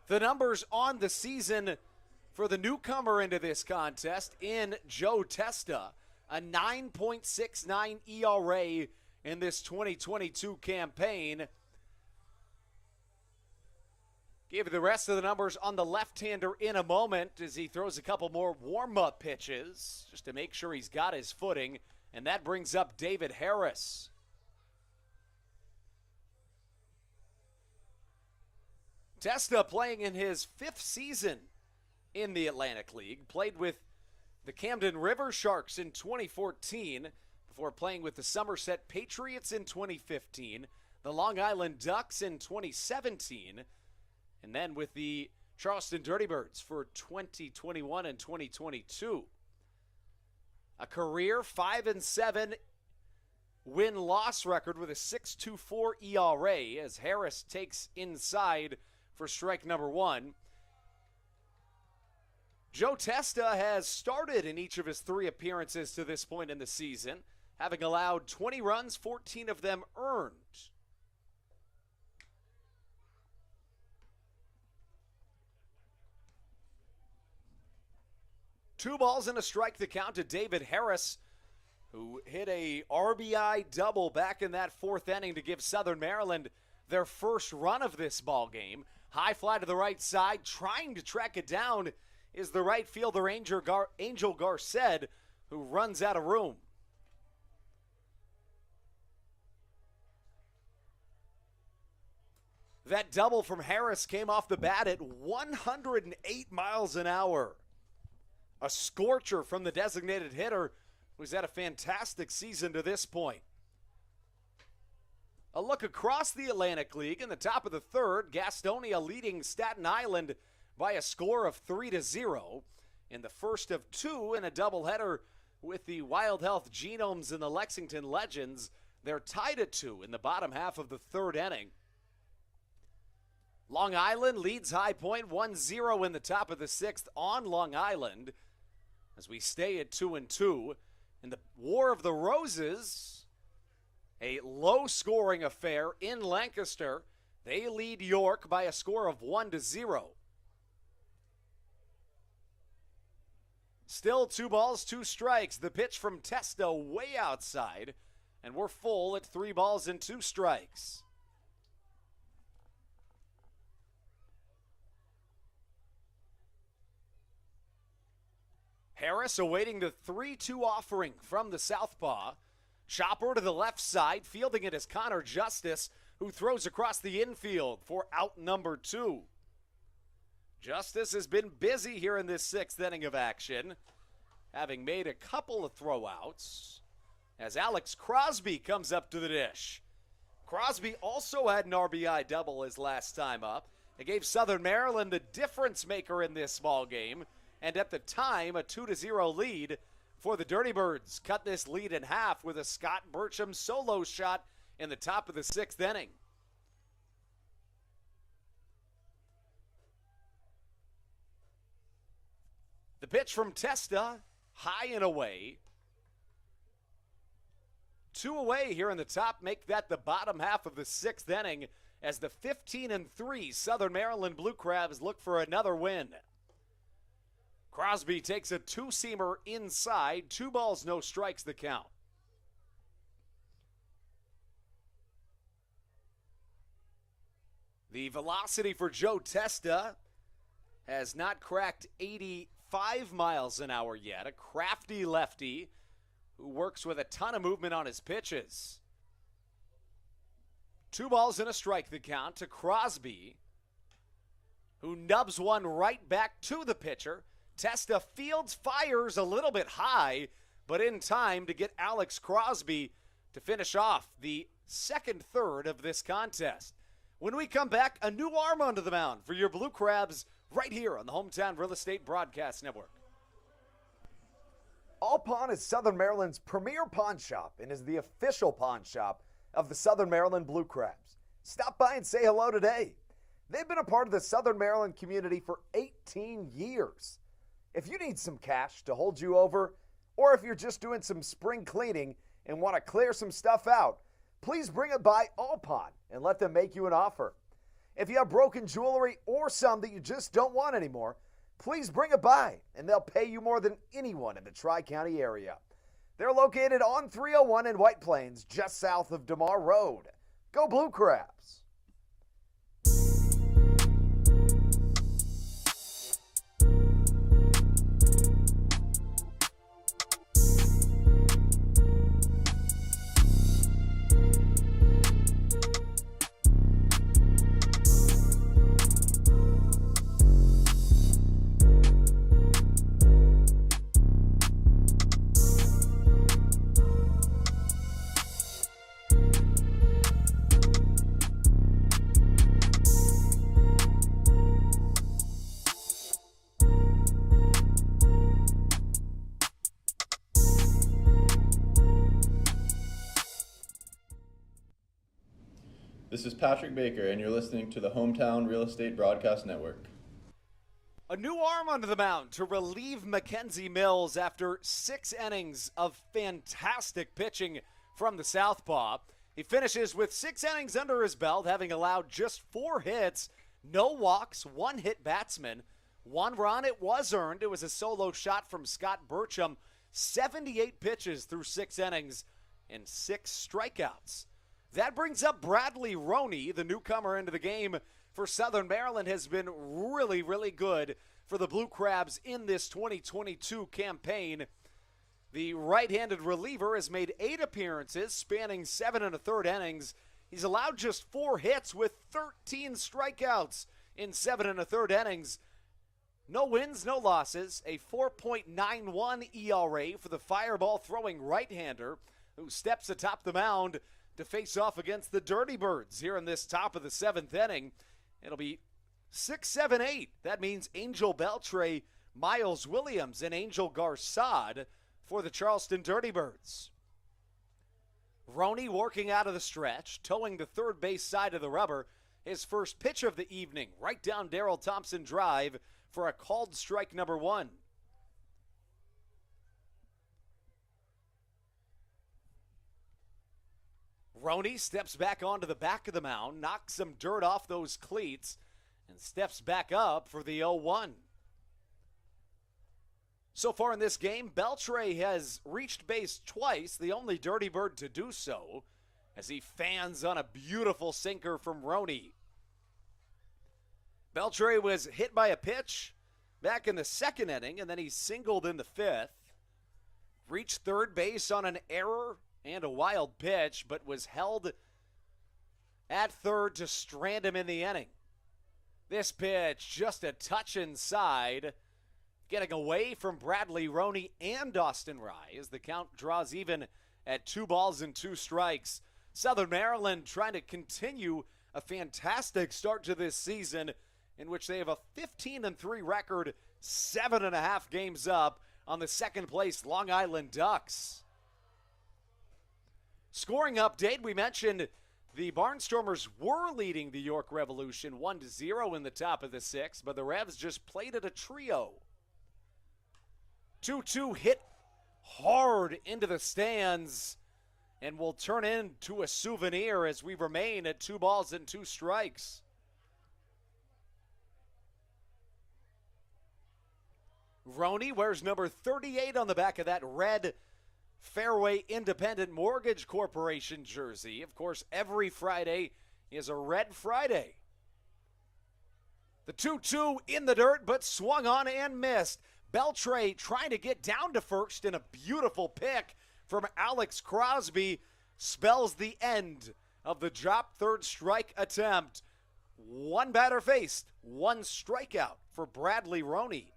The numbers on the season for the newcomer into this contest in Joe Testa, a 9.69 ERA in this 2022 campaign. Give you the rest of the numbers on the left-hander in a moment as he throws a couple more warm-up pitches just to make sure he's got his footing, and that brings up David Harris. Testa playing in his 5th season in the Atlantic League, played with the Camden River Sharks in 2014 before playing with the Somerset Patriots in 2015, the Long Island Ducks in 2017, and then with the Charleston Dirty Birds for 2021 and 2022. A career 5-7 win-loss record with a 6.24 ERA as Harris takes inside for strike number 1. Joe Testa has started in each of his 3 appearances to this point in the season, having allowed 20 runs, 14 of them earned. Two balls and a strike the count to David Harris, who hit a RBI double back in that 4th inning to give Southern Maryland their first run of this ball game. High fly to the right side, trying to track it down is the right fielder Angel Garced, who runs out of room. That double from Harris came off the bat at 108 miles an hour. A scorcher from the designated hitter who's had a fantastic season to this point. A look across the Atlantic League in the top of the 3rd, Gastonia leading Staten Island by a score of 3-0 in the first of 2 in a doubleheader with the Wild Health Genomes and the Lexington Legends. They're tied at 2 in the bottom half of the 3rd inning. Long Island leads High Point 1-0 in the top of the 6th on Long Island as we stay at 2-2. In the War of the Roses, a low-scoring affair in Lancaster. They lead York by a score of 1-0. Still 2 balls, 2 strikes. The pitch from Testa way outside, and we're full at 3 balls and 2 strikes. Harris awaiting the 3-2 offering from the southpaw. Chopper to the left side, fielding it as Connor Justice, who throws across the infield for out number 2. Justice has been busy here in this 6th inning of action, having made a couple of throwouts as Alex Crosby comes up to the dish. Crosby also had an RBI double his last time up. It gave Southern Maryland the difference maker in this ball game, and at the time, a 2-0 lead for the Dirty Birds. Cut this lead in half with a Scott Burcham solo shot in the top of the 6th inning. The pitch from Testa, high and away. 2 away here in the top, make that the bottom half of the 6th inning as the 15-3 Southern Maryland Blue Crabs look for another win. Crosby takes a 2-seamer inside, 2 balls, no strikes the count. The velocity for Joe Testa has not cracked 85 miles an hour yet. A crafty lefty who works with a ton of movement on his pitches. 2 balls and a strike the count to Crosby, who nubs one right back to the pitcher. Testa fields, fires a little bit high, but in time to get Alex Crosby to finish off the 2nd third of this contest. When we come back, a new arm onto the mound for your Blue Crabs right here on the Hometown Real Estate Broadcast Network. All Pawn is Southern Maryland's premier pawn shop and is the official pawn shop of the Southern Maryland Blue Crabs. Stop by and say hello today. They've been a part of the Southern Maryland community for 18 years. If you need some cash to hold you over, or if you're just doing some spring cleaning and want to clear some stuff out, please bring it by All Pawn and let them make you an offer. If you have broken jewelry or some that you just don't want anymore, please bring it by, and they'll pay you more than anyone in the Tri-County area. They're located on 301 in White Plains, just south of DeMar Road. Go Blue Crabs! This is Patrick Baker, and you're listening to the Hometown Real Estate Broadcast Network. A new arm onto the mound to relieve Mackenzie Mills after 6 innings of fantastic pitching from the southpaw. He finishes with 6 innings under his belt, having allowed just 4 hits, no walks, 1 hit batsman, 1 run. It was earned. It was a solo shot from Scott Burcham. 78 pitches through 6 innings and 6 strikeouts. That brings up Bradley Roney, the newcomer into the game for Southern Maryland, has been really, really good for the Blue Crabs in this 2022 campaign. The right-handed reliever has made 8 appearances, spanning 7 1/3 innings. He's allowed just 4 hits with 13 strikeouts in 7 1/3 innings. No wins, no losses. A 4.91 ERA for the fireball-throwing right-hander who steps atop the mound to face off against the Dirty Birds here in this top of the 7th inning. It'll be 6-7-8. That means Angel Beltre, Miles Williams, and Angel Garcad for the Charleston Dirty Birds. Roney working out of the stretch, towing the third base side of the rubber. His first pitch of the evening, right down Darrell Thompson Drive for a called strike number 1. Roney steps back onto the back of the mound, knocks some dirt off those cleats, and steps back up for the 0-1. So far in this game, Beltre has reached base twice, the only Dirty Bird to do so, as he fans on a beautiful sinker from Roney. Beltre was hit by a pitch back in the 2nd inning, and then he singled in the 5th. Reached third base on an error and a wild pitch, but was held at third to strand him in the inning. This pitch just a touch inside, getting away from Bradley Roney and Austin Rye as the count draws even at 2 balls and 2 strikes. Southern Maryland trying to continue a fantastic start to this season in which they have a 15-3 record, 7.5 games up on the 2nd place Long Island Ducks. Scoring update, we mentioned the Barnstormers were leading the York Revolution 1-0 in the top of the 6th, but the Revs just played it a trio. 2-2 hit hard into the stands and will turn into a souvenir as we remain at 2 balls and 2 strikes. Roney wears number 38 on the back of that red Fairway Independent Mortgage Corporation jersey. Of course, every Friday is a Red Friday. The 2-2 in the dirt, but swung on and missed. Beltre trying to get down to first, and a beautiful pick from Alex Crosby spells the end of the drop third strike attempt. 1 batter faced, 1 strikeout for Bradley Roney.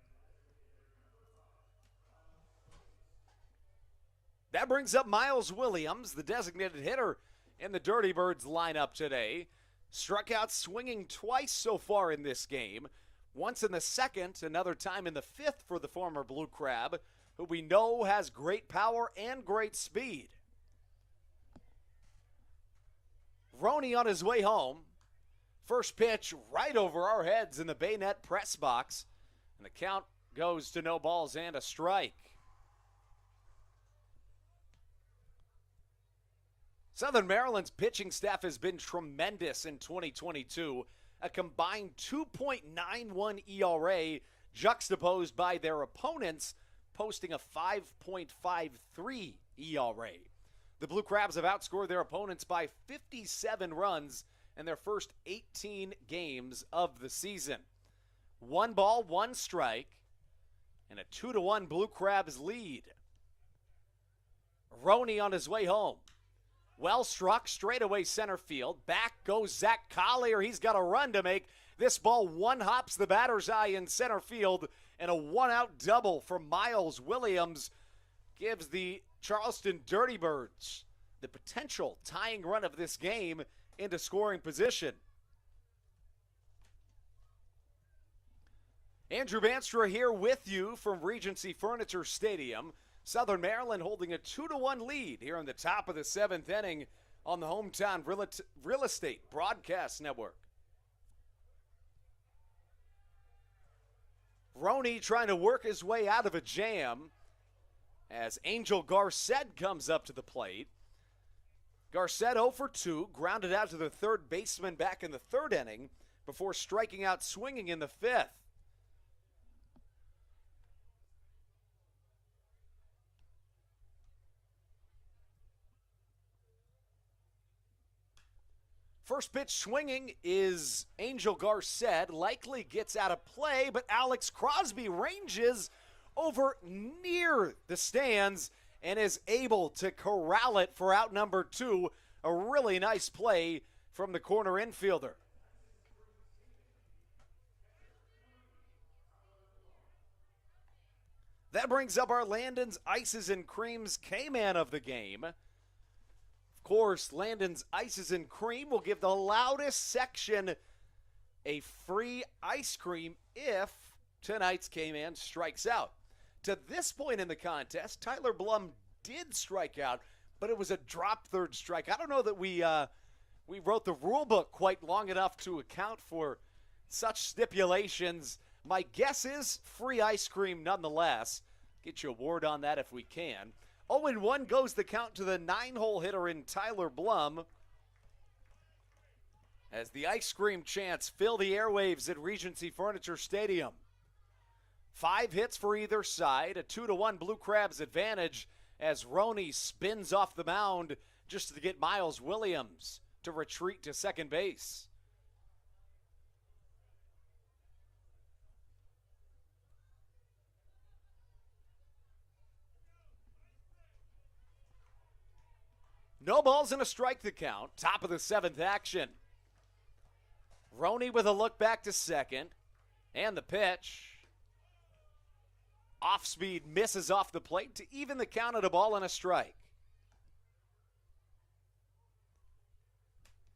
That brings up Miles Williams, the designated hitter in the Dirty Birds lineup today. Struck out swinging twice so far in this game. Once in the 2nd, another time in the 5th for the former Blue Crab, who we know has great power and great speed. Roney on his way home. First pitch right over our heads in the Bayonet press box. And the count goes to no balls and a strike. Southern Maryland's pitching staff has been tremendous in 2022. A combined 2.91 ERA, juxtaposed by their opponents posting a 5.53 ERA. The Blue Crabs have outscored their opponents by 57 runs in their first 18 games of the season. 1 ball, 1 strike, and a 2-1 Blue Crabs lead. Roney on his way home. Well struck, straightaway center field. Back goes Zach Collier. He's got a run to make. This ball one-hops the batter's eye in center field, and a one-out double from Miles Williams gives the Charleston Dirty Birds the potential tying run of this game into scoring position. Andrew Banstra here with you from Regency Furniture Stadium. Southern Maryland holding a 2-1 lead here in the top of the 7th inning on the Hometown Real Estate Broadcast Network. Roney trying to work his way out of a jam as Angel Garcett comes up to the plate. Garcett 0 for 2, grounded out to the third baseman back in the 3rd inning before striking out swinging in the 5th. First pitch swinging is Angel Garcett, likely gets out of play, but Alex Crosby ranges over near the stands and is able to corral it for out number 2. A really nice play from the corner infielder. That brings up our Landon's Ices and Creams K-Man of the game. Of course, Landon's Ices and Cream will give the loudest section a free ice cream if tonight's K-Man strikes out. To this point in the contest, Tyler Blum did strike out, but it was a drop third strike. I don't know that we wrote the rule book quite long enough to account for such stipulations. My guess is free ice cream nonetheless. Get you a word on that if we can. 0-1 goes the count to the 9-hole hitter in Tyler Blum as the ice cream chants fill the airwaves at Regency Furniture Stadium. 5 hits for either side, a 2-1 Blue Crabs advantage as Roney spins off the mound just to get Miles Williams to retreat to second base. No balls and a strike to count. Top of the 7th action. Roney with a look back to second. And the pitch. Off speed misses off the plate to even the count at a ball and a strike.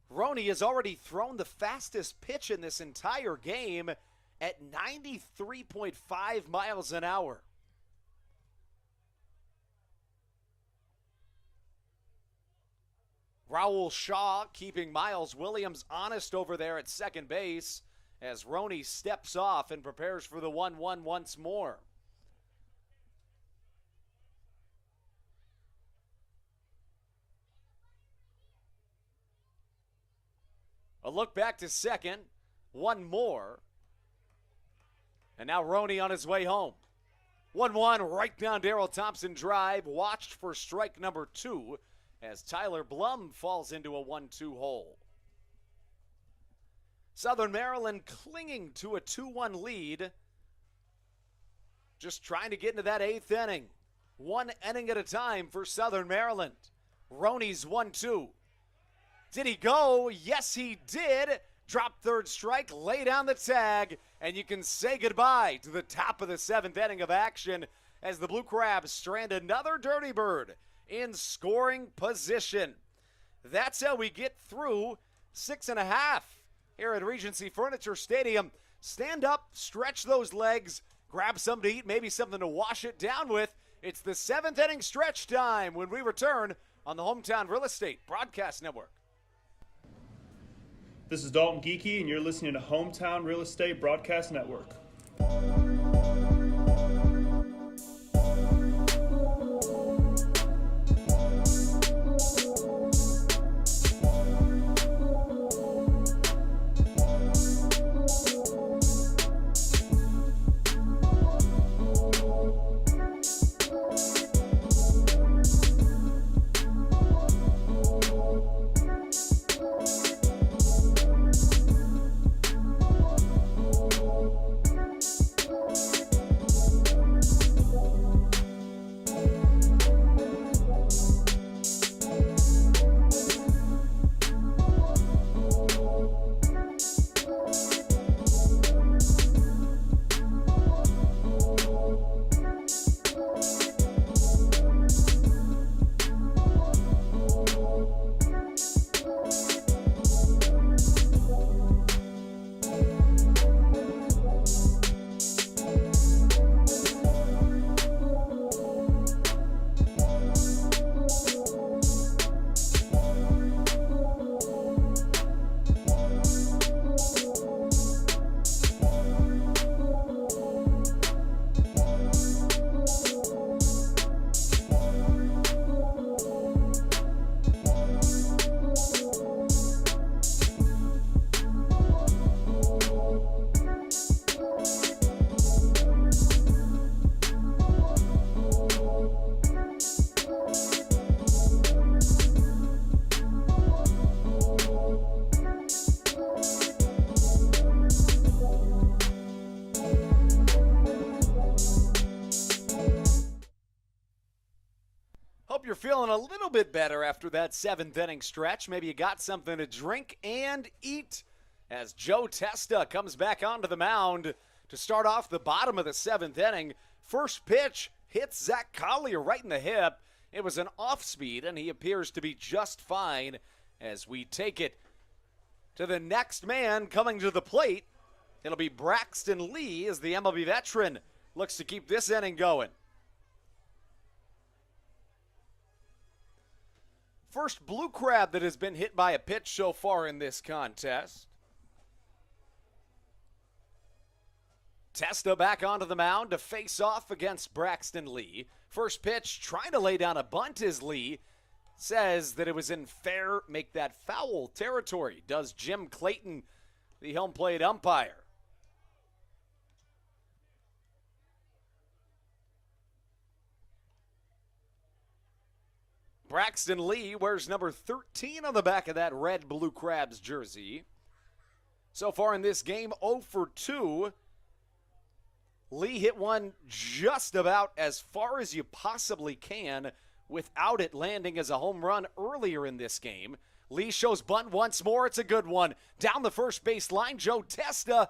Roney has already thrown the fastest pitch in this entire game at 93.5 miles an hour. Raul Shaw keeping Miles Williams honest over there at second base as Roney steps off and prepares for the 1-1 once more. A look back to second, one more. And now Roney on his way home. 1-1 right down Darrell Thompson drive, watched for strike number 2. As Tyler Blum falls into a 1-2 hole. Southern Maryland clinging to a 2-1 lead. Just trying to get into that 8th inning. 1 inning at a time for Southern Maryland. Roney's 1-2. Did he go? Yes, he did. Drop third strike, lay down the tag, and you can say goodbye to the top of the 7th inning of action as the Blue Crabs strand another Dirty Bird in scoring position. That's how we get through 6.5 here at Regency Furniture Stadium. Stand up, stretch those legs, grab something to eat, maybe something to wash it down with. It's the 7th inning stretch time when we return on the Hometown Real Estate Broadcast Network. This is Dalton Geeky, and you're listening to Hometown Real Estate Broadcast Network. Hope you're feeling a little bit better after that 7th inning stretch. Maybe you got something to drink and eat as Joe Testa comes back onto the mound to start off the bottom of the 7th inning. First pitch hits Zach Collier right in the hip. It was an off speed, and he appears to be just fine as we take it to the next man coming to the plate. It'll be Braxton Lee as the MLB veteran looks to keep this inning going. First blue crab that has been hit by a pitch so far in this contest. Testa back onto the mound to face off against Braxton Lee. First pitch, trying to lay down a bunt as Lee says that it was in fair, make that foul territory. Does Jim Clayton, the home plate umpire. Braxton Lee wears number 13 on the back of that red Blue Crabs jersey. So far in this game, 0 for 2. Lee hit one just about as far as you possibly can without it landing as a home run earlier in this game. Lee shows bunt once more. It's a good one. Down the first base line, Joe Testa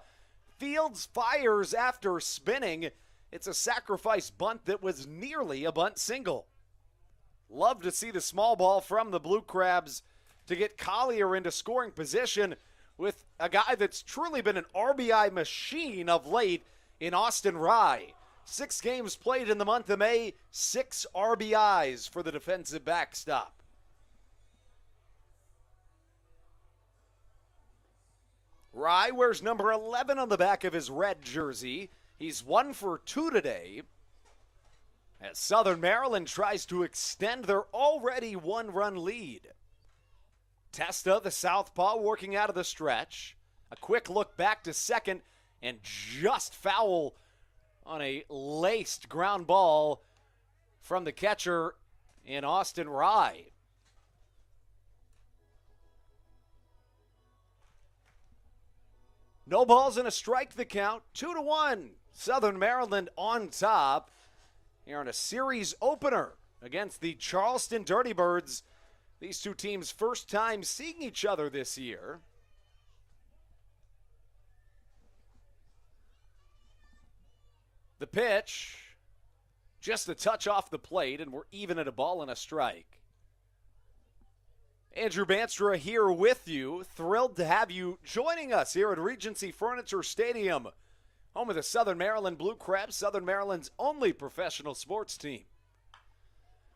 fields fires after spinning. It's a sacrifice bunt that was nearly a bunt single. Love to see the small ball from the Blue Crabs to get Collier into scoring position with a guy that's truly been an RBI machine of late in Austin Rye. 6 games played in the month of May, 6 RBIs for the defensive backstop. Rye wears number 11 on the back of his red jersey. He's 1 for 2 today, as Southern Maryland tries to extend their already 1-run lead. Testa, the southpaw, working out of the stretch. A quick look back to second, and just foul on a laced ground ball from the catcher in Austin Rye. No balls and a strike the count, 2-1. Southern Maryland on top here in a series opener against the Charleston Dirty Birds. These two teams first time seeing each other this year. The pitch, just a touch off the plate, and we're even at a ball and a strike. Andrew Banstra here with you. Thrilled to have you joining us here at Regency Furniture Stadium, home of the Southern Maryland Blue Crabs, Southern Maryland's only professional sports team.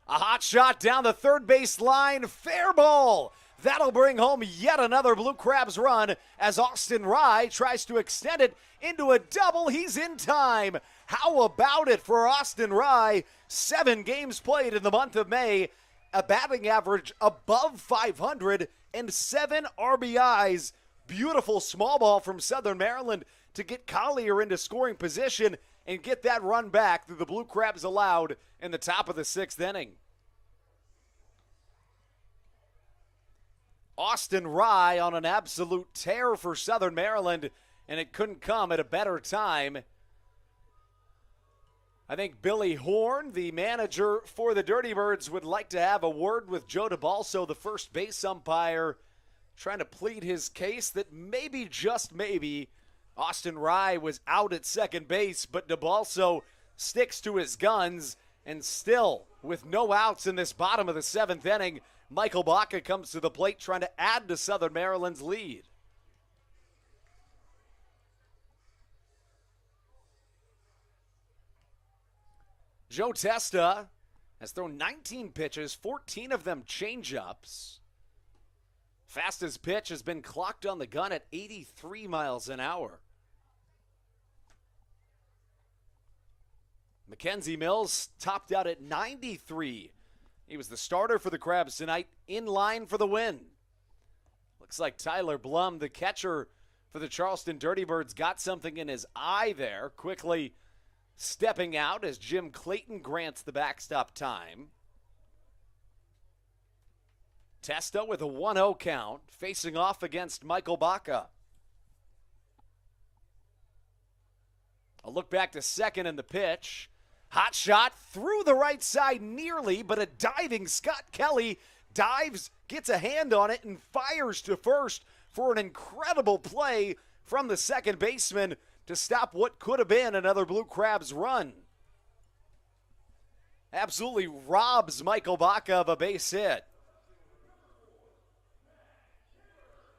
A hot shot down the third base line, fair ball. That'll bring home yet another Blue Crabs run as Austin Rye tries to extend it into a double. He's in time. How about it for Austin Rye? 7 games played in the month of May, a batting average above 500 and 7 RBIs. Beautiful small ball from Southern Maryland to get Collier into scoring position and get that run back that the Blue Crabs allowed in the top of the 6th inning. Austin Rye on an absolute tear for Southern Maryland, and it couldn't come at a better time. I think Billy Horn, the manager for the Dirty Birds, would like to have a word with Joe DeBalso, the first base umpire, trying to plead his case that maybe, just maybe, Austin Rye was out at second base, but DeBalso sticks to his guns, and still, with no outs in this bottom of the 7th inning, Michael Baca comes to the plate trying to add to Southern Maryland's lead. Joe Testa has thrown 19 pitches, 14 of them changeups. Fastest pitch has been clocked on the gun at 83 miles an hour. Mackenzie Mills topped out at 93. He was the starter for the Crabs tonight, in line for the win. Looks like Tyler Blum, the catcher for the Charleston Dirty Birds, got something in his eye there, quickly stepping out as Jim Clayton grants the backstop time. Testa with a 1-0 count, facing off against Michael Baca. A look back to second in the pitch. Hot shot through the right side nearly, but a diving Scott Kelly dives, gets a hand on it, and fires to first for an incredible play from the second baseman to stop what could have been another Blue Crabs run. Absolutely robs Michael Baca of a base hit.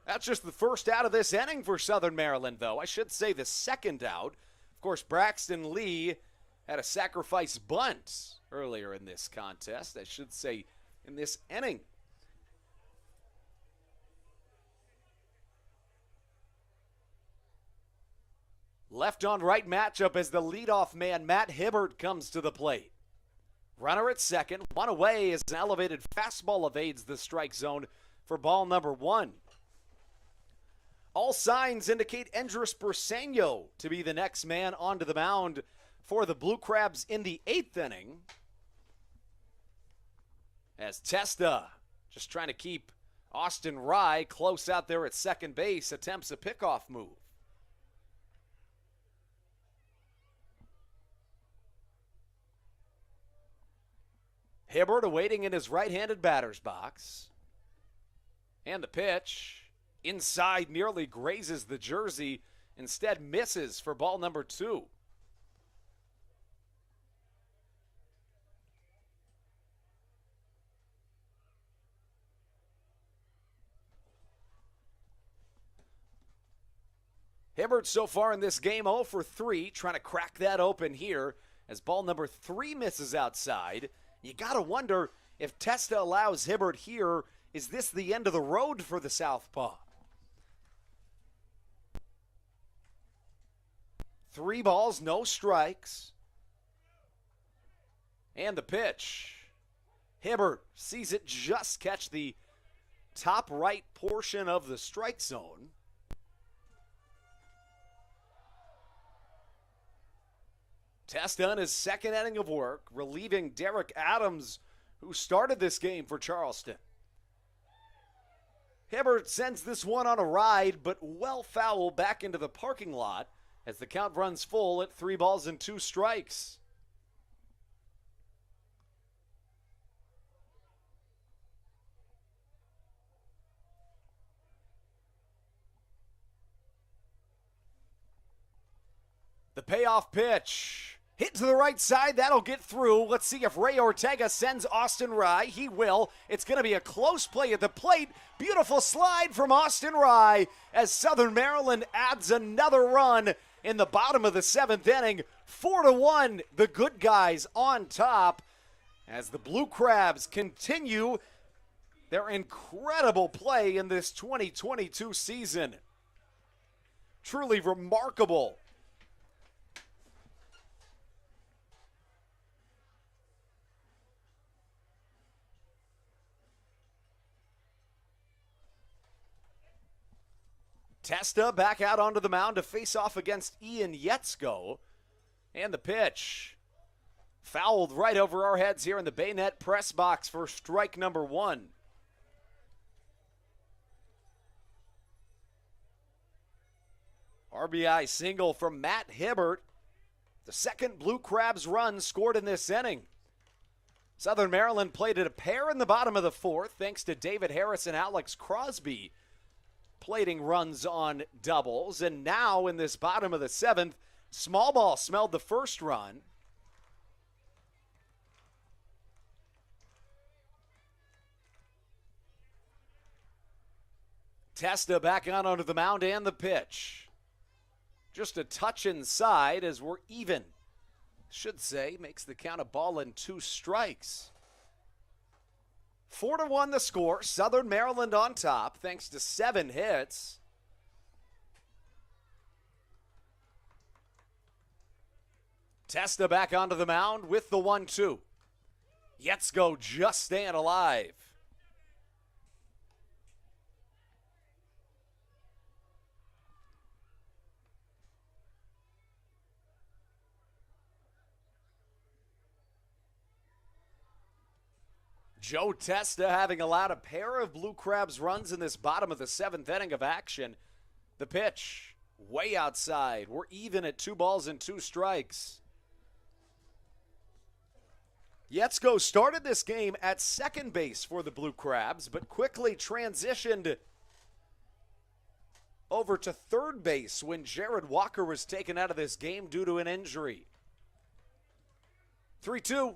That's just the first out of this inning for Southern Maryland, though. I should say the second out. Of course, Braxton Lee had a sacrifice bunt earlier in this contest. I should say in this inning. Left on right matchup as the leadoff man, Matt Hibbert, comes to the plate. Runner at second, one away as an elevated fastball evades the strike zone for ball number 1. All signs indicate Endris Burseño to be the next man onto the mound for the Blue Crabs in the 8th inning. As Testa, just trying to keep Austin Rye close out there at second base, attempts a pickoff move. Hibbert awaiting in his right-handed batter's box. And the pitch inside nearly grazes the jersey, instead misses for ball number 2. Hibbert so far in this game 0 for 3, trying to crack that open here as ball number 3 misses outside. You got to wonder if Testa allows Hibbert here, is this the end of the road for the southpaw? 3 balls, no strikes. And the pitch. Hibbert sees it just catch the top right portion of the strike zone. Testa in his second inning of work, relieving Derek Adams, who started this game for Charleston. Hibbert sends this one on a ride, but well foul back into the parking lot as the count runs full at 3 balls and 2 strikes. The payoff pitch. Hit to the right side, that'll get through. Let's see if Ray Ortega sends Austin Rye. He will. It's going to be a close play at the plate. Beautiful slide from Austin Rye as Southern Maryland adds another run in the bottom of the 7th inning. 4-1, the good guys on top as the Blue Crabs continue their incredible play in this 2022 season. Truly remarkable. Testa back out onto the mound to face off against Ian Yetzko. And the pitch. Fouled right over our heads here in the Bayonet press box for strike number 1. RBI single from Matt Hibbert. The second Blue Crabs run scored in this inning. Southern Maryland played at a pair in the bottom of the 4th thanks to David Harris and Alex Crosby plating runs on doubles. And now in this bottom of the 7th, small ball smelled the first run. Testa back on onto the mound and the pitch. Just a touch inside as we're even. Should say, makes the count a ball and 2 strikes. 4-1 the score. Southern Maryland on top thanks to 7 hits. Testa back onto the mound with the 1-2. Yetzko just staying alive. Joe Testa having allowed a pair of Blue Crabs runs in this bottom of the 7th inning of action. The pitch, way outside. We're even at 2 balls and 2 strikes. Yetzko started this game at second base for the Blue Crabs, but quickly transitioned over to third base when Jared Walker was taken out of this game due to an injury. 3-2.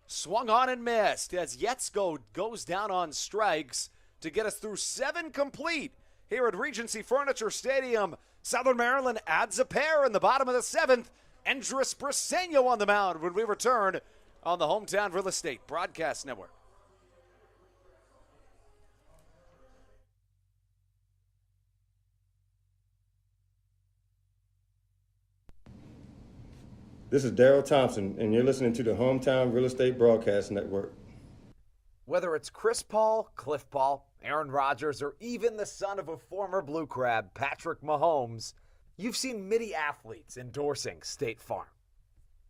Swung on and missed as Yetzko goes down on strikes to get us through 7 complete here at Regency Furniture Stadium. Southern Maryland adds a pair in the bottom of the 7th. Andres Briseño on the mound when we return on the Hometown Real Estate Broadcast Network. This is Daryl Thompson, and you're listening to the Hometown Real Estate Broadcast Network. Whether it's Chris Paul, Cliff Paul, Aaron Rodgers, or even the son of a former Blue Crab, Patrick Mahomes, you've seen many athletes endorsing State Farm.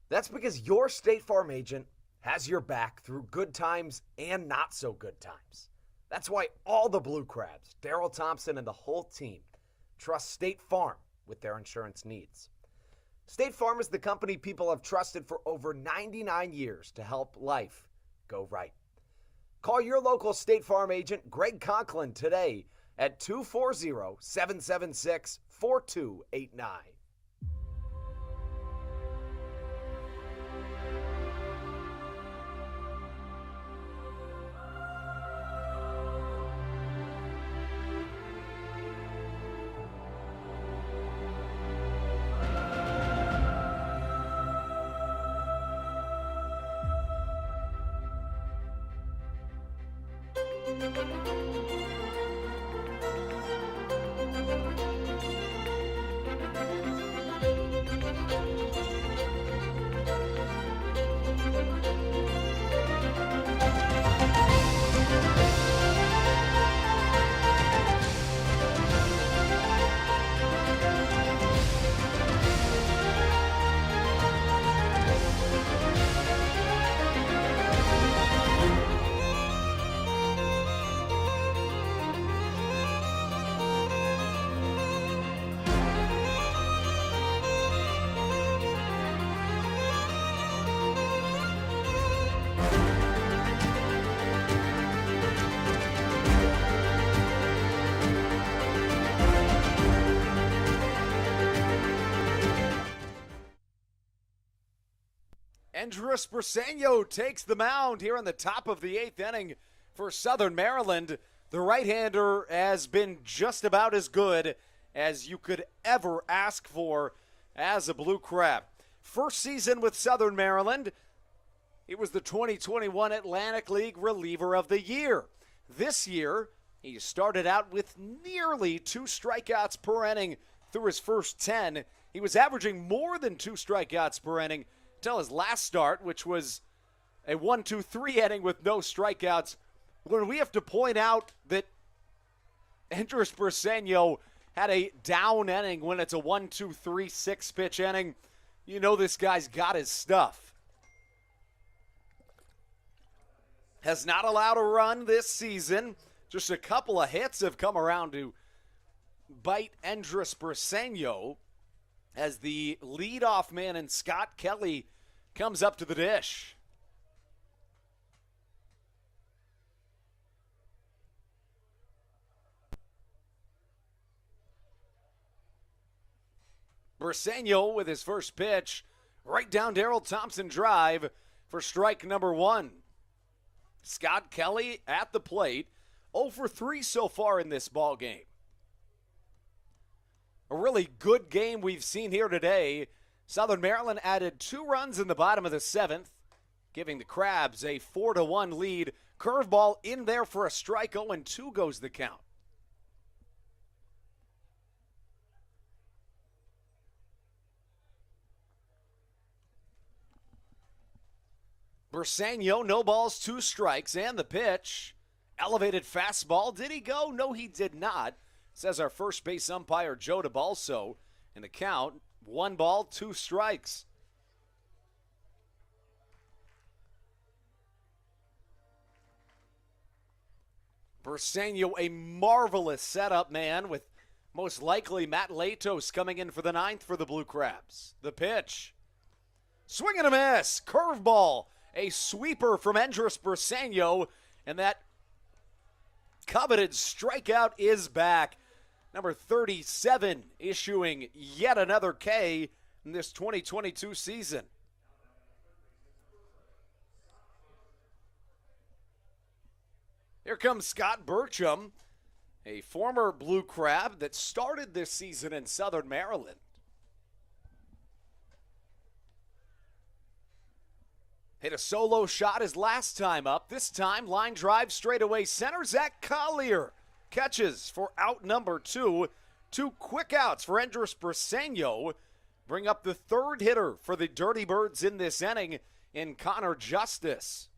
That's because your State Farm agent has your back through good times and not so good times. That's why all the Blue Crabs, Daryl Thompson and the whole team, trust State Farm with their insurance needs. State Farm is the company people have trusted for over 99 years to help life go right. Call your local State Farm agent, Greg Conklin, today at 240-776-4289. Andres Briseño takes the mound here in the top of the 8th inning for Southern Maryland. The right-hander has been just about as good as you could ever ask for as a Blue Crab. First season with Southern Maryland, he was the 2021 Atlantic League Reliever of the Year. This year, he started out with nearly 2 strikeouts per inning through his first 10. He was averaging more than 2 strikeouts per inning until his last start, which was a 1-2-3 inning with no strikeouts. When we have to point out that Andres Briseño had a down inning when it's a 1-2-3 6-pitch inning, you know this guy's got his stuff. Has not allowed a run this season. Just a couple of hits have come around to bite Andres Briseño as the leadoff man and Scott Kelly comes up to the dish. Briseño with his first pitch, right down Daryl Thompson drive for strike number 1. Scott Kelly at the plate, 0 for 3 so far in this ball game. A really good game we've seen here today. Southern Maryland added 2 runs in the bottom of the 7th, giving the Crabs a 4-1 lead. Curveball in there for a strike, 0-2 goes the count. Briseño, no balls, 2 strikes, and the pitch. Elevated fastball. Did he go? No, he did not, says our first base umpire, Joe DeBalso. In the count, 1 ball, 2 strikes. Briseño, a marvelous setup man, with most likely Matt Latos coming in for the 9th for the Blue Crabs. The pitch. Swing and a miss. Curveball A sweeper from Andres Briseño, and that coveted strikeout is back. Number 37 issuing yet another K in this 2022 season. Here comes Scott Burcham, a former Blue Crab that started this season in Southern Maryland. Hit a solo shot his last time up. This time, line drive straightaway center. Zach Collier catches for out number 2. 2 quick outs for Andres Briseño. Bring up the third hitter for the Dirty Birds in this inning in Connor Justice.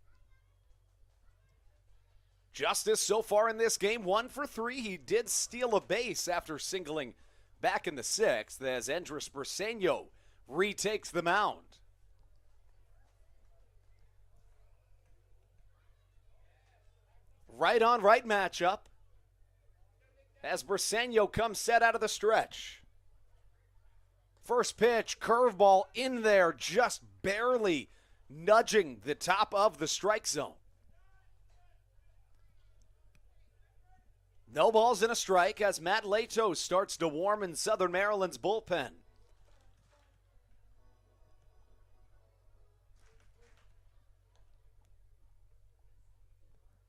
Justice so far in this game, 1 for 3. He did steal a base after singling back in the 6th as Andres Briseño retakes the mound. Right on right matchup as Briseño comes set out of the stretch. First pitch, curveball in there, just barely nudging the top of the strike zone. No balls and a strike as Matt Latos starts to warm in Southern Maryland's bullpen.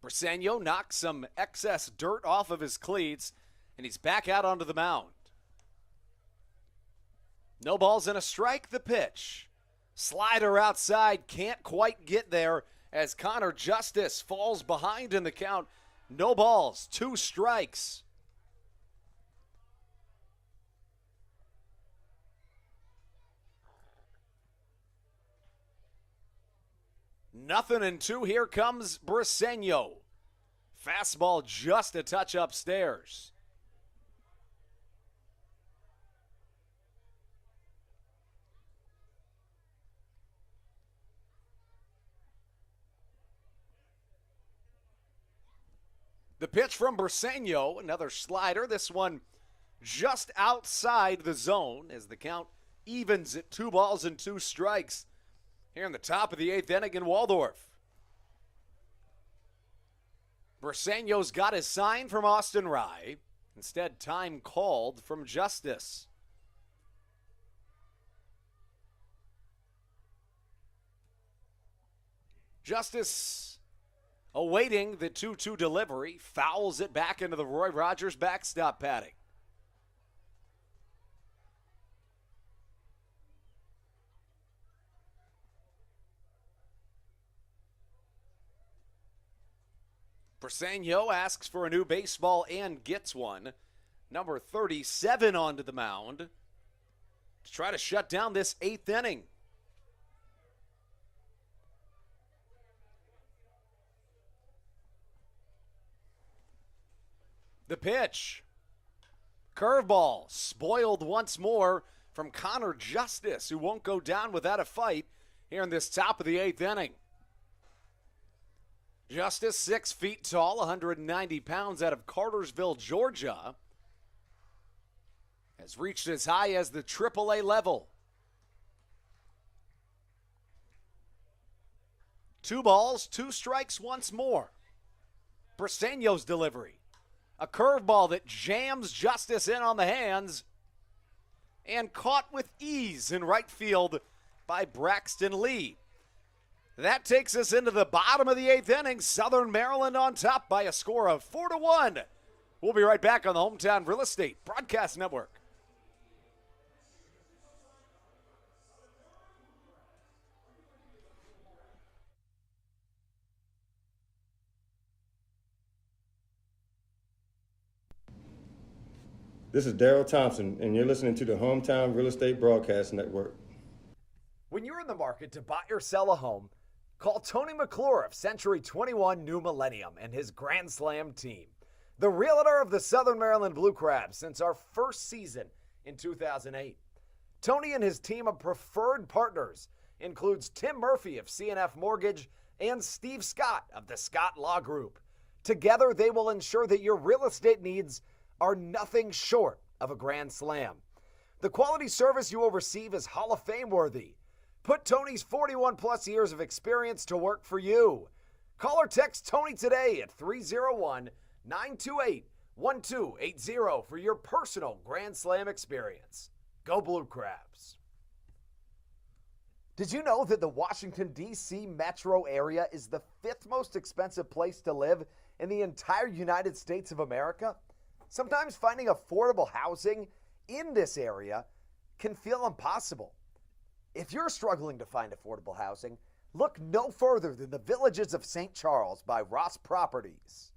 Briseño knocks some excess dirt off of his cleats, and he's back out onto the mound. No balls and a strike, the pitch. Slider outside, can't quite get there as Connor Justice falls behind in the count. No balls, 2 strikes. Nothing in 2. Here comes Briseño. Fastball just a touch upstairs. The pitch from Briseño, another slider. This one just outside the zone as the count evens at 2 balls and 2 strikes here in the top of the 8th inning in Waldorf. Briseño's got his sign from Austin Rye. Instead, time called from Justice. Justice awaiting the 2-2 delivery, fouls it back into the Roy Rogers backstop padding. Briseño asks for a new baseball and gets one. Number 37 onto the mound to try to shut down this 8th inning. The pitch. Curveball spoiled once more from Connor Justice, who won't go down without a fight here in this top of the 8th inning. Justice, 6 feet tall, 190 pounds, out of Cartersville, Georgia, has reached as high as the AAA level. 2 balls, 2 strikes once more. Briseño's delivery. A curveball that jams Justice in on the hands and caught with ease in right field by Braxton Lee. That takes us into the bottom of the 8th inning. Southern Maryland on top by a score of 4-1. We'll be right back on the Hometown Real Estate Broadcast Network. This is Daryl Thompson, and you're listening to the Hometown Real Estate Broadcast Network. When you're in the market to buy or sell a home, call Tony McClure of Century 21 New Millennium and his Grand Slam team, the realtor of the Southern Maryland Blue Crabs since our first season in 2008. Tony and his team of preferred partners includes Tim Murphy of CNF Mortgage and Steve Scott of the Scott Law Group. Together, they will ensure that your real estate needs are nothing short of a grand slam. The quality service you will receive is Hall of Fame worthy. Put Tony's 41-plus years of experience to work for you. Call or text Tony today at 301-928-1280 for your personal Grand Slam experience. Go Blue Crabs. Did you know that the Washington, D.C. metro area is the 5th most expensive place to live in the entire United States of America? Sometimes finding affordable housing in this area can feel impossible. If you're struggling to find affordable housing, look no further than the Villages of St. Charles by Ross Properties.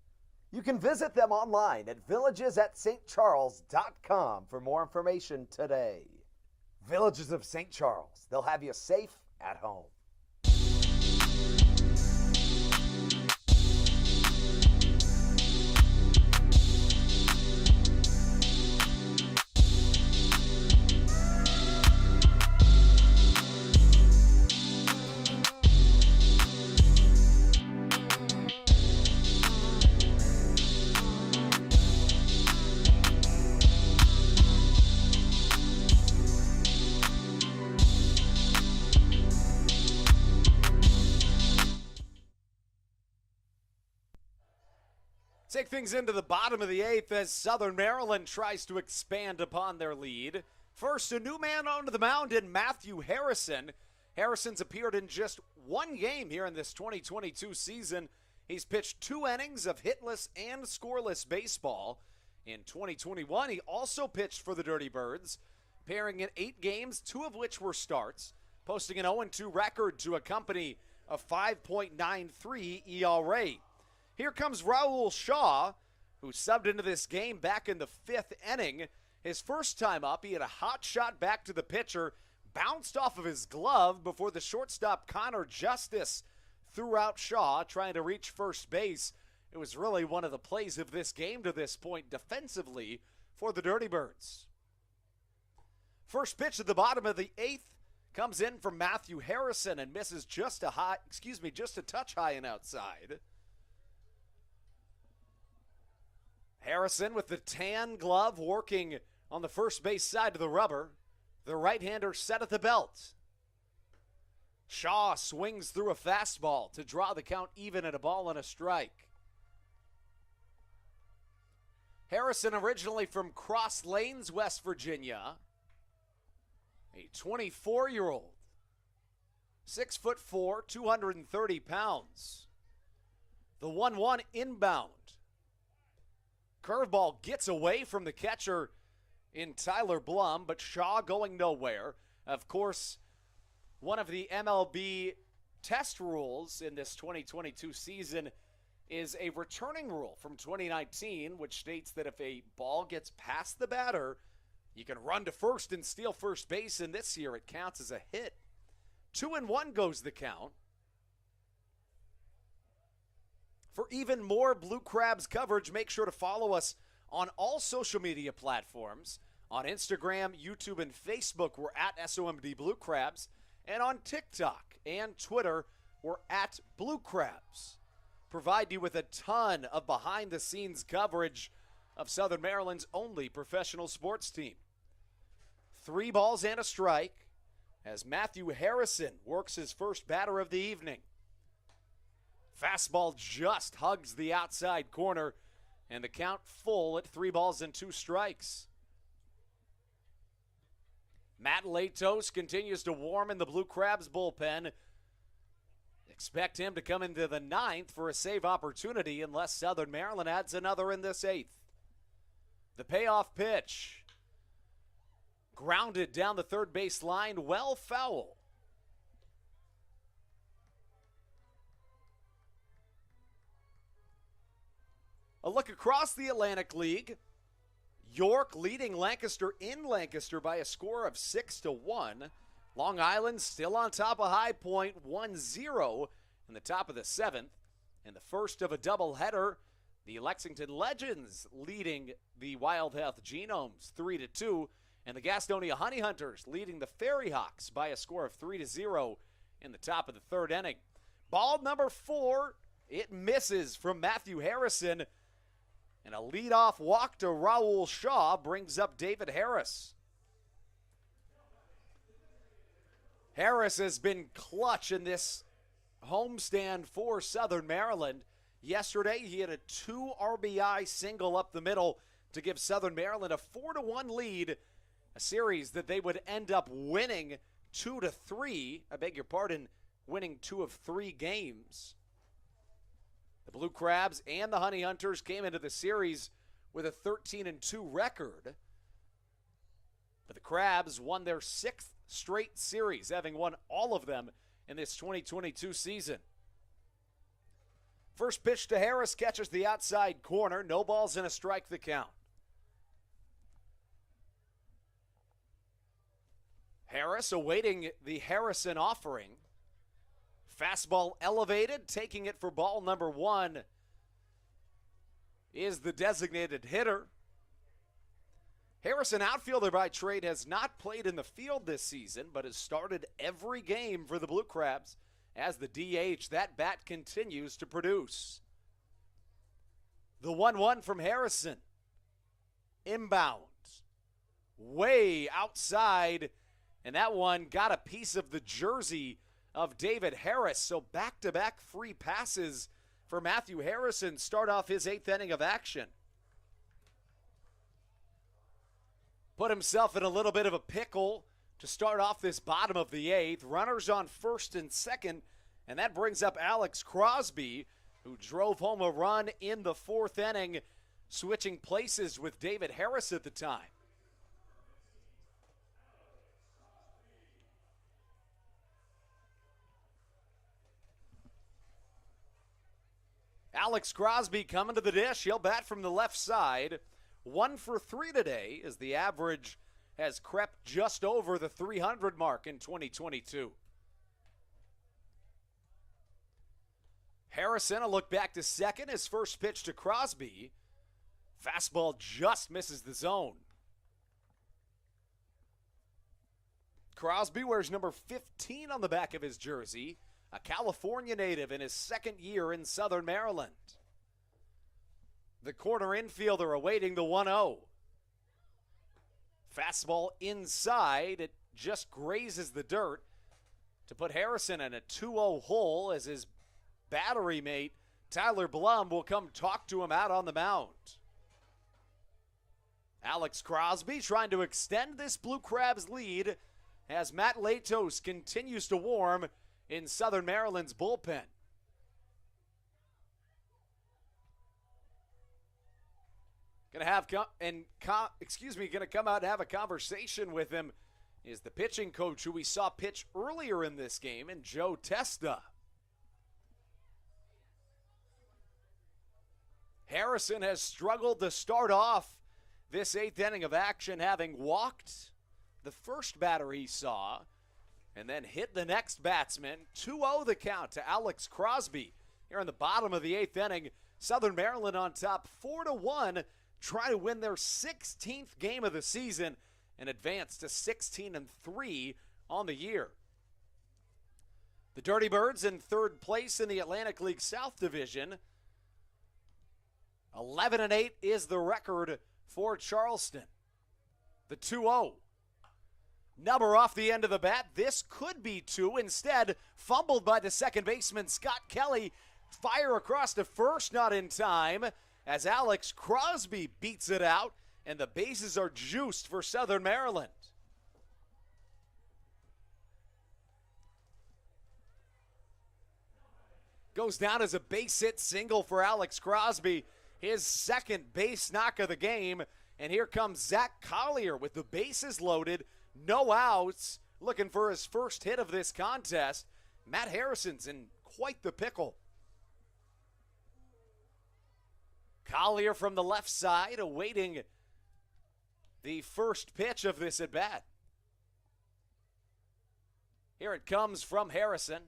You can visit them online at villagesatstcharles.com for more information today. Villages of St. Charles. They'll have you safe at home. Take things into the bottom of the 8th as Southern Maryland tries to expand upon their lead. First, a new man onto the mound in Matthew Harrison. Harrison's appeared in just one game here in this 2022 season. He's pitched 2 innings of hitless and scoreless baseball. In 2021, he also pitched for the Dirty Birds, appearing in 8 games, 2 of which were starts, posting an 0-2 record to accompany a 5.93 ERA. Here comes Raul Shaw, who subbed into this game back in the 5th inning. His first time up, he had a hot shot back to the pitcher, bounced off of his glove before the shortstop Connor Justice threw out Shaw, trying to reach first base. It was really one of the plays of this game to this point defensively for the Dirty Birds. First pitch at the bottom of the 8th comes in from Matthew Harrison and misses just a touch high and outside. Harrison with the tan glove working on the first base side of the rubber. The right-hander set at the belt. Shaw swings through a fastball to draw the count even at a ball and a strike. Harrison, originally from Cross Lanes, West Virginia, a 24-year-old, 6'4", 230 pounds. The 1-1 inbound. Curveball gets away from the catcher in Tyler Blum, but Shaw going nowhere. Of course, one of the MLB test rules in this 2022 season is a returning rule from 2019, which states that if a ball gets past the batter, you can run to first and steal first base, and this year it counts as a hit. 2-1 goes the count. For even more Blue Crabs coverage, make sure to follow us on all social media platforms. On Instagram, YouTube, and Facebook, we're at SOMD Blue Crabs. And on TikTok and Twitter, we're at Blue Crabs. Provide you with a ton of behind-the-scenes coverage of Southern Maryland's only professional sports team. 3 balls and a strike as Matthew Harrison works his first batter of the evening. Fastball just hugs the outside corner, and the count full at 3 balls and 2 strikes. Matt Latos continues to warm in the Blue Crabs bullpen. Expect him to come into the 9th for a save opportunity unless Southern Maryland adds another in this 8th. The payoff pitch. Grounded down the third base line, well foul. A look across the Atlantic League. York leading Lancaster in Lancaster by a score of 6-1. Long Island still on top of High Point, 1-0 in the top of the 7th. And the first of a doubleheader, the Lexington Legends leading the Wild Health Genomes 3-2. And the Gastonia Honey Hunters leading the Fairy Hawks by a score of 3-0 in the top of the 3rd inning. Ball number 4, it misses from Matthew Harrison. And a leadoff walk to Raul Shaw brings up David Harris. Harris has been clutch in this homestand for Southern Maryland. Yesterday, he had a 2 RBI single up the middle to give Southern Maryland a 4-1 lead, a series that they would end up winning 2-3. I beg your pardon, winning 2 of 3 games. The Blue Crabs and the Honey Hunters came into the series with a 13-2 record. But the Crabs won their 6th straight series, having won all of them in this 2022 season. First pitch to Harris, catches the outside corner. No balls and a strike the count. Harris awaiting the Harrison offering. Fastball elevated, taking it for ball number 1 is the designated hitter. Harrison, outfielder by trade, has not played in the field this season, but has started every game for the Blue Crabs. As the DH, that bat continues to produce. The 1-1 from Harrison. Inbound. Way outside, and that one got a piece of the jersey of David Harris. So back-to-back free passes for Matthew Harrison start off his 8th inning of action. Put himself in a little bit of a pickle to start off this bottom of the 8th. Runners on first and second, and that brings up Alex Crosby, who drove home a run in the 4th inning, switching places with David Harris at the time. Alex Crosby coming to the dish. He'll bat from the left side. 1 for 3 today, as the average has crept just over the 300 mark in 2022. Harrison, a look back to second. His first pitch to Crosby. Fastball just misses the zone. Crosby wears number 15 on the back of his jersey, a California native in his 2nd year in Southern Maryland. The corner infielder awaiting the 1-0. Fastball inside. It just grazes the dirt to put Harrison in a 2-0 hole, as his battery mate, Tyler Blum, will come talk to him out on the mound. Alex Crosby trying to extend this Blue Crabs lead as Matt Latos continues to warm in Southern Maryland's bullpen. Gonna come out and have a conversation with him is the pitching coach who we saw pitch earlier in this game, and Joe Testa. Harrison has struggled to start off this 8th inning of action, having walked the first batter he saw and then hit the next batsman. 2-0 the count to Alex Crosby here in the bottom of the 8th inning. Southern Maryland on top 4-1, try to win their 16th game of the season and advance to 16-3 on the year. The Dirty Birds in 3rd place in the Atlantic League South Division. 11-8 is the record for Charleston. The 2-0. Number off the end of the bat. This could be 2. Instead, fumbled by the second baseman, Scott Kelly. Fire across to first, not in time, as Alex Crosby beats it out, and the bases are juiced for Southern Maryland. Goes down as a base hit single for Alex Crosby, his 2nd base knock of the game. And here comes Zach Collier with the bases loaded, no outs, looking for his first hit of this contest. Matt Harrison's in quite the pickle. Collier from the left side awaiting the first pitch of this at-bat. Here it comes from Harrison.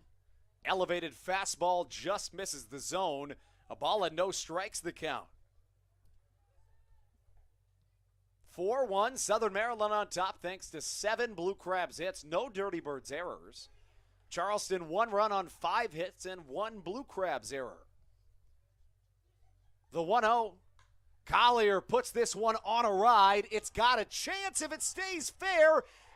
Elevated fastball just misses the zone. A ball and no strikes the count. 4-1, Southern Maryland on top thanks to 7 Blue Crabs hits, no Dirty Birds errors. Charleston 1 run on 5 hits and 1 Blue Crabs error. The 1-0. Collier puts this one on a ride. It's got a chance if it stays fair,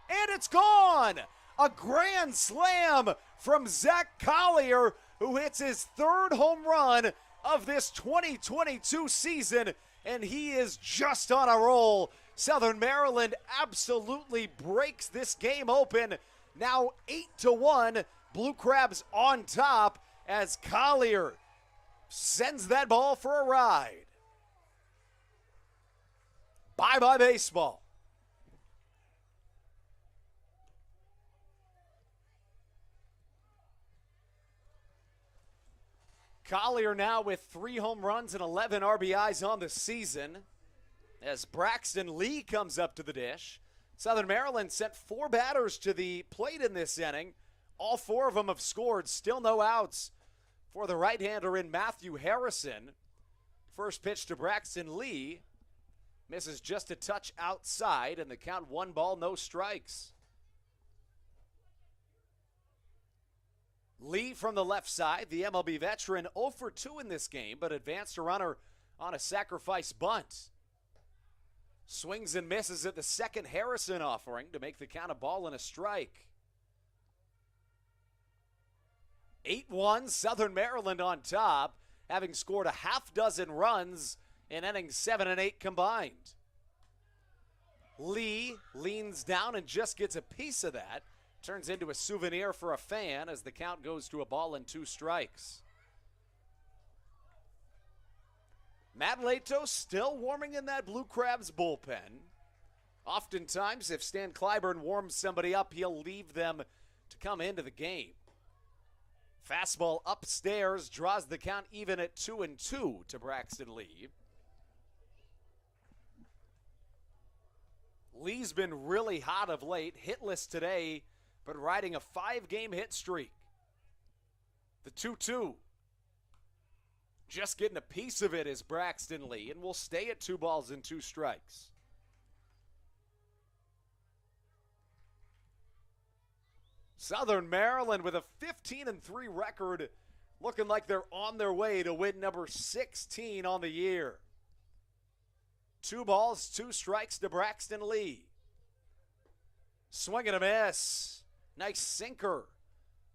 and it's gone. A grand slam from Zach Collier, who hits his third home run of this 2022 season, and he is just on a roll. Southern Maryland absolutely breaks this game open. Now 8-1, Blue Crabs on top as Collier sends that ball for a ride. Bye-bye baseball. Collier now with 3 home runs and 11 RBIs on the season as Braxton Lee comes up to the dish. Southern Maryland sent 4 batters to the plate in this inning. All 4 of them have scored. Still no outs for the right-hander in Matthew Harrison. First pitch to Braxton Lee. Misses just a touch outside, and the count 1 ball, no strikes. Lee from the left side, the MLB veteran, 0 for 2 in this game, but advanced a runner on a sacrifice bunt. Swings and misses at the second Harrison offering to make the count a ball and a strike. 8-1, Southern Maryland on top, having scored a half dozen runs in innings 7 and 8 combined. Lee leans down and just gets a piece of that. Turns into a souvenir for a fan as the count goes to a ball and 2 strikes. Matt Latos still warming in that Blue Crabs bullpen. Oftentimes, if Stan Clyburn warms somebody up, he'll leave them to come into the game. Fastball upstairs draws the count even at 2-2 to Braxton Lee. Lee's been really hot of late, hitless today, but riding a 5-game hit streak. The 2-2. Just getting a piece of it is Braxton Lee, and will stay at 2 balls and 2 strikes. Southern Maryland with a 15-3 record, looking like they're on their way to win number 16 on the year. 2 balls, 2 strikes to Braxton Lee. Swing and a miss. Nice sinker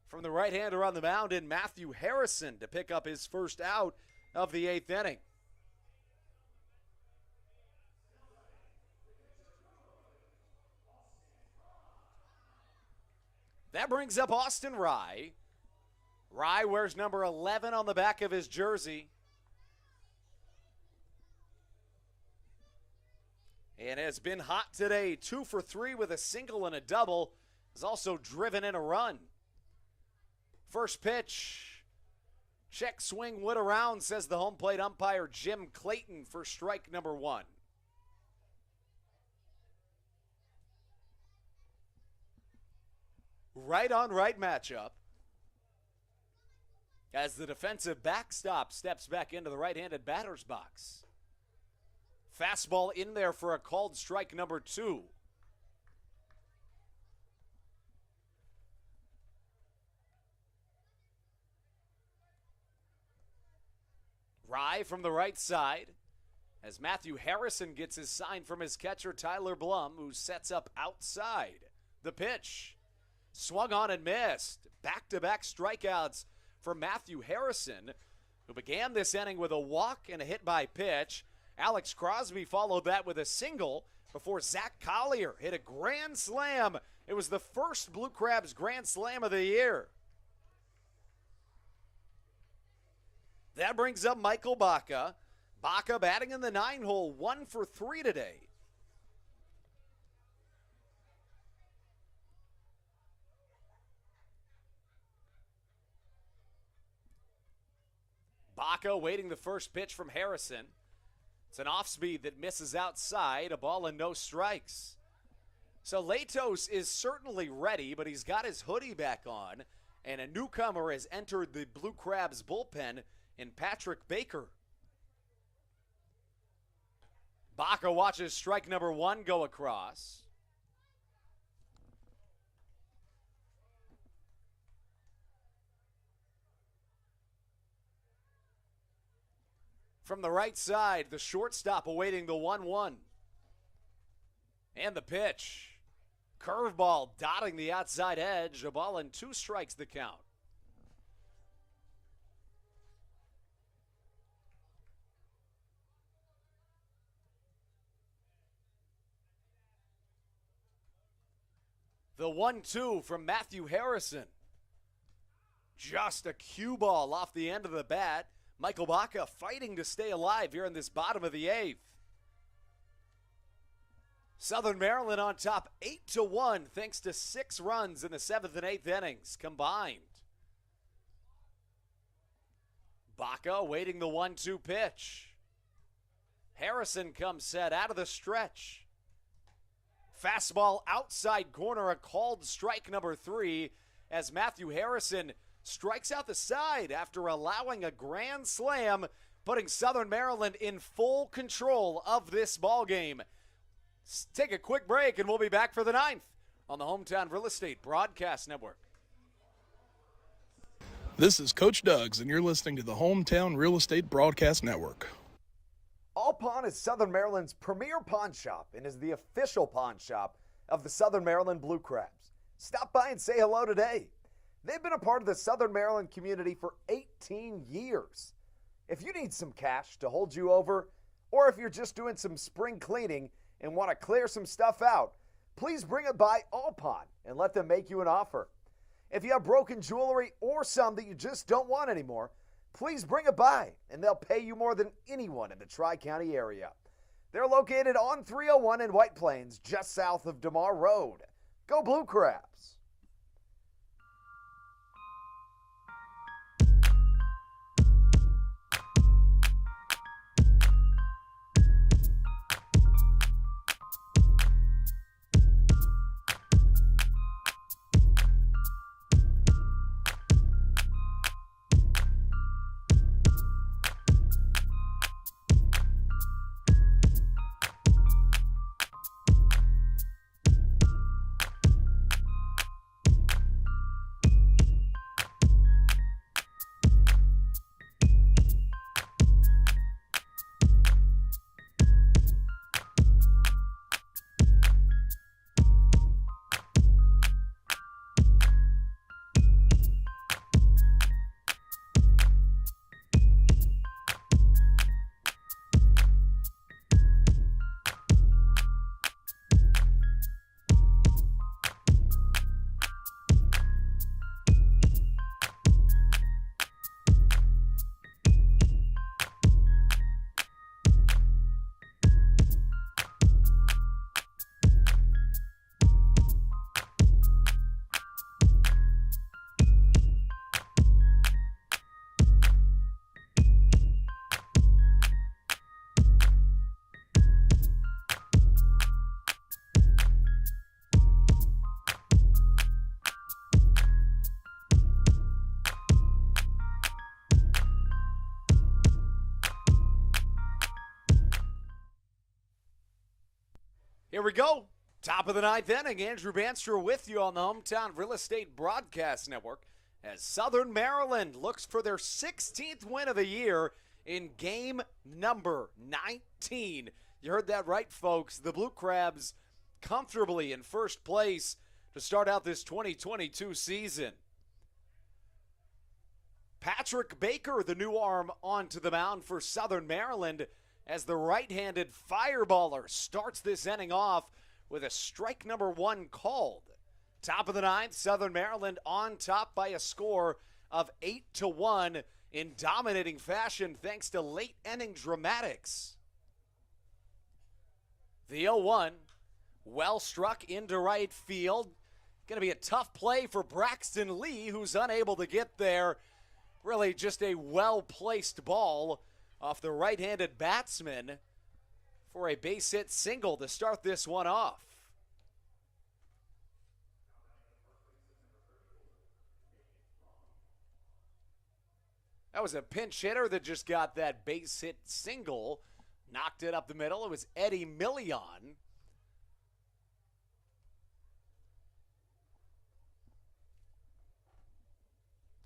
from the right-hander on the mound in Matthew Harrison to pick up his first out of the 8th inning. That brings up Austin Rye. Rye wears number 11 on the back of his jersey. And has been hot today. 2 for 3 with a single and a double. Has also driven in a run. First pitch. Check swing wood around, says the home plate umpire Jim Clayton for strike number 1. Right on right matchup. As the defensive backstop steps back into the right-handed batter's box. Fastball in there for a called strike number 2. Rye from the right side as Matthew Harrison gets his sign from his catcher Tyler Blum, who sets up outside. The pitch. Swung on and missed. Back-to-back strikeouts for Matthew Harrison, who began this inning with a walk and a hit by pitch. Alex Crosby followed that with a single before Zach Collier hit a grand slam. It was the first Blue Crabs grand slam of the year. That brings up Michael Baca. Baca batting in the 9-hole, 1 for 3 today. Baca waiting the first pitch from Harrison. It's an off-speed that misses outside, a ball and no strikes. So Latos is certainly ready, but he's got his hoodie back on, and a newcomer has entered the Blue Crabs bullpen in Patrick Baker. Baca watches strike number 1 go across. From the right side, the shortstop awaiting the 1-1. And the pitch. Curveball dotting the outside edge. A ball and 2 strikes the count. The 1-2 from Matthew Harrison. Just a cue ball off the end of the bat. Michael Baca fighting to stay alive here in this bottom of the 8th. Southern Maryland on top 8-1 thanks to 6 runs in the 7th and 8th innings combined. Baca awaiting the 1-2 pitch. Harrison comes set out of the stretch. Fastball outside corner, a called strike number 3 as Matthew Harrison strikes out the side after allowing a grand slam, putting Southern Maryland in full control of this ball game. Take a quick break and we'll be back for the 9th on the Hometown Real Estate Broadcast Network. This is Coach Doug's, and you're listening to the Hometown Real Estate Broadcast Network. All Pawn is Southern Maryland's premier pawn shop and is the official pawn shop of the Southern Maryland Blue Crabs. Stop by and say hello today. They've been a part of the Southern Maryland community for 18 years. If you need some cash to hold you over, or if you're just doing some spring cleaning and want to clear some stuff out, please bring it by All Pawn and let them make you an offer. If you have broken jewelry or some that you just don't want anymore, please bring it by, and they'll pay you more than anyone in the Tri-County area. They're located on 301 in White Plains, just south of DeMar Road. Go Blue Crabs! Here we go. Top of the 9th inning. Andrew Bandstra with you on the Hometown Real Estate Broadcast Network as Southern Maryland looks for their 16th win of the year in game number 19. You heard that right, folks. The Blue Crabs comfortably in first place to start out this 2022 season. Patrick Baker, the new arm, onto the mound for Southern Maryland as the right-handed fireballer starts this inning off with a strike number 1 called. Top of the 9th, Southern Maryland on top by a score of 8-1 in dominating fashion thanks to late inning dramatics. The 0-1, well struck into right field. Going to be a tough play for Braxton Lee, who's unable to get there. Really just a well-placed ball off the right-handed batsman for a base hit single to start this one off. That was a pinch hitter that just got that base hit single, knocked it up the middle. It was Eddie Million.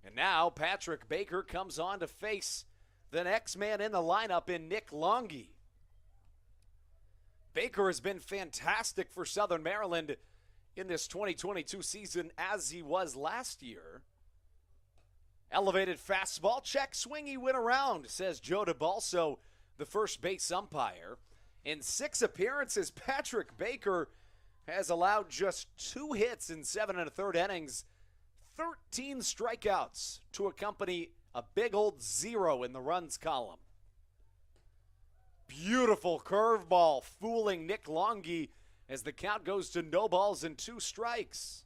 And now Patrick Baker comes on to face the next man in the lineup in Nick Longy. Baker has been fantastic for Southern Maryland in this 2022 season as he was last year. Elevated fastball, check, swingy, went around, says Joe DeBalso, the first base umpire. In 6 appearances, Patrick Baker has allowed just 2 hits in 7 1/3 innings, 13 strikeouts to accompany a big old 0 in the runs column. Beautiful curveball fooling Nick Longy as the count goes to no balls and 2 strikes.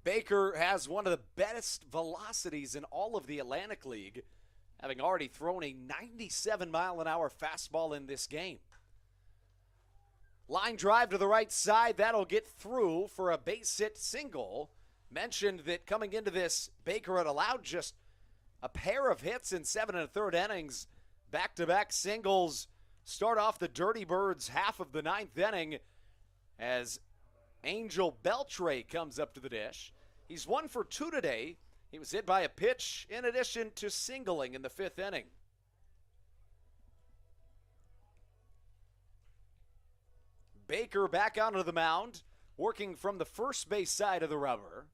Baker has one of the best velocities in all of the Atlantic League, having already thrown a 97-mile-an-hour fastball in this game. Line drive to the right side, that'll get through for a base hit single. Mentioned that coming into this, Baker had allowed just a pair of hits in 7 1/3 innings. Back-to-back singles start off the Dirty Birds half of the 9th inning as Angel Beltre comes up to the dish. He's 1 for 2 today. He was hit by a pitch in addition to singling in the 5th inning. Baker back onto the mound, working from the first base side of the rubber.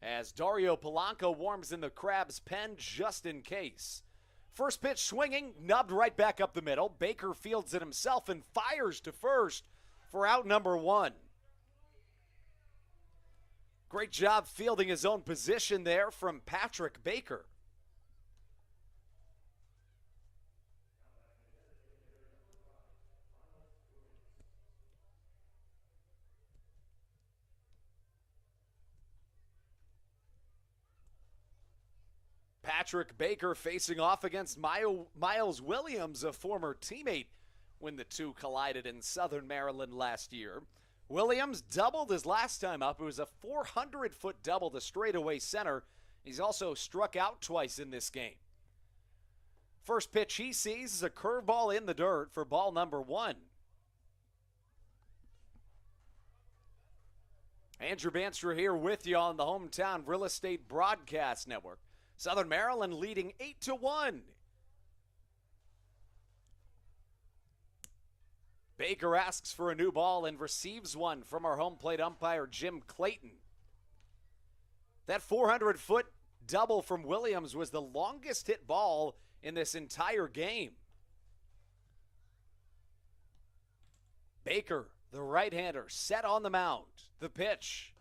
As Dario Polanco warms in the Crabs' pen just in case. First pitch swinging, nubbed right back up the middle. Baker fields it himself and fires to first for out number 1. Great job fielding his own position there from Patrick Baker. Patrick Baker facing off against Miles Williams, a former teammate, when the two collided in Southern Maryland last year. Williams doubled his last time up. It was a 400-foot double to straightaway center. He's also struck out twice in this game. First pitch he sees is a curveball in the dirt for ball number 1. Andrew Bandstra here with you on the Hometown Real Estate Broadcast Network. Southern Maryland leading 8-1. Baker asks for a new ball and receives one from our home plate umpire, Jim Clayton. That 400-foot double from Williams was the longest hit ball in this entire game. Baker, the right-hander, set on the mound. The pitch.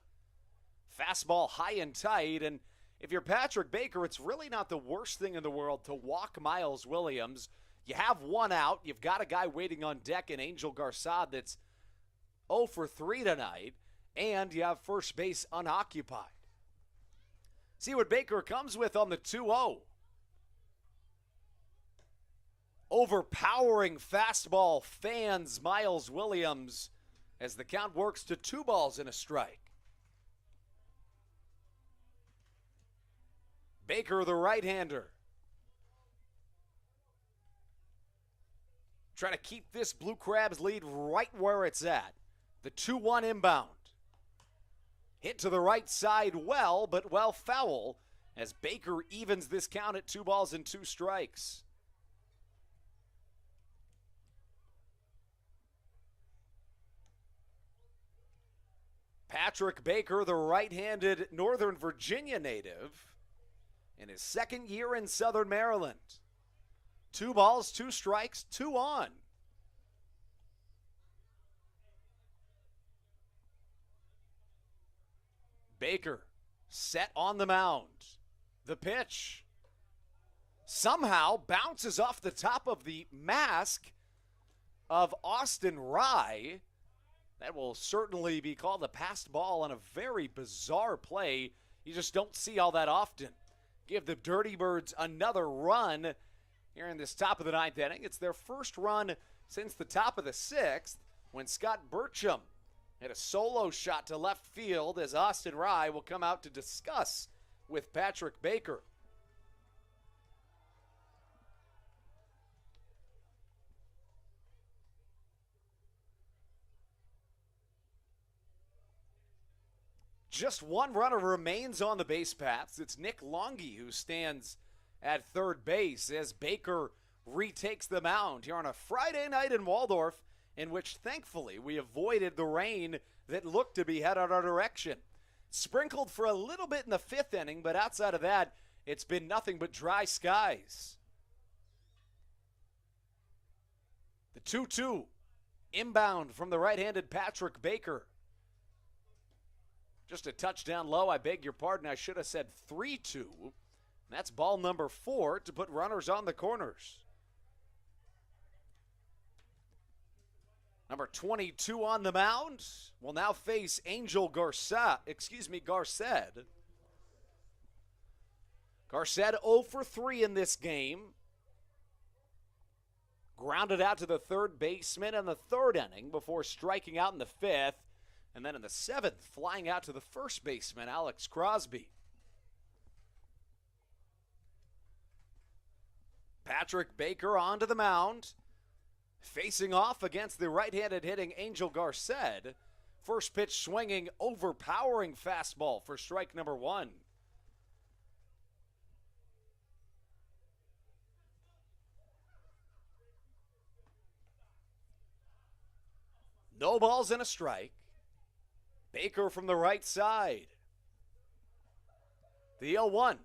Fastball high and tight, and if you're Patrick Baker, it's really not the worst thing in the world to walk Miles Williams. You have 1 out. You've got a guy waiting on deck in Angel Garcad that's 0 for 3 tonight, and you have first base unoccupied. See what Baker comes with on the 2-0. Overpowering fastball fans Miles Williams as the count works to 2 balls and a strike. Baker, the right-hander. Trying to keep this Blue Crabs lead right where it's at. The 2-1 inbound. Hit to the right side well, but well foul as Baker evens this count at 2 balls and 2 strikes. Patrick Baker, the right-handed Northern Virginia native, in his 2nd year in Southern Maryland. 2 balls, 2 strikes, 2 on. Baker set on the mound. The pitch somehow bounces off the top of the mask of Austin Rye. That will certainly be called a passed ball on a very bizarre play. You just don't see all that often. Give the Dirty Birds another run here in this top of the 9th inning. It's their first run since the top of the 6th when Scott Burcham hit a solo shot to left field as Austin Rye will come out to discuss with Patrick Baker. Just 1 runner remains on the base paths. It's Nick Longy who stands at third base as Baker retakes the mound here on a Friday night in Waldorf, in which thankfully we avoided the rain that looked to be headed our direction. Sprinkled for a little bit in the 5th inning, but outside of that, it's been nothing but dry skies. The 2-2 inbound from the right-handed Patrick Baker. Just a touchdown low. I beg your pardon. I should have said 3-2. That's ball number 4 to put runners on the corners. Number 22 on the mound will now face Angel Garced. Garced 0 for 3 in this game. Grounded out to the third baseman in the 3rd inning before striking out in the 5th. And then in the 7th, flying out to the first baseman, Alex Crosby. Patrick Baker onto the mound, facing off against the right-handed hitting Angel Garced. First pitch swinging, overpowering fastball for strike number 1. No balls and a strike. Baker from the right side. The 0-1.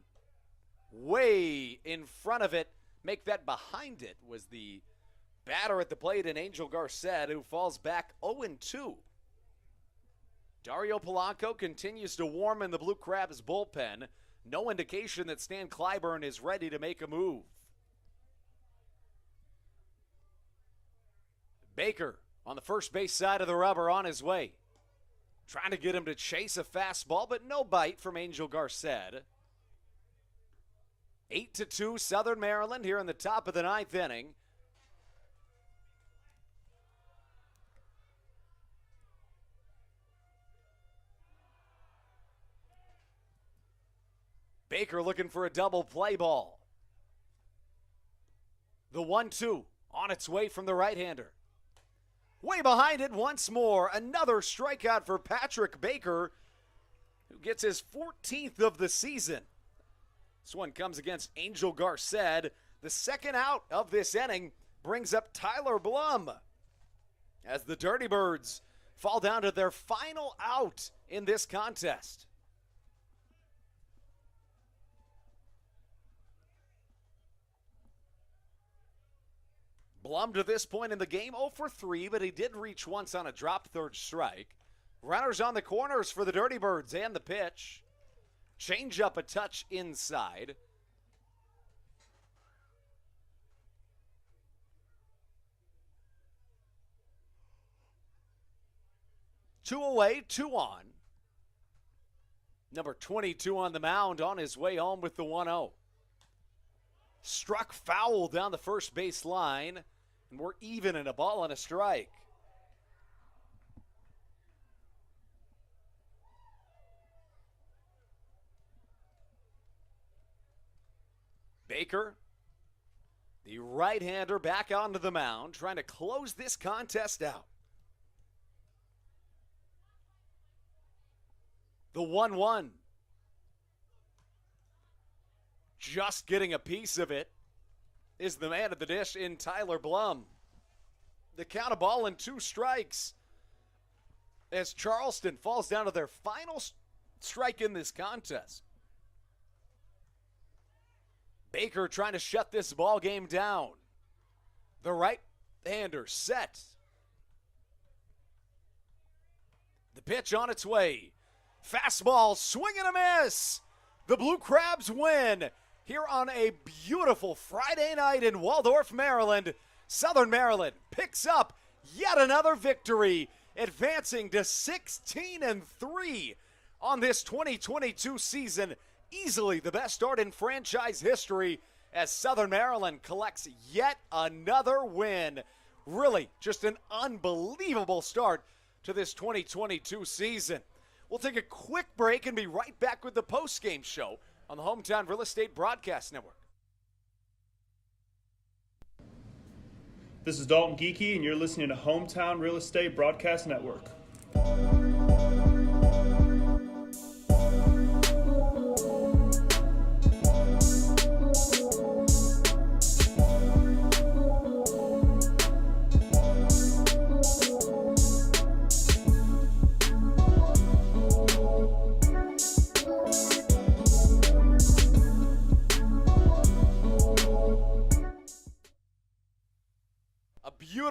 Way in front of it. Make that behind it was the batter at the plate in Angel Garced, who falls back 0-2. Dario Polanco continues to warm in the Blue Crabs bullpen. No indication that Stan Clyburn is ready to make a move. Baker on the first base side of the rubber on his way. Trying to get him to chase a fastball, but no bite from Angel Garced. 8-2 Southern Maryland here in the top of the 9th inning. Baker looking for a double play ball. The 1-2 on its way from the right-hander. Way behind it once more. Another strikeout for Patrick Baker, who gets his 14th of the season. This one comes against Angel Garced. The second out of this inning brings up Tyler Blum as the Dirty Birds fall down to their final out in this contest. Blum to this point in the game 0 for 3, but he did reach once on a drop third strike. Runners on the corners for the Dirty Birds and the pitch. Change up a touch inside. Two away, 2 on. Number 22 on the mound on his way home with the 1-0. Struck foul down the first base line, and we're even in a ball and a strike. Baker, the right-hander, back onto the mound, trying to close this contest out. The 1-1. Just getting a piece of it is the man at the dish in Tyler Blum. The count of ball and 2 strikes as Charleston falls down to their final strike in this contest. Baker trying to shut this ball game down. The right-hander set. The pitch on its way. Fastball, swing and a miss. The Blue Crabs win here on a beautiful Friday night in Waldorf, Maryland. Southern Maryland picks up yet another victory, advancing to 16-3 on this 2022 season. Easily the best start in franchise history as Southern Maryland collects yet another win. Really, just an unbelievable start to this 2022 season. We'll take a quick break and be right back with the post-game show on the Hometown Real Estate Broadcast Network. This is Dalton Geeky, and you're listening to Hometown Real Estate Broadcast Network.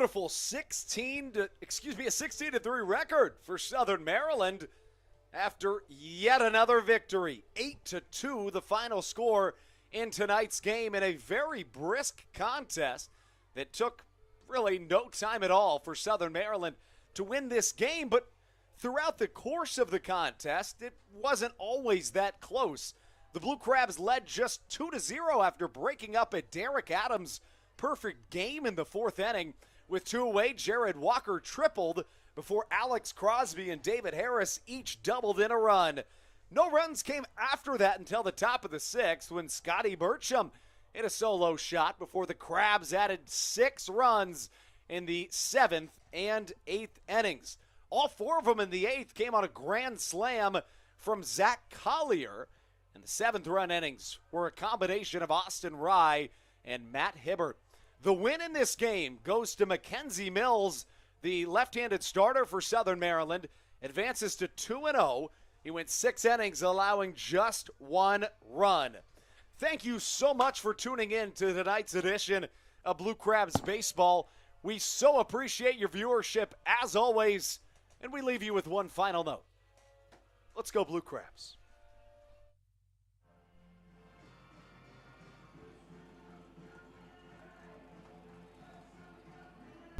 beautiful a 16-3 record for Southern Maryland after yet another victory. 8-2 the final score in tonight's game in a very brisk contest that took really no time at all for Southern Maryland to win this game, but throughout the course of the contest, it wasn't always that close. The Blue Crabs led just 2-0 after breaking up a Derek Adams perfect game in the fourth inning. With two away, Jared Walker tripled before Alex Crosby and David Harris each doubled in a run. No runs came after that until the top of the sixth when Scotty Burcham hit a solo shot before the Crabs added 6 runs in the 7th and 8th innings. All 4 of them in the 8th came on a grand slam from Zach Collier, and the 7th run innings were a combination of Austin Rye and Matt Hibbert. The win in this game goes to Mackenzie Mills, the left-handed starter for Southern Maryland, advances to 2-0. He went 6 innings, allowing just 1 run. Thank you so much for tuning in to tonight's edition of Blue Crabs Baseball. We so appreciate your viewership, as always, and we leave you with one final note. Let's go Blue Crabs.